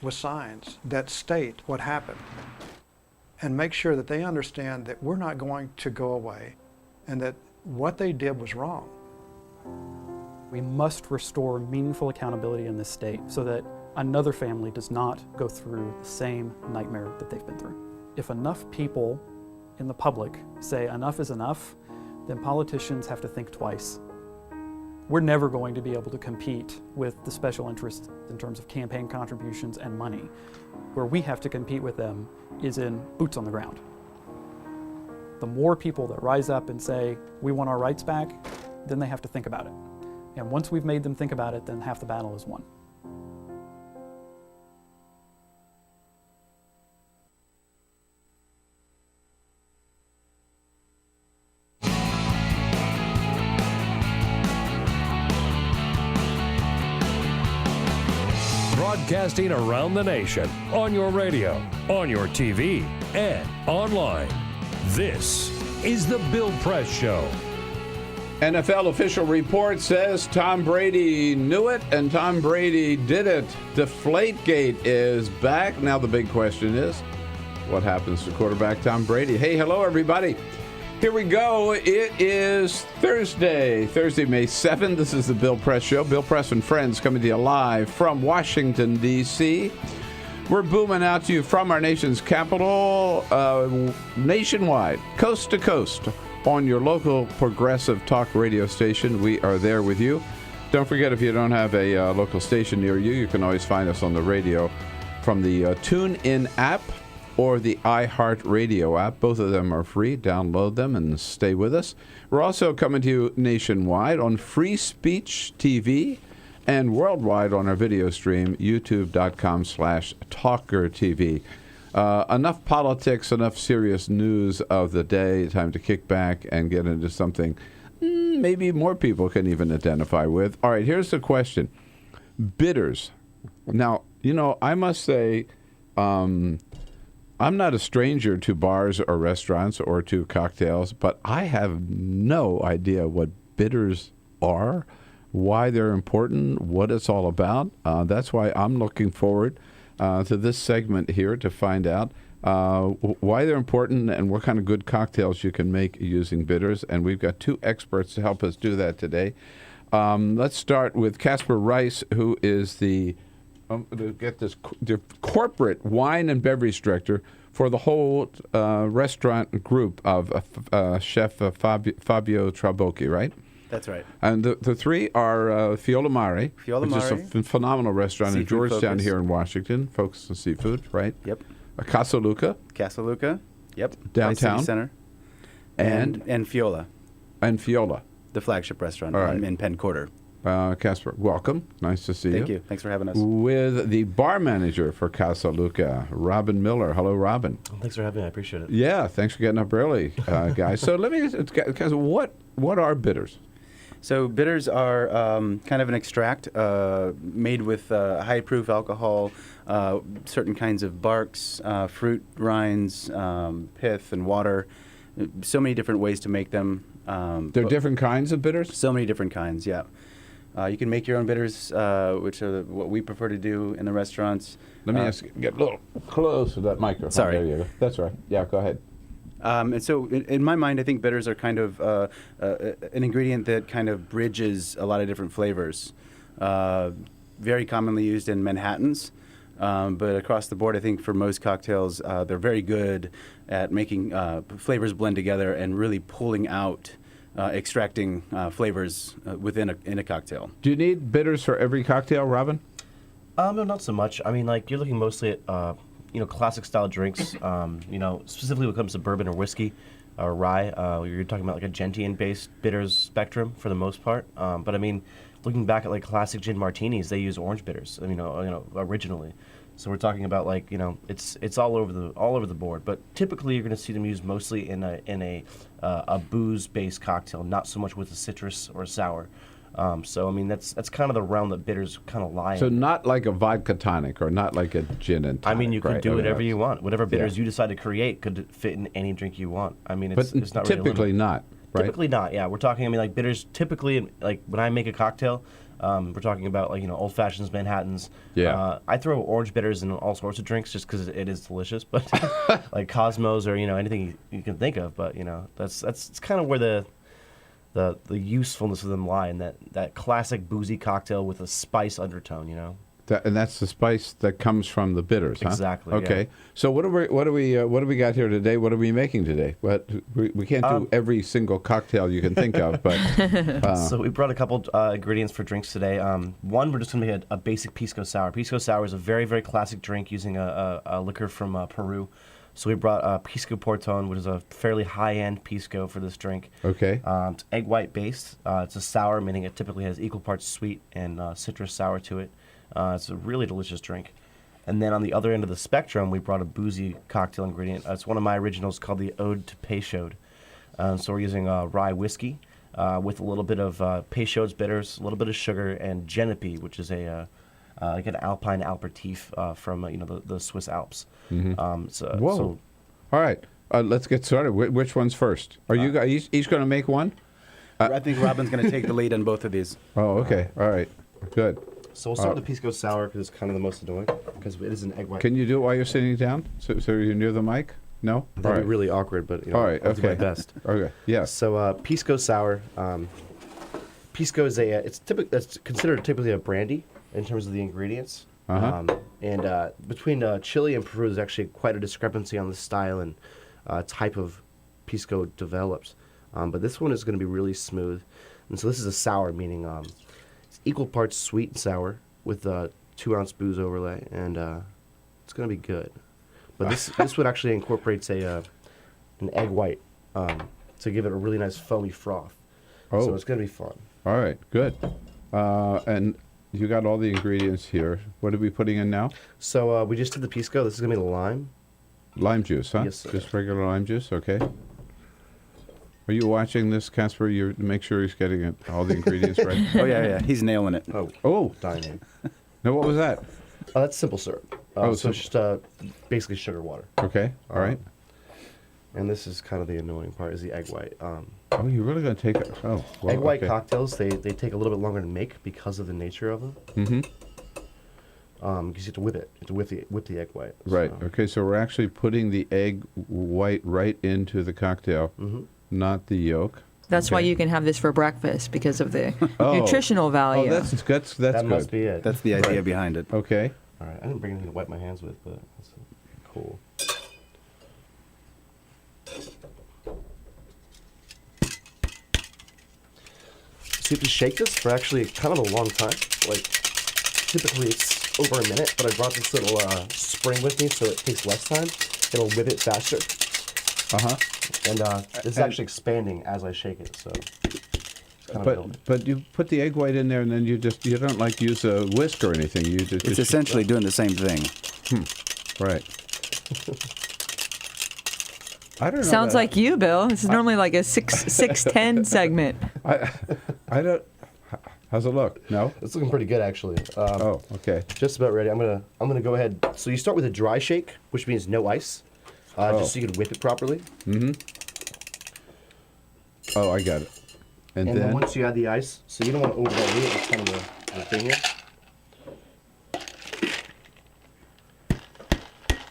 with signs that state what happened and make sure that they understand that we're not going to go away and that what they did was wrong. We must restore meaningful accountability in this state so that another family does not go through the same nightmare that they've been through. If enough people in the public say enough is enough, then politicians have to think twice. We're never going to be able to compete with the special interests in terms of campaign contributions and money. Where we have to compete with them is in boots on the ground. The more people that rise up and say, we want our rights back, then they have to think about it. And once we've made them think about it, then half the battle is won. Broadcasting around the nation, on your radio, on your TV, and online. This is the Bill Press Show. NFL official report says Tom Brady knew it and Tom Brady did it. Deflategate is back. Now the big question is, what happens to quarterback Tom Brady? Hey, hello, everybody. Here we go. It is Thursday, May 7th. This is the Bill Press Show. Bill Press and Friends coming to you live from Washington, D.C. We're booming out to you from our nation's capital, nationwide, coast to coast, on your local progressive talk radio station. We are there with you. Don't forget, if you don't have a local station near you, you can always find us on the radio from the TuneIn app or the iHeartRadio app. Both of them are free. Download them and stay with us. We're also coming to you nationwide on Free Speech TV and worldwide on our video stream, youtube.com/TawkrTV. Enough politics, enough serious news of the day. Time to kick back and get into something maybe more people can even identify with. All right, here's the question. Bitters. Now, I must say, I'm not a stranger to bars or restaurants or to cocktails, but I have no idea what bitters are, why they're important, what it's all about. That's why I'm looking forward to this segment here to find out why they're important and what kind of good cocktails you can make using bitters. And we've got two experts to help us do that today. Let's start with Casper Rice, who is the corporate wine and beverage director for the whole restaurant group of Chef Fabio Trabocchi, right? That's right. And the three are Fiola Mare, which is a phenomenal restaurant in Georgetown here in Washington, focused on seafood, right? Yep. Casa Luca. Casa Luca, yep. Downtown. City Center. And Fiola. And Fiola. The flagship restaurant in Penn Quarter. Casper, welcome. Nice to see you. Thank you. Thanks for having us. With the bar manager for Casa Luca, Robin Miller. Hello, Robin. Thanks for having me. I appreciate it. Yeah, thanks for getting up early, guys. So let me ask, guys, what are bitters? So bitters are kind of an extract made with high-proof alcohol, certain kinds of barks, fruit rinds, pith, and water. So many different ways to make them. There are different kinds of bitters? So many different kinds, yeah. You can make your own bitters, which are what we prefer to do in the restaurants. Let me get a little close to that microphone. Sorry. There you go. That's right. Yeah, go ahead. And so in my mind, I think bitters are kind of an ingredient that kind of bridges a lot of different flavors. Very commonly used in Manhattans, but across the board, I think for most cocktails, they're very good at making flavors blend together and really pulling out, extracting flavors within a cocktail. Do you need bitters for every cocktail, Robin? No, not so much. I mean, like, you're looking mostly at classic style drinks, specifically when it comes to bourbon or whiskey or rye. You're talking about like a gentian-based bitters spectrum for the most part. But I mean, looking back at like classic gin martinis, they use orange bitters, originally. So we're talking about like, it's all over the board. But typically you're going to see them used mostly in a booze-based cocktail, not so much with a citrus or a sour. So I mean that's kind of the realm that bitters kind of lie in. So not like a vodka tonic or not like a gin and tonic. I mean, you could do whatever you want. Whatever bitters Yeah. you decide to create could fit in any drink you want. I mean, But it's not typically really not, right? Typically not. Yeah, we're talking. I mean, like bitters. Typically, like when I make a cocktail, we're talking about like old fashions, Manhattans. Yeah. I throw orange bitters in all sorts of drinks just because it is delicious. But like Cosmos or anything you can think of. But that's kind of where the usefulness of them lie in that classic boozy cocktail with a spice undertone, you know. And that's the spice that comes from the bitters, huh? Exactly. Okay. Yeah. So what do we got here today? What are we making today? We can't do every single cocktail you can think of, but so we brought a couple ingredients for drinks today. One, we're just going to make a basic pisco sour. Pisco sour is a very, very classic drink using a liquor from Peru. So we brought Pisco Porton, which is a fairly high-end pisco for this drink. Okay. It's egg white based. It's a sour, meaning it typically has equal parts sweet and citrus sour to it. It's a really delicious drink. And then on the other end of the spectrum, we brought a boozy cocktail ingredient. It's one of my originals called the Ode to Peychaud. So we're using rye whiskey with a little bit of Peychaud's bitters, a little bit of sugar, and Genepi, which is like an alpine aperitif from the Swiss Alps. Mm-hmm. Whoa! All right, let's get started. Which one's first? Are you guys each going to make one? I think Robin's going to take the lead on both of these. Oh, okay. All right. Good. So we'll start with the pisco sour because it's kind of the most annoying because it is an egg white. Can you do it while you're sitting down? So you're near the mic? No? That'd be really awkward, but all right, I'll do my best. Okay, yeah. So pisco sour, pisco is it's considered typically a brandy in terms of the ingredients. And between Chile and Peru, there's actually quite a discrepancy on the style and type of pisco developed. But this one is going to be really smooth. And so this is a sour, meaning it's equal parts sweet and sour with 2-ounce booze overlay, and it's going to be good. But this one actually incorporates an egg white to give it a really nice foamy froth. Oh. So it's going to be fun. All right, good. And you got all the ingredients here. What are we putting in now? So we just did the pisco. This is going to be the lime. Lime juice, huh? Yes, sir. Just regular lime juice, okay. Are you watching this, Casper? You make sure he's getting all the ingredients right. Oh yeah, he's nailing it. Oh, dining. Now what was that? That's simple syrup. So it's just basically sugar water. Okay, all right. And this is kind of the annoying part, is the egg white. Oh, you're really going to take it? Oh, well, egg white cocktails, they take a little bit longer to make because of the nature of them. Mm-hmm. Because you have to whip it. You have to whip the egg white. Right. Okay, so we're actually putting the egg white right into the cocktail, not the yolk. That's why you can have this for breakfast because of the nutritional value. Oh, that's good. That must be it. That's the idea behind it. Okay. All right. I didn't bring anything to wipe my hands with, but that's cool. So you have to shake this for actually kind of a long time. Like, typically it's over a minute, but I brought this little spring with me so it takes less time. It'll whip it faster. And it's actually expanding as I shake it, so. But you put the egg white in there, and then you don't like use a whisk or anything. You just It's essentially doing the same thing. Right. I don't know. Sounds like you, Bill. This is normally like a 6:10 segment. I don't. How's it look? No, it's looking pretty good actually. Oh, okay. Just about ready. I'm gonna go ahead. So you start with a dry shake, which means no ice, just so you can whip it properly. Mm-hmm. Oh, I got it. And then once you add the ice, so you don't want to over-dilute it. It's kind of the thing here.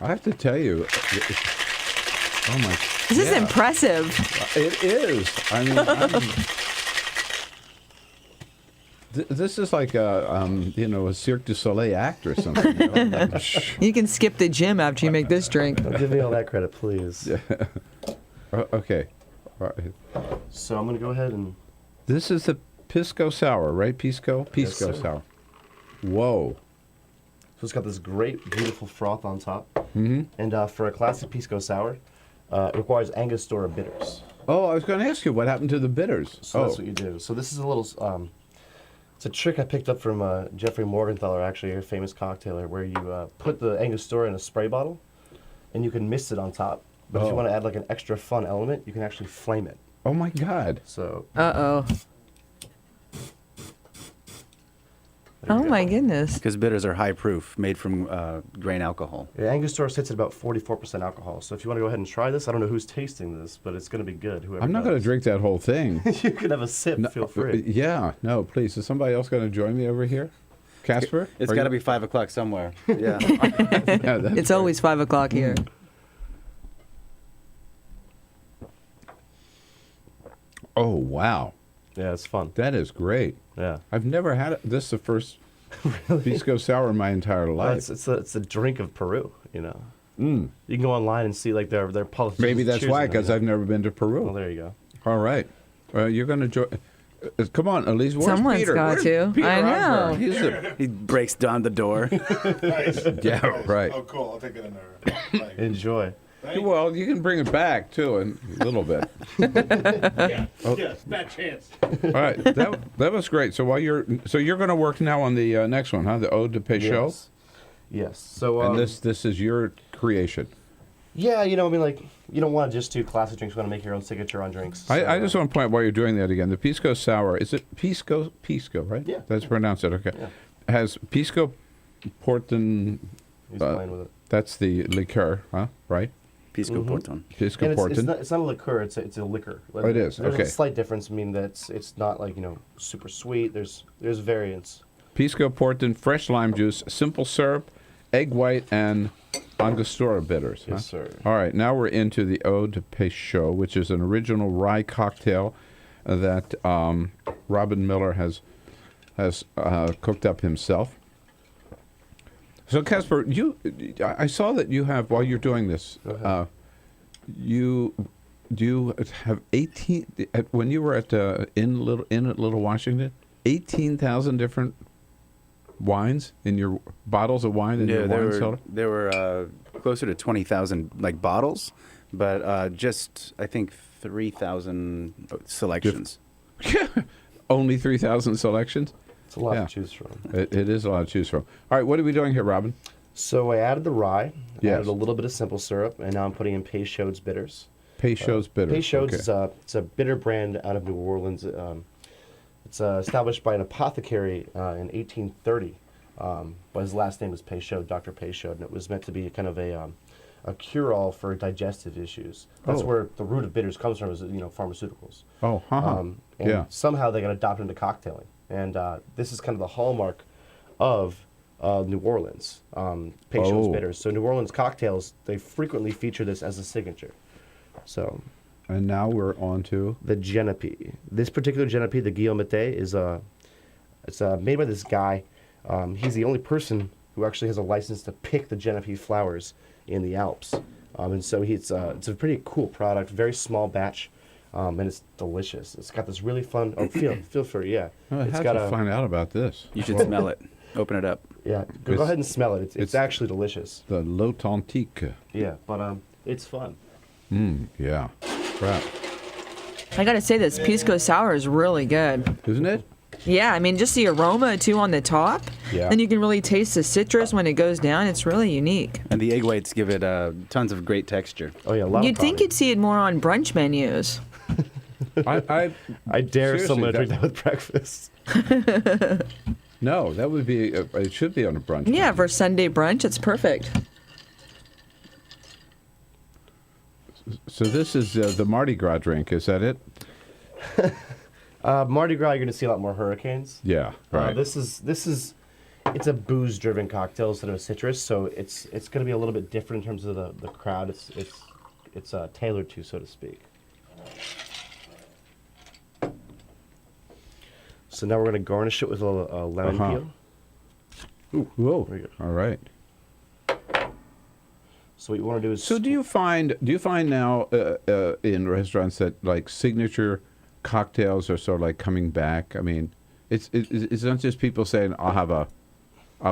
I have to tell you, oh my! This is impressive. It is. I mean, this is like a Cirque du Soleil act or something. You can skip the gym after you make this drink. Don't give me all that credit, please. Okay. All right. So I'm gonna go ahead and. This is the pisco sour, right? Pisco sour. Whoa. So it's got this great, beautiful froth on top. Mm-hmm. And for a classic pisco sour, it requires Angostura bitters. Oh, I was going to ask you what happened to the bitters. So that's what you do. So this is a little. It's a trick I picked up from Jeffrey Morgenthaler, actually, a famous cocktailer, where you put the Angostura in a spray bottle, and you can mist it on top. But if you want to add like an extra fun element, you can actually flame it. Oh my God! So. Uh-oh. Oh my goodness. Because bitters are high proof, made from grain alcohol. Yeah, Angostura sits at about 44% alcohol. So if you want to go ahead and try this, I don't know who's tasting this, but it's going to be good. I'm not going to drink that whole thing. You can have a sip. No, feel free. Yeah, no, please. Is somebody else going to join me over here? Casper? It's got to be 5 o'clock somewhere. Yeah. It's always 5 o'clock here. Oh, wow. Yeah, it's fun. That is great. Yeah. I've never had it. This is the first pisco sour in my entire life. Well, it's a drink of Peru, you know. You can go online and see like their politicians. Maybe that's why, choosing them, because I've never been to Peru. Well, there you go. All right. You're going to join. Come on, Elise. Where's Someone's Peter? got Where's to. Peter I know. Osborne? He breaks down the door. Yeah, right. Oh, cool. I'll take it in there. Enjoy. Well, you can bring it back too, in a little bit. Yes, bad chance. All right, that was great. So you're going to work now on the next one, huh? The Ode to Péchaud. Yes. So and this is your creation. Yeah, you know, I mean, like, you don't want to just do classic drinks. You want to make your own signature on drinks. I just want to point out while you're doing that again. The Pisco Sour, is it Pisco, right? Yeah. That's pronounced it, okay. Yeah. Has Pisco Porton, He's playing with it. that's the liqueur, huh? Right? Pisco Porton. Pisco And Porton. it's not a liqueur, it's a liquor. Oh, it is, There's okay. a slight difference. I mean, it's not like, you know, super sweet. There's variants. Pisco Porton, fresh lime juice, simple syrup, egg white, and Angostura bitters. Yes, sir. All right, now we're into the Ode to Péchaud, which is an original rye cocktail that Robin Miller has cooked up himself. So, Casper, I saw that you have, while you're doing this, you have 18, when you were at Little Washington, 18,000 different wines in your bottles of wine in your wine cellar? There were closer to 20,000 like bottles, but just I think 3,000 selections. Only 3,000 selections? It's a lot to choose from. It is a lot to choose from. All right, what are we doing here, Robin? So I added the rye, Yes. added a little bit of simple syrup, and now I'm putting in Péchaud's bitters. Péchaud's bitters. Péchaud's okay. it's a bitter brand out of New Orleans. It's established by an apothecary in 1830. But his last name was Péchaud, Dr. Péchaud, and it was meant to be kind of a cure-all for digestive issues. That's where the root of bitters comes from, is pharmaceuticals. Oh, And yeah. somehow they got adopted into cocktailing, and this is kind of the hallmark of New Orleans, Péchaud's bitters. So New Orleans cocktails, they frequently feature this as a signature. So. And now we're on to the Genepi. This particular Genepi, the Guillaume is it's made by this guy. He's the only person who actually has a license to pick the Genepi flowers in the Alps, and so it's a pretty cool product, very small batch, and it's delicious. It's got this really fun. Oh, feel free, yeah. I It's have got to find out about this. You should smell it. Open it up. Yeah, go ahead and smell it. It's actually delicious. The L'Authentique. Yeah, but it's fun. Yeah. Crap. I gotta say, this Pisco Sour is really good. Isn't it? Yeah, I mean, just the aroma, too, on the top. Yeah. Then you can really taste the citrus when it goes down. It's really unique. And the egg whites give it tons of great texture. Oh, yeah, You'd think you'd see it more on brunch menus. I dare someone to drink that with breakfast. No, that would be, it should be on a brunch. Yeah, for Sunday brunch, it's perfect. So this is the Mardi Gras drink, is that it? Mardi Gras, you're going to see a lot more hurricanes. Yeah, right. This is it's a booze-driven cocktail instead of a citrus, so it's going to be a little bit different in terms of the crowd. It's tailored to, so to speak. So now we're going to garnish it with a lemon peel. Ooh, whoa! All right. So what you want to do is. So do you find now in restaurants that like signature cocktails are sort of like coming back? I mean, it's not just people saying I'll have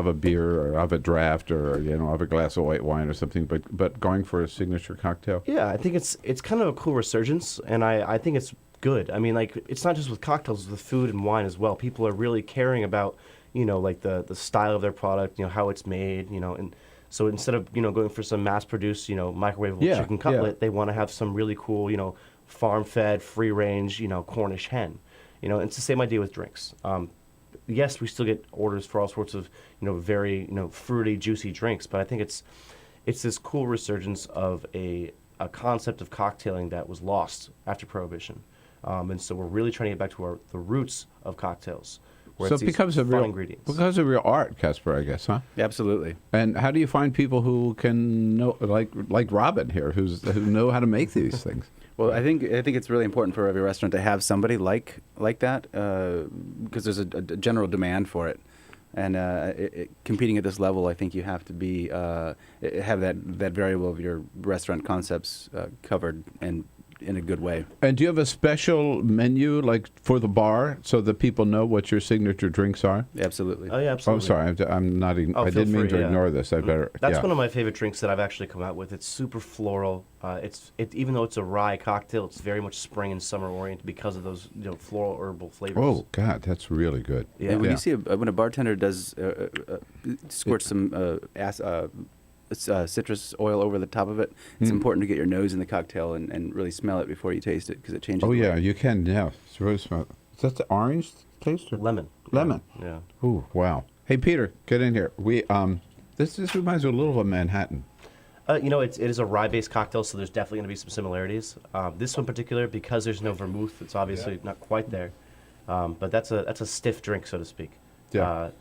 a beer or I'll have a draft or I'll have a glass of white wine or something, but going for a signature cocktail. Yeah, I think it's kind of a cool resurgence, and I think it's good. I mean, like, it's not just with cocktails, it's with food and wine as well. People are really caring about like the style of their product, how it's made, and. So instead of going for some mass-produced microwavable chicken cutlet, they want to have some really cool farm-fed, free-range Cornish hen. It's the same idea with drinks. Yes, we still get orders for all sorts of very fruity, juicy drinks, but I think it's this cool resurgence of a concept of cocktailing that was lost after Prohibition, and so we're really trying to get back to the roots of cocktails. So it becomes a real art, Casper, I guess, huh? Absolutely. And how do you find people who can know, like Robin here, who know how to make these things? Well, I think it's really important for every restaurant to have somebody like that because there's a general demand for it. And competing at this level, I think you have to be have that variable of your restaurant concepts covered and in a good way. And do you have a special menu like for the bar so that people know what your signature drinks are? Absolutely. Oh yeah, absolutely. Oh, sorry, I'm not. I didn't mean to ignore this. I better. That's one of my favorite drinks that I've actually come out with. It's super floral. Even though it's a rye cocktail, it's very much spring and summer oriented because of those floral herbal flavors. Oh God, that's really good. Yeah. And when you see when a bartender does squirt some citrus oil over the top of it, it's important to get your nose in the cocktail and really smell it before you taste it because it changes. Oh the yeah, way. You can. Yeah, it's really smell. Is that the orange taste or lemon? Lemon. Yeah. Ooh, wow. Hey Peter, get in here. We this reminds me a little of Manhattan. It is a rye-based cocktail, so there's definitely going to be some similarities. This one in particular, because there's no vermouth, it's obviously not quite there. But that's a stiff drink, so to speak. Yeah.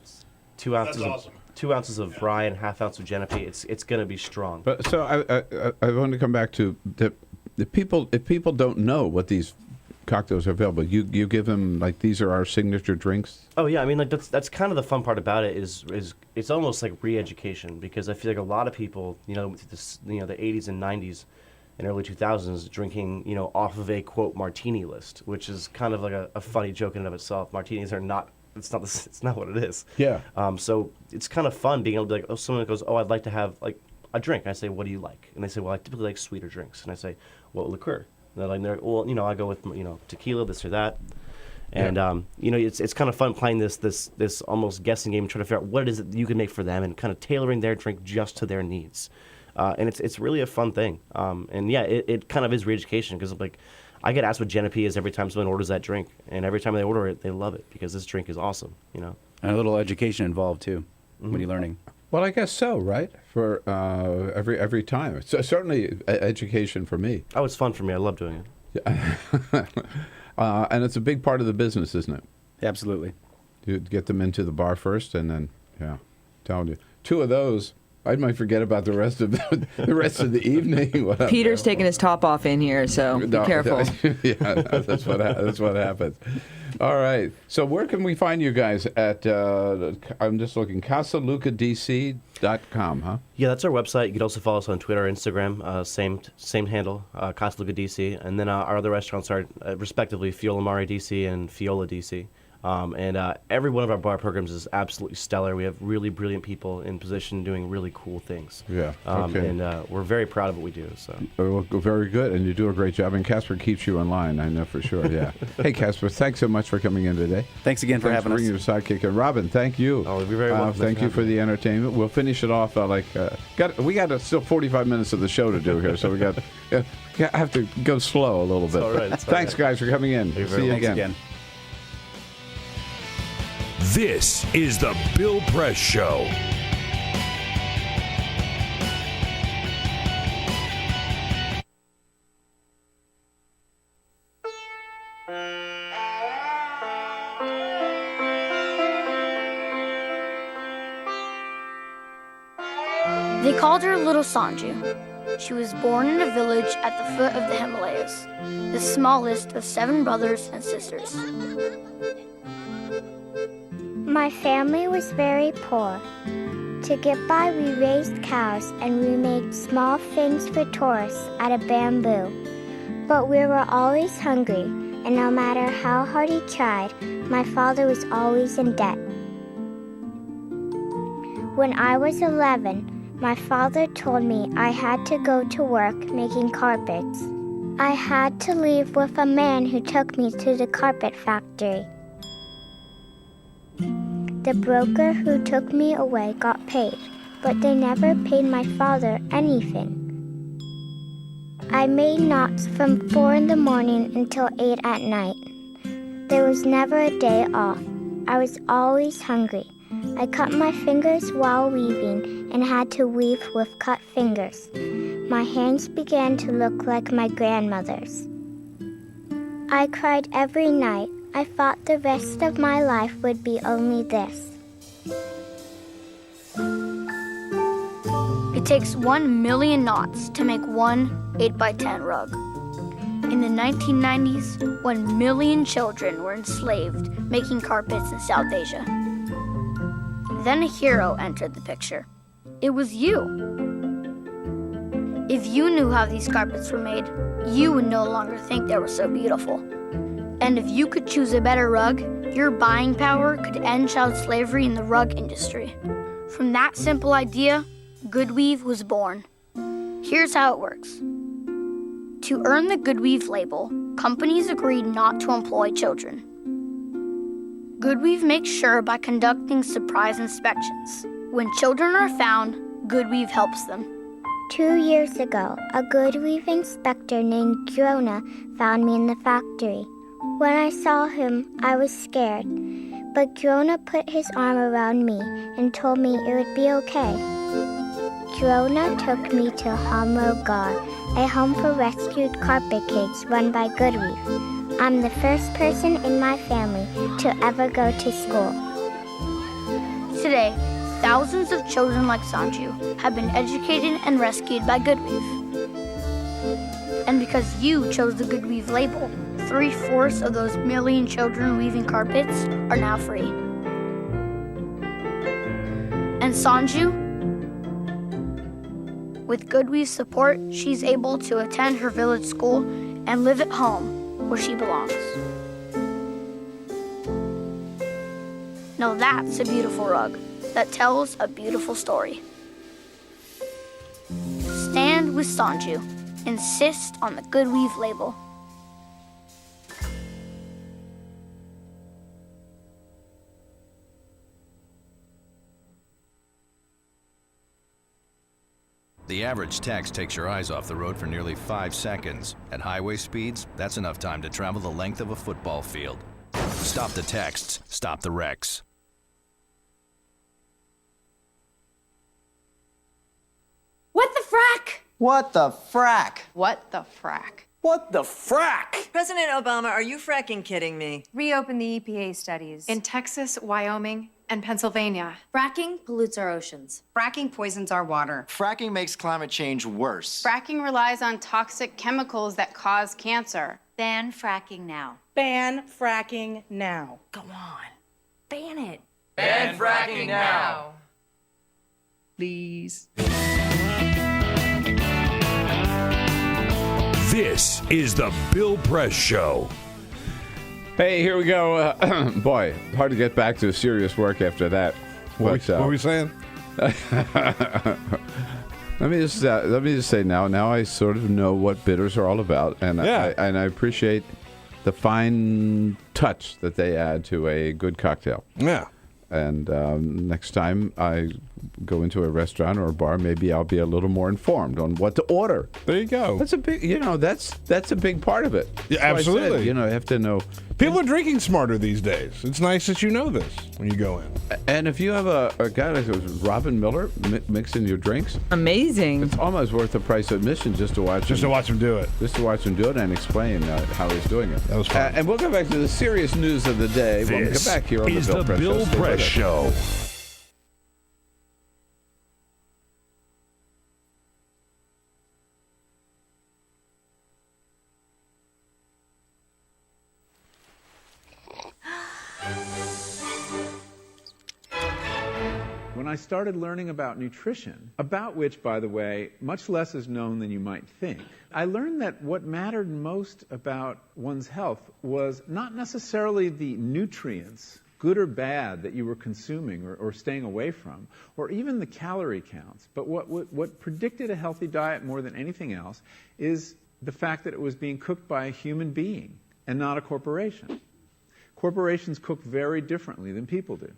2 ounces. That's awesome. 2 ounces of rye and ½ ounce of Genepi. It's going to be strong. But so I want to come back to the people. If people don't know what these cocktails are available, you give them like these are our signature drinks. Oh yeah, I mean like that's kind of the fun part about it is it's almost like re-education because I feel like a lot of people the 80s and 90s and early 2000s drinking off of a quote martini list, which is kind of like a funny joke in and of itself. Martinis are not. It's not what it is. Yeah. So it's kind of fun being able to be like, oh, someone goes, oh, I'd like to have like a drink. And I say, what do you like? And they say, well, I typically like sweeter drinks. And I say, what liqueur? And they're like, well, I go with tequila, this or that. And it's kind of fun playing this almost guessing game, trying to figure out what it is that you can make for them, and kind of tailoring their drink just to their needs. And it's really a fun thing. And yeah, it kind of is re-education because like. I get asked what Genepi is every time someone orders that drink, and every time they order it, they love it because this drink is awesome, And a little education involved too when you're learning. Well, I guess so, right? For every time, it's certainly education for me. Oh, it's fun for me. I love doing it. Yeah. And it's a big part of the business, isn't it? Absolutely. You get them into the bar first, and then telling you 2 of those. I might forget about the rest of the evening. Peter's taking his top off in here, so be careful. That's what happens. All right. So where can we find you guys at? I'm just looking. CasaLucaDC.com, huh? Yeah, that's our website. You can also follow us on Twitter, Instagram. Same handle, CasaLucaDC. And then our other restaurants are respectively Fiola Mare DC and Fiola DC. And every one of our bar programs is absolutely stellar. We have really brilliant people in position doing really cool things. Yeah. Okay. And we're very proud of what we do. So. Well, very good, and you do a great job. And Casper keeps you in line, I know for sure. Yeah. Hey, Casper, thanks so much for coming in today. Thanks again for having us. Bringing your sidekick, and Robin, thank you. Oh, you're very welcome. Thank you for the entertainment. We'll finish it off we got still 45 minutes of the show to do here, so we have to go slow a little bit. All right. Thanks, guys, for coming in. See you again. This is the Bill Press Show. They called her Little Sanju. She was born in a village at the foot of the Himalayas, the smallest of 7 brothers and sisters. My family was very poor. To get by, we raised cows and we made small things for tourists out of bamboo. But we were always hungry, and no matter how hard he tried, my father was always in debt. When I was 11, my father told me I had to go to work making carpets. I had to leave with a man who took me to the carpet factory. The broker who took me away got paid, but they never paid my father anything. I made knots from 4 in the morning until 8 at night. There was never a day off. I was always hungry. I cut my fingers while weaving and had to weave with cut fingers. My hands began to look like my grandmother's. I cried every night. I thought the rest of my life would be only this. It takes 1 million knots to make one 8x10 rug. In the 1990s, 1 million children were enslaved making carpets in South Asia. Then a hero entered the picture. It was you. If you knew how these carpets were made, you would no longer think they were so beautiful. And if you could choose a better rug, your buying power could end child slavery in the rug industry. From that simple idea, Goodweave was born. Here's how it works. To earn the Goodweave label, companies agreed not to employ children. Goodweave makes sure by conducting surprise inspections. When children are found, Goodweave helps them. 2 years ago, a Goodweave inspector named Jonah found me in the factory. When I saw him, I was scared, but Jonah put his arm around me and told me it would be okay. Jonah took me to Hamrogar, a home for rescued carpet kids run by Goodweave. I'm the first person in my family to ever go to school. Today, thousands of children like Sanju have been educated and rescued by Goodweave. And because you chose the Goodweave label, 3/4 of those million children weaving carpets are now free. And Sanju? With Goodweave's support, she's able to attend her village school and live at home where she belongs. Now that's a beautiful rug that tells a beautiful story. Stand with Sanju. Insist on the Goodweave label. The average text takes your eyes off the road for nearly 5 seconds. At highway speeds, that's enough time to travel the length of a football field. Stop the texts, stop the wrecks. What the frack? What the frack? What the frack? What the frack? President Obama, are you fracking kidding me? Reopen the EPA studies. In Texas, Wyoming, and Pennsylvania. Fracking pollutes our oceans. Fracking poisons our water. Fracking makes climate change worse. Fracking relies on toxic chemicals that cause cancer. Ban fracking now. Ban fracking now. Go on. Ban it. Ban fracking now. Please. This is the Bill Press Show. Hey, here we go. Boy, hard to get back to serious work after that. What were we saying? Let me just say now I sort of know what bitters are all about, and Yeah. I appreciate the fine touch that they add to a good cocktail. Yeah. And next time I go into a restaurant or a bar, maybe I'll be a little more informed on what to order. There you go. That's a big, that's a big part of it. Yeah, That's why I absolutely. said, you have to know. People are drinking smarter these days. It's nice that you know this when you go in. And if you have a guy like Robin Miller mixing your drinks, amazing. It's almost worth the price of admission just to watch him do it. Just to watch him do it and explain how he's doing it. That was fun. And we'll go back to the serious news of the day when we get This back here on is the Bill Press Show. Show. When I started learning about nutrition, about which, by the way, much less is known than you might think, I learned that what mattered most about one's health was not necessarily the nutrients, good or bad, that you were consuming or staying away from, or even the calorie counts, but what predicted a healthy diet more than anything else is the fact that it was being cooked by a human being and not a corporation. Corporations cook very differently than people do.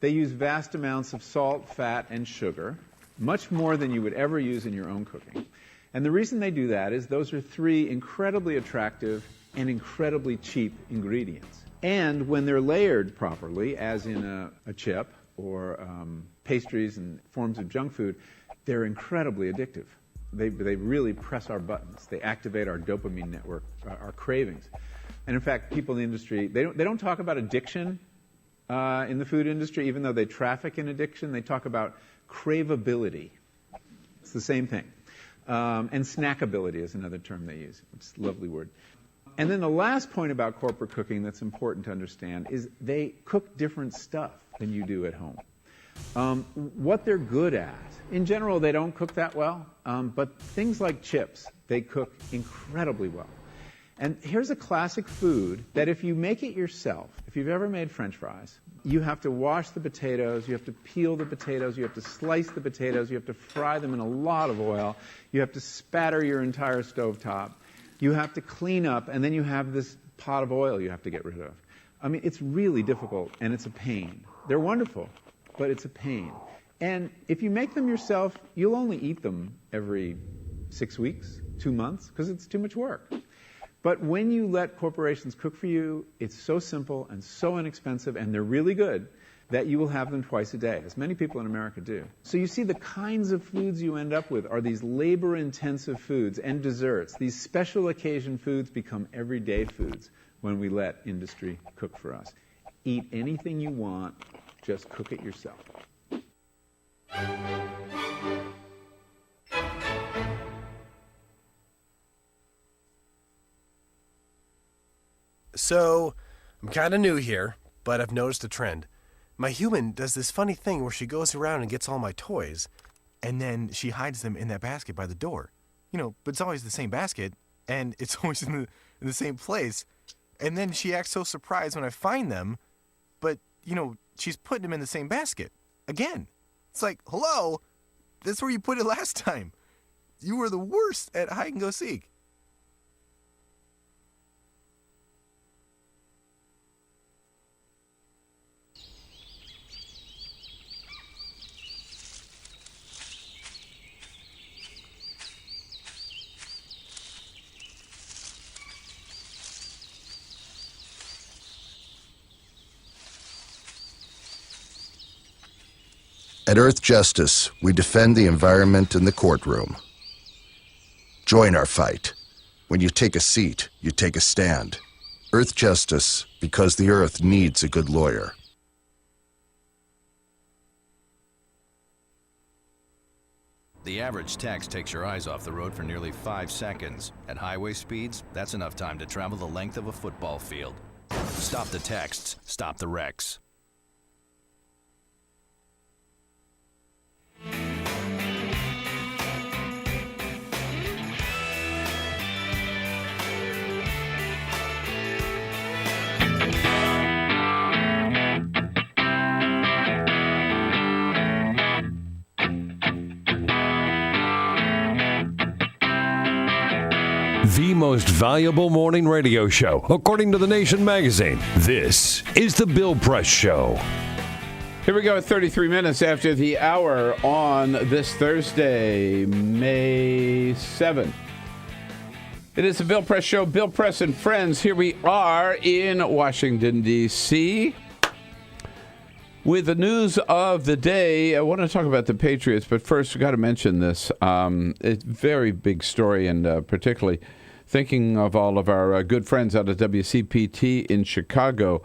They use vast amounts of salt, fat, and sugar, much more than you would ever use in your own cooking. And the reason they do that is those are three incredibly attractive and incredibly cheap ingredients. And when they're layered properly, as in a chip or pastries and forms of junk food, they're incredibly addictive. They really press our buttons. They activate our dopamine network, our cravings. And in fact, people in the industry, they don't talk about addiction in the food industry, even though they traffic in addiction. They talk about craveability. It's the same thing. And snackability is another term they use. It's a lovely word. And then the last point about corporate cooking that's important to understand is they cook different stuff than you do at home. What they're good at, in general, they don't cook that well, but things like chips, they cook incredibly well. And here's a classic food that if you make it yourself, if you've ever made French fries, you have to wash the potatoes, you have to peel the potatoes, you have to slice the potatoes, you have to fry them in a lot of oil, you have to spatter your entire stovetop, you have to clean up, and then you have this pot of oil you have to get rid of. I mean, it's really difficult, and it's a pain. They're wonderful, but it's a pain. And if you make them yourself, you'll only eat them every 6 weeks, 2 months, because it's too much work. But when you let corporations cook for you, it's so simple and so inexpensive, and they're really good, that you will have them twice a day, as many people in America do. So you see the kinds of foods you end up with are these labor-intensive foods and desserts. These special occasion foods become everyday foods when we let industry cook for us. Eat anything you want, just cook it yourself. So, I'm kind of new here, but I've noticed a trend. My human does this funny thing where she goes around and gets all my toys, and then she hides them in that basket by the door. You know, but it's always the same basket, and it's always in the same place. And then she acts so surprised when I find them, but, you know, she's putting them in the same basket. Again. It's like, hello? That's where you put it last time. You were the worst at hide and go seek. At Earth Justice, we defend the environment in the courtroom. Join our fight. When you take a seat, you take a stand. Earth Justice, because the Earth needs a good lawyer. The average text takes your eyes off the road for nearly 5 seconds. At highway speeds, that's enough time to travel the length of a football field. Stop the texts, stop the wrecks. The most valuable morning radio show, according to The Nation magazine. This is The Bill Press Show. Here we go at 33 minutes after the hour on this Thursday, May 7th. It is The Bill Press Show, Bill Press and Friends. Here we are in Washington, D.C. with the news of the day. I want to talk about the Patriots, but first we've got to mention this. It's a very big story, and particularly thinking of all of our good friends out of WCPT in Chicago.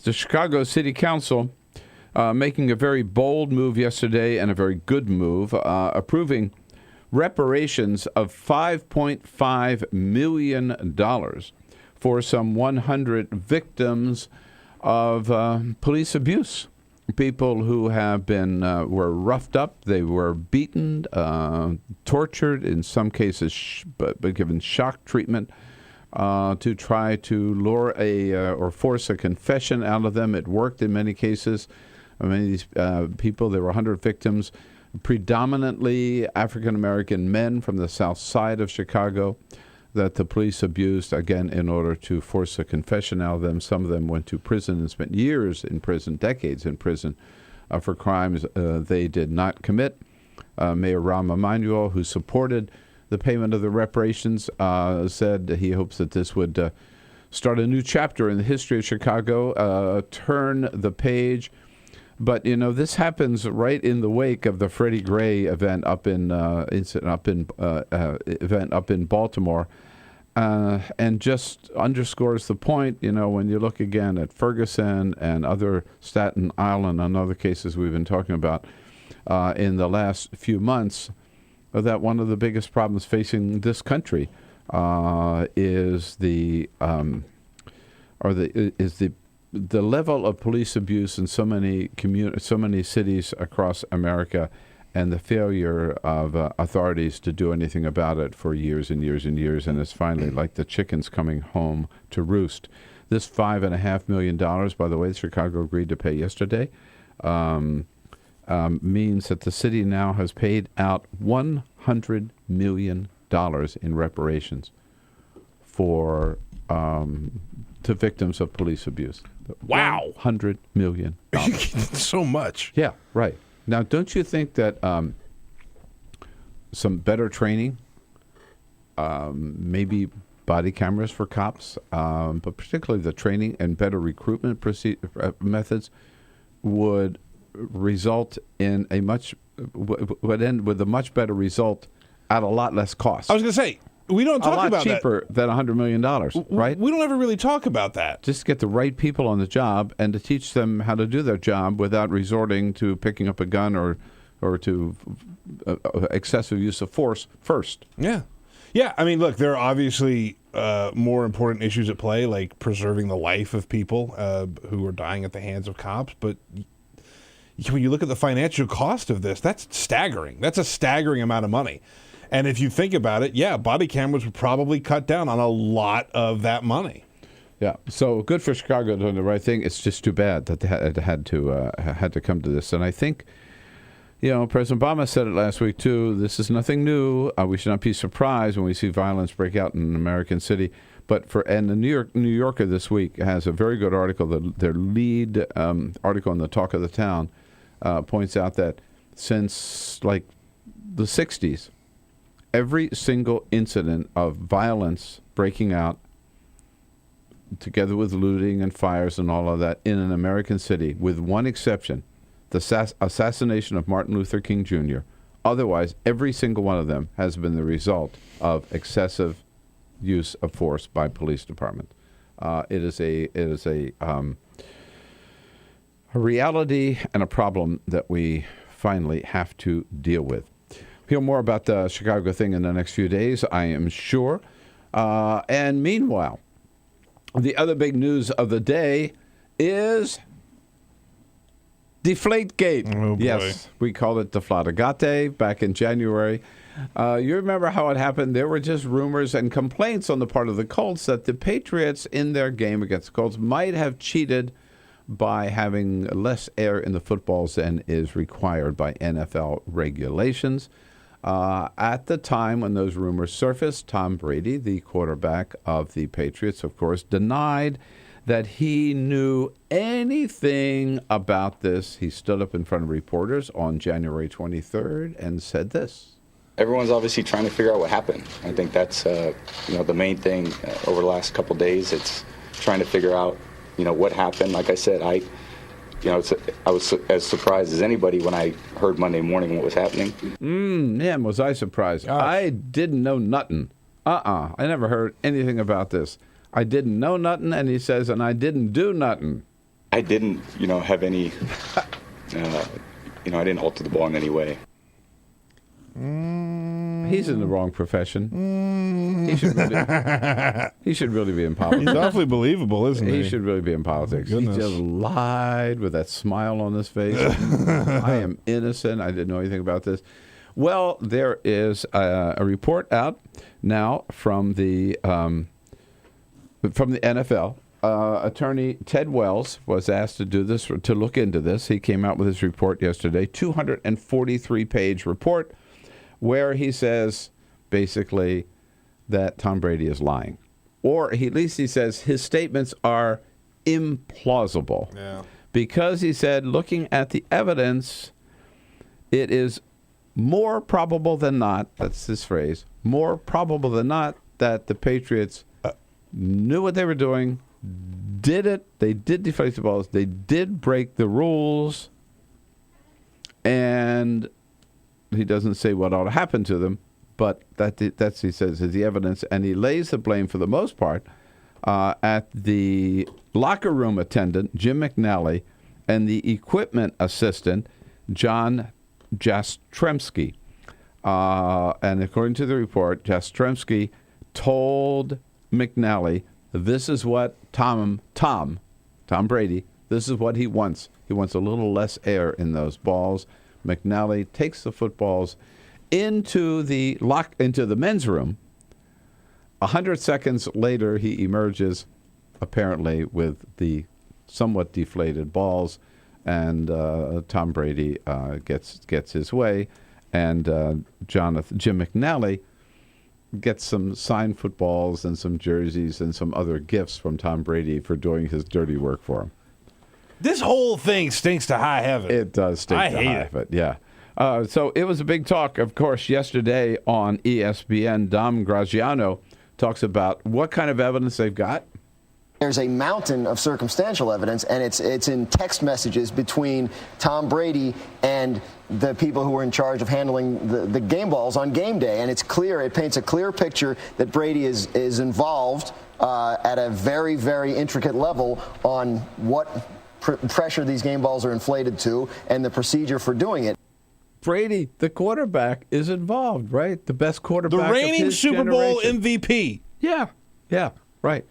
The Chicago City Council making a very bold move yesterday, and a very good move, approving reparations of $5.5 million for some 100 victims of police abuse. People who have been were roughed up, they were beaten, tortured, in some cases but given shock treatment to try to lure or force a confession out of them. It worked in many cases. Many of these people, there were 100 victims, predominantly African-American men from the south side of Chicago that the police abused, again, in order to force a confession out of them. Some of them went to prison and spent years in prison, decades in prison, for crimes they did not commit. Mayor Rahm Emanuel, who supported the payment of the reparations, said he hopes that this would start a new chapter in the history of Chicago, turn the page. But, you know, this happens right in the wake of the Freddie Gray event up in Baltimore, and just underscores the point, you know, when you look again at Ferguson and other Staten Island and other cases we've been talking about in the last few months, that one of the biggest problems facing this country is the level of police abuse in so many cities across America, and the failure of authorities to do anything about it for years and years and years, and it's finally like the chickens coming home to roost. This $5.5 million, by the way, Chicago agreed to pay yesterday, means that the city now has paid out $100 million in reparations to victims of police abuse. Wow. $100 million. So much. Yeah, right. Now, don't you think that some better training, maybe body cameras for cops, but particularly the training and better recruitment methods would result in would end with a much better result at a lot less cost. I was going to say, we don't talk about that. A lot cheaper than $100 million, right? We don't ever really talk about that. Just get the right people on the job and to teach them how to do their job without resorting to picking up a gun or to excessive use of force first. Yeah. Yeah, I mean, look, there are obviously more important issues at play, like preserving the life of people who are dying at the hands of cops. But when you look at the financial cost of this, that's staggering. That's a staggering amount of money. And if you think about it, yeah, body cameras would probably cut down on a lot of that money. Yeah, so good for Chicago doing the right thing. It's just too bad that they had to come to this. And I think, President Obama said it last week too. This is nothing new. We should not be surprised when we see violence break out in an American city. And the New Yorker this week has a very good article. Their lead article in the Talk of the Town points out that since like the 60s, every single incident of violence breaking out, together with looting and fires and all of that, in an American city, with one exception, the assassination of Martin Luther King Jr. Otherwise, every single one of them has been the result of excessive use of force by police department. It is a reality and a problem that we finally have to deal with. Hear more about the Chicago thing in the next few days, I am sure. And meanwhile, the other big news of the day is Deflategate. Oh, boy. Yes, we called it Deflategate back in January. You remember how it happened? There were just rumors and complaints on the part of the Colts that the Patriots in their game against the Colts might have cheated by having less air in the footballs than is required by NFL regulations. At the time when those rumors surfaced, Tom Brady, the quarterback of the Patriots, of course, denied that he knew anything about this. He stood up in front of reporters on January 23rd and said this. Everyone's obviously trying to figure out what happened. I think that's the main thing over the last couple of days. It's trying to figure out what happened. Like I said, I was as surprised as anybody when I heard Monday morning what was happening. Man, was I surprised. Gosh. I didn't know nothing. I never heard anything about this. I didn't know nothing, and he says, and I didn't do nothing. I didn't, have any, I didn't alter the ball in any way. He's in the wrong profession. He should really be in politics. He's awfully believable, isn't he? He should really be in politics. He just lied with that smile on his face. I am innocent. I didn't know anything about this. Well, there is a report out now from the NFL. Attorney Ted Wells was asked to do this, to look into this. He came out with his report yesterday, 243-page report, where he says basically that Tom Brady is lying. Or at least he says his statements are implausible. Yeah. Because he said, looking at the evidence, it is more probable than not, that's his phrase, more probable than not that the Patriots knew what they were doing, did it, they did deflate the balls, they did break the rules, and he doesn't say what ought to happen to them, but that's he says is the evidence, and he lays the blame for the most part at the locker room attendant, Jim McNally, and the equipment assistant, John Jastremski. And according to the report, Jastrzemski told McNally, this is what Tom Brady, this is what he wants. He wants a little less air in those balls. McNally takes the footballs into the men's room. 100 seconds later, he emerges, apparently, with the somewhat deflated balls, and Tom Brady gets his way, and Jim McNally gets some signed footballs and some jerseys and some other gifts from Tom Brady for doing his dirty work for him. This whole thing stinks to high heaven. It does stink to high heaven, yeah. So it was a big talk, of course, yesterday on ESPN. Dom Graziano talks about what kind of evidence they've got. There's a mountain of circumstantial evidence, and it's in text messages between Tom Brady and the people who were in charge of handling the game balls on game day. And it's clear, it paints a clear picture that Brady is involved at a very, very intricate level on what pressure these game balls are inflated to and the procedure for doing it. Brady, the quarterback, is involved, right? The best quarterback the reigning of his Super Bowl generation. MVP. Yeah, right.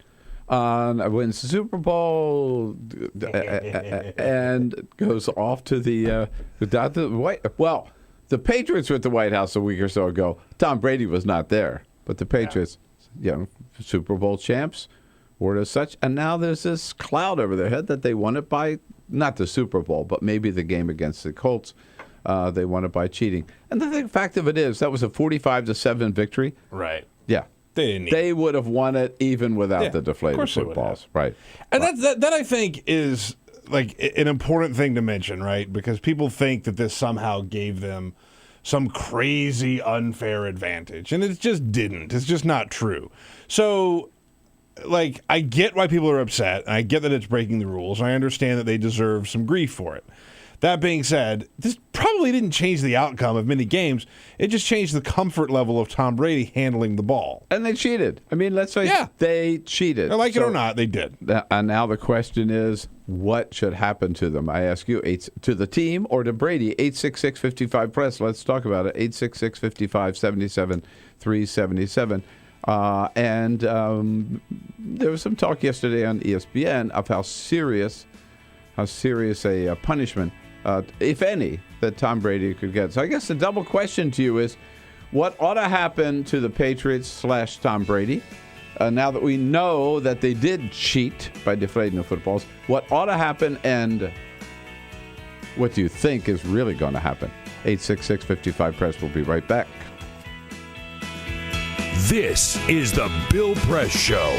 Wins the Super Bowl and goes off to the White. Well, the Patriots were at the White House a week or so ago. Tom Brady was not there, but the Patriots, Super Bowl champs, were as such. And now there's this cloud over their head that they won it by not the Super Bowl, but maybe the game against the Colts. They won it by cheating. And the fact of it is, that was a 45-7 victory. Right. Yeah. They would have won it even without the deflated footballs. Right. And that I think is like an important thing to mention, right? Because people think that this somehow gave them some crazy unfair advantage. And it just didn't. It's just not true. So, like, I get why people are upset. And I get that it's breaking the rules. And I understand that they deserve some grief for it. That being said, this probably didn't change the outcome of many games. It just changed the comfort level of Tom Brady handling the ball. And they cheated. I mean, let's face it, they cheated. Like it or not, they did. And now the question is, what should happen to them? I ask you, to the team or to Brady? 866-55-PRESS. Let's talk about it. 866-55-77-377. There was some talk yesterday on ESPN of how serious a punishment, if any, that Tom Brady could get. So I guess the double question to you is, what ought to happen to the Patriots / Tom Brady now that we know that they did cheat by deflating the footballs? What ought to happen, and what do you think is really going to happen? 866-55-PRESS. We'll be right back. This is the Bill Press Show.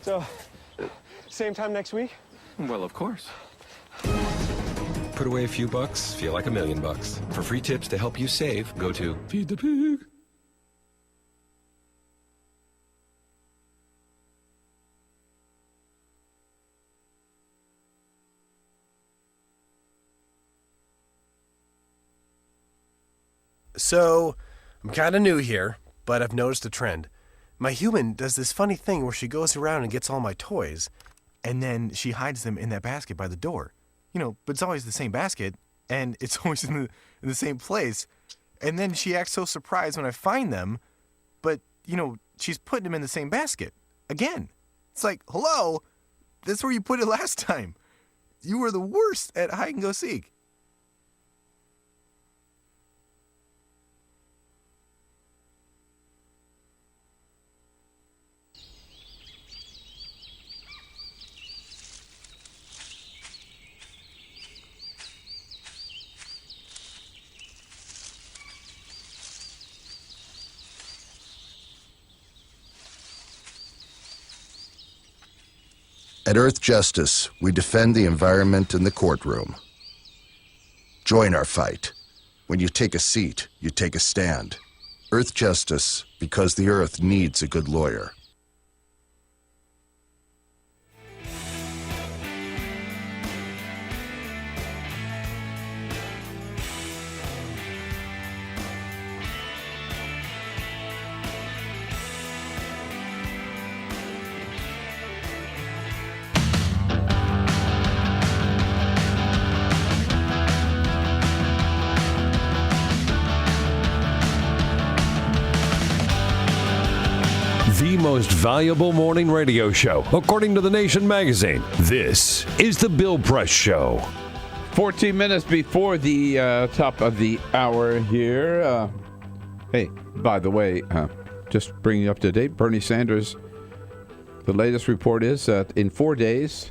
So, same time next week? Well, of course. Put away a few bucks, feel like $1 million. For free tips to help you save, go to Feed the Pig. So, I'm kind of new here, but I've noticed a trend. My human does this funny thing where she goes around and gets all my toys, and then she hides them in that basket by the door. But it's always the same basket, and it's always in the same place. And then she acts so surprised when I find them, but, she's putting them in the same basket. Again. It's like, hello? That's where you put it last time. You were the worst at hide and go seek. At Earth Justice, we defend the environment in the courtroom. Join our fight. When you take a seat, you take a stand. Earth Justice, because the Earth needs a good lawyer. The most valuable morning radio show, according to The Nation magazine. This is The Bill Press Show. 14 minutes before the top of the hour here. Hey, by the way, just bringing you up to date, Bernie Sanders, the latest report is that in 4 days,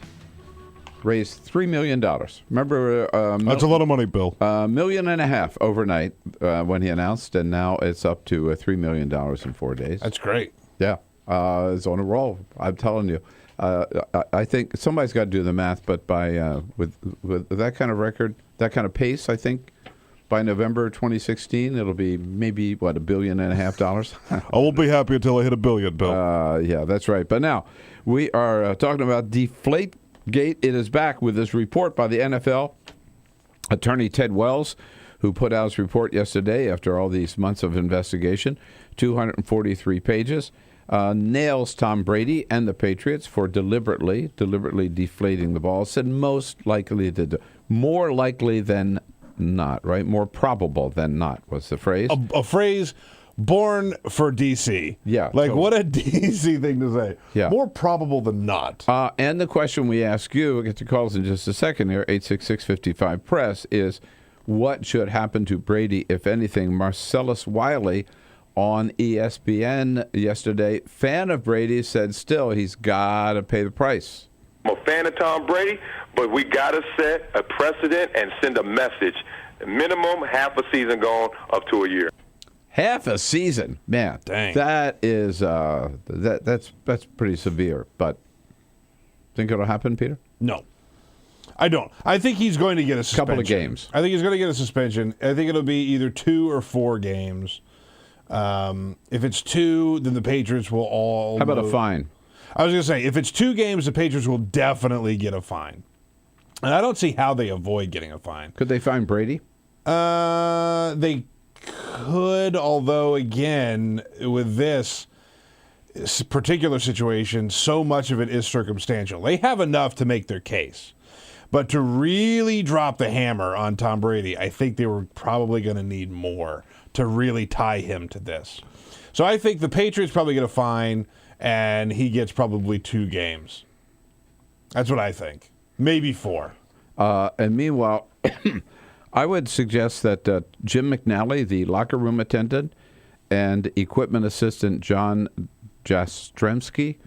raised $3 million. Remember? That's a lot of money, Bill. $1.5 million overnight when he announced, and now it's up to $3 million in 4 days. That's great. Yeah, it's on a roll. I'm telling you. I think somebody's got to do the math, but by with that kind of record, that kind of pace, I think by November 2016, it'll be maybe $1.5 billion. I won't be happy until I hit $1 billion, Bill. Yeah, that's right. But now we are talking about Deflategate. It is back with this report by the NFL attorney Ted Wells, who put out his report yesterday after all these months of investigation, 243 pages. Nails Tom Brady and the Patriots for deliberately deflating the ball. Said most likely more likely than not, right? More probable than not was the phrase. A phrase born for D.C. Yeah. Like, totally. what a D.C. thing to say. Yeah. More probable than not. And the question we ask you, we'll get to calls in just a second here, 866-55-PRESS, is what should happen to Brady, if anything? Marcellus Wiley on ESPN yesterday, fan of Brady, said still he's got to pay the price. I'm a fan of Tom Brady, but we got to set a precedent and send a message. Minimum half a season gone up to a year. Half a season, man. Dang. That is that's pretty severe. But think it'll happen, Peter? No, I don't. I think he's going to get a suspension. Couple of games. I think he's going to get a suspension. I think it'll be either 2 or 4 games. If it's 2, then the Patriots will all. How about a fine? I was going to say, if it's 2 games, the Patriots will definitely get a fine. And I don't see how they avoid getting a fine. Could they fine Brady? They could, although, again, with this particular situation, so much of it is circumstantial. They have enough to make their case. But to really drop the hammer on Tom Brady, I think they were probably going to need more to really tie him to this. So I think the Patriots probably get a fine, and he gets probably 2 games. That's what I think. Maybe 4. And meanwhile, I would suggest that Jim McNally, the locker room attendant, and equipment assistant John Jastremski,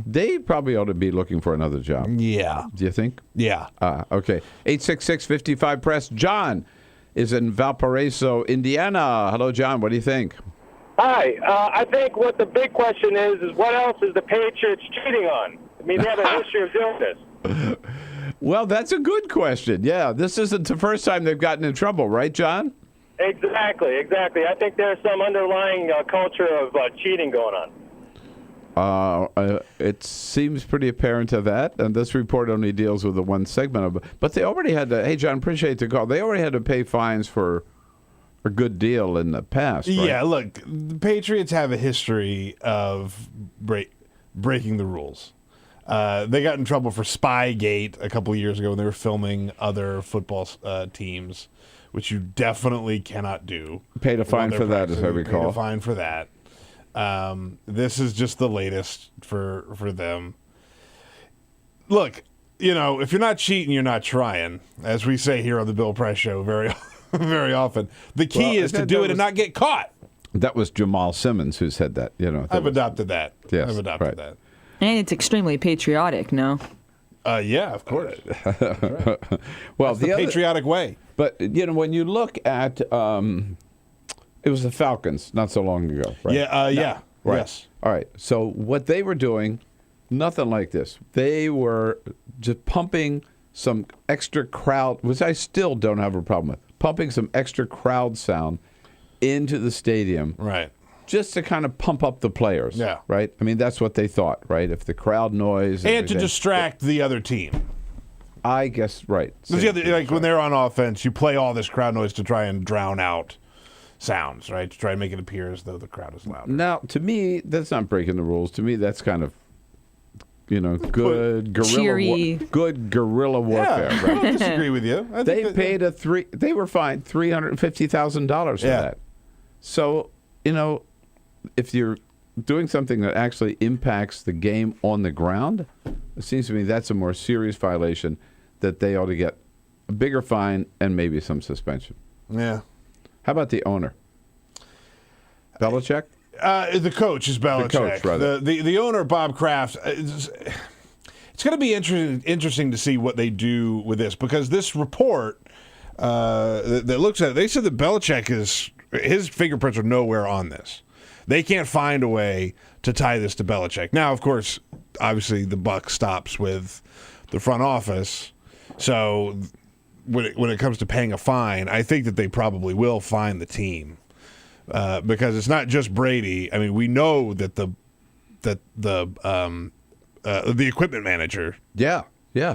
they probably ought to be looking for another job. Yeah. Do you think? Yeah. Okay. 866-55-PRESS. John is in Valparaiso, Indiana. Hello, John. What do you think? Hi. I think what the big question is what else is the Patriots cheating on? I mean, they have a history of doing this. Well, that's a good question. Yeah, this isn't the first time they've gotten in trouble, right, John? Exactly. I think there's some underlying culture of cheating going on. It seems pretty apparent of that, and this report only deals with the one segment of it. But they already had to, hey, John, appreciate the call. They already had to pay fines for a good deal in the past, right? Yeah, look, the Patriots have a history of breaking the rules. They got in trouble for Spygate a couple of years ago when they were filming other football teams, which you definitely cannot do. Paid a fine for that, as I recall. Paid a fine for that. This is just the latest for them. Look, if you're not cheating, you're not trying, as we say here on the Bill Press Show very very often. The key is to do it and not get caught. That was Jamal Simmons who said that. I've adopted that. Yes, I've adopted that. And it's extremely patriotic, no? Yeah, of course. Right. Well, the patriotic way. But, when you look at, it was the Falcons not so long ago, right? Yeah, right. Yes. All right. So what they were doing, nothing like this. They were just pumping some extra crowd, which I still don't have a problem with, pumping some extra crowd sound into the stadium. Right. Just to kind of pump up the players. Yeah. Right? I mean, that's what they thought, right? If the crowd noise. And to distract the other team. I guess, right. When they're on offense, you play all this crowd noise to try and drown out sounds, right? To try and make it appear as though the crowd is louder. Now, to me, that's not breaking the rules. To me, that's kind of, good guerrilla warfare. Yeah, right? I don't disagree with you. They were fined $350,000 for that. So, if you're doing something that actually impacts the game on the ground, it seems to me that's a more serious violation that they ought to get a bigger fine and maybe some suspension. Yeah. How about the owner? Belichick? The coach is Belichick. The coach, rather. The owner, Bob Kraft. It's going to be interesting to see what they do with this, because this report that looks at it, they said that Belichick his fingerprints are nowhere on this. They can't find a way to tie this to Belichick. Now, of course, obviously the buck stops with the front office. So when it comes to paying a fine, I think that they probably will fine the team. Because it's not just Brady. I mean, we know that the equipment manager, that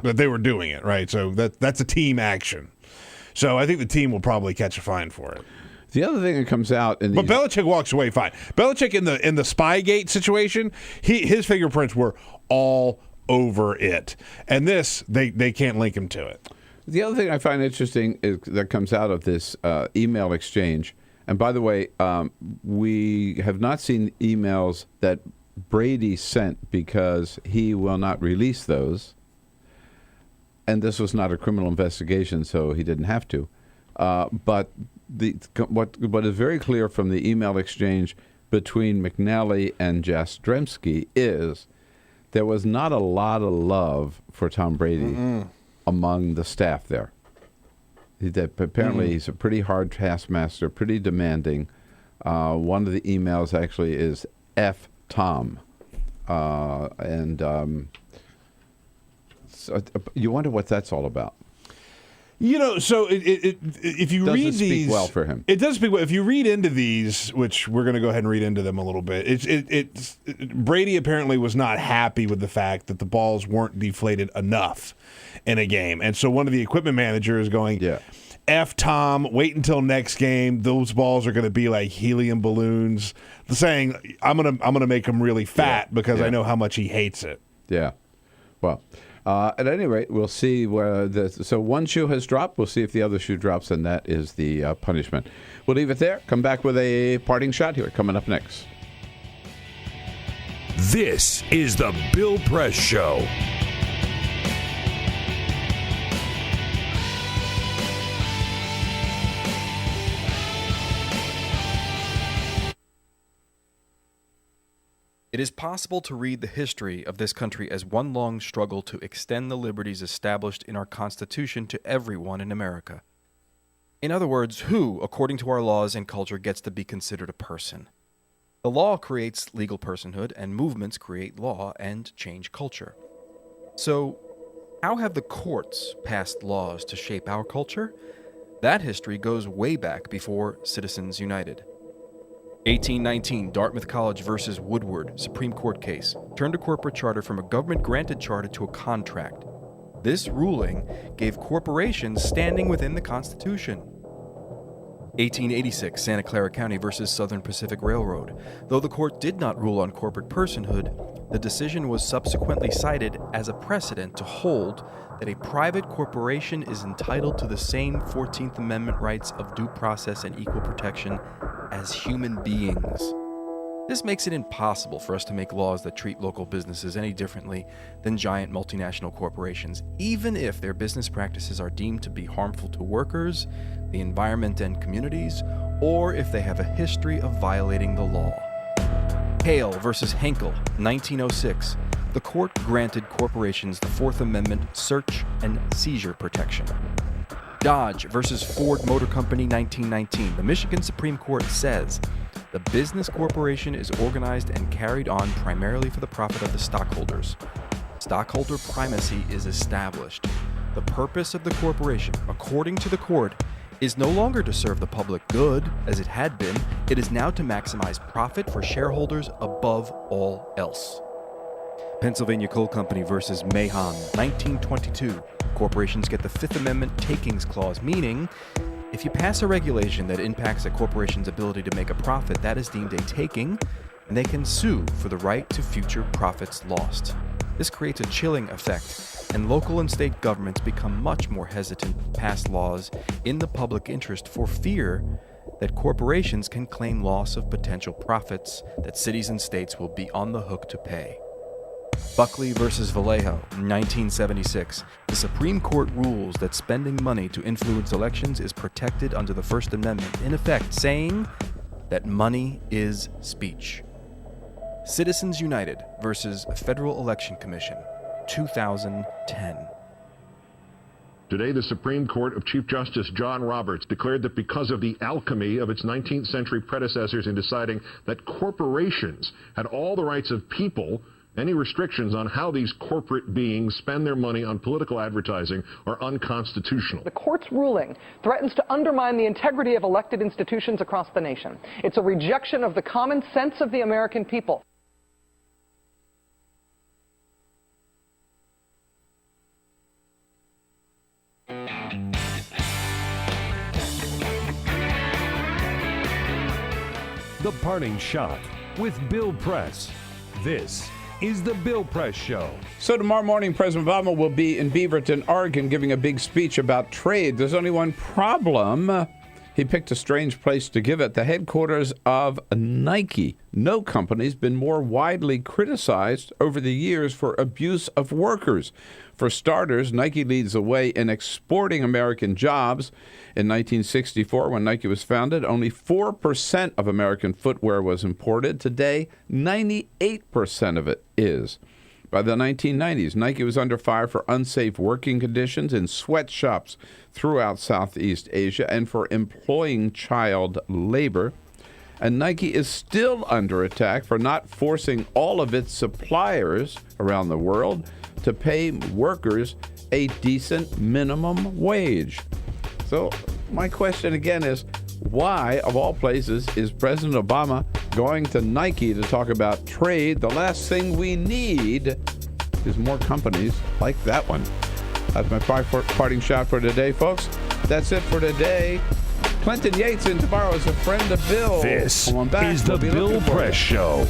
they were doing it, right? So that's a team action. So I think the team will probably catch a fine for it. The other thing that comes out but Belichick walks away fine. Belichick in the Spygate situation, his fingerprints were all over it, and this they can't link him to it. The other thing I find interesting is that comes out of this email exchange. And by the way, we have not seen emails that Brady sent because he will not release those. And this was not a criminal investigation, so he didn't have to. But what is very clear from the email exchange between McNally and Jastrzemski is there was not a lot of love for Tom Brady among the staff there. Apparently, he's a pretty hard taskmaster, pretty demanding. One of the emails actually is F Tom. So you wonder what that's all about. So if you read these, speak well for him. It does speak well. If you read into these, which we're going to go ahead and read into them a little bit, Brady apparently was not happy with the fact that the balls weren't deflated enough in a game, and so one of the equipment managers going, F Tom, wait until next game. Those balls are going to be like helium balloons. Saying I'm gonna make them really fat because I know how much he hates it. Yeah. Well. At any rate, we'll see where so one shoe has dropped. We'll see if the other shoe drops, and that is the punishment. We'll leave it there. Come back with a parting shot here coming up next. This is the Bill Press Show. It is possible to read the history of this country as one long struggle to extend the liberties established in our Constitution to everyone in America. In other words, who, according to our laws and culture, gets to be considered a person? The law creates legal personhood, and movements create law and change culture. So, how have the courts passed laws to shape our culture? That history goes way back before Citizens United. 1819, Dartmouth College versus Woodward, Supreme Court case, turned a corporate charter from a government-granted charter to a contract. This ruling gave corporations standing within the Constitution. 1886, Santa Clara County versus Southern Pacific Railroad. Though the court did not rule on corporate personhood, the decision was subsequently cited as a precedent to hold that a private corporation is entitled to the same 14th Amendment rights of due process and equal protection as human beings. This makes it impossible for us to make laws that treat local businesses any differently than giant multinational corporations, even if their business practices are deemed to be harmful to workers, the environment and communities, or if they have a history of violating the law. Hale versus Henkel, 1906. The court granted corporations the Fourth Amendment search and seizure protection. Dodge versus Ford Motor Company, 1919. The Michigan Supreme Court says the business corporation is organized and carried on primarily for the profit of the stockholders. Stockholder primacy is established. The purpose of the corporation, according to the court, is no longer to serve the public good, as it had been. It is now to maximize profit for shareholders above all else. Pennsylvania Coal Company versus Mahon, 1922. Corporations get the Fifth Amendment takings clause, meaning if you pass a regulation that impacts a corporation's ability to make a profit, that is deemed a taking, and they can sue for the right to future profits lost. This creates a chilling effect, and local and state governments become much more hesitant to pass laws in the public interest for fear that corporations can claim loss of potential profits that cities and states will be on the hook to pay. Buckley versus Vallejo, 1976. The Supreme Court rules that spending money to influence elections is protected under the First Amendment, in effect saying that money is speech. Citizens United versus Federal Election Commission, 2010. Today, the Supreme Court of Chief Justice John Roberts declared that because of the alchemy of its 19th century predecessors in deciding that corporations had all the rights of people, any restrictions on how these corporate beings spend their money on political advertising are unconstitutional. The court's ruling threatens to undermine the integrity of elected institutions across the nation. It's a rejection of the common sense of the American people. The Parting Shot with Bill Press. This is the Bill Press Show. So tomorrow morning, President Obama will be in Beaverton, Oregon, giving a big speech about trade. There's only one problem. He picked a strange place to give it, the headquarters of Nike. No company's been more widely criticized over the years for abuse of workers. For starters, Nike leads the way in exporting American jobs. In 1964, when Nike was founded, only 4% of American footwear was imported. Today, 98% of it is. By the 1990s, Nike was under fire for unsafe working conditions in sweatshops throughout Southeast Asia and for employing child labor. And Nike is still under attack for not forcing all of its suppliers around the world to pay workers a decent minimum wage. So my question again is, why, of all places, is President Obama going to Nike to talk about trade? The last thing we need is more companies like that one. That's my parting shot for today, folks. That's it for today. Clinton Yates in tomorrow is a friend of Bill. This is the Bill Press Show.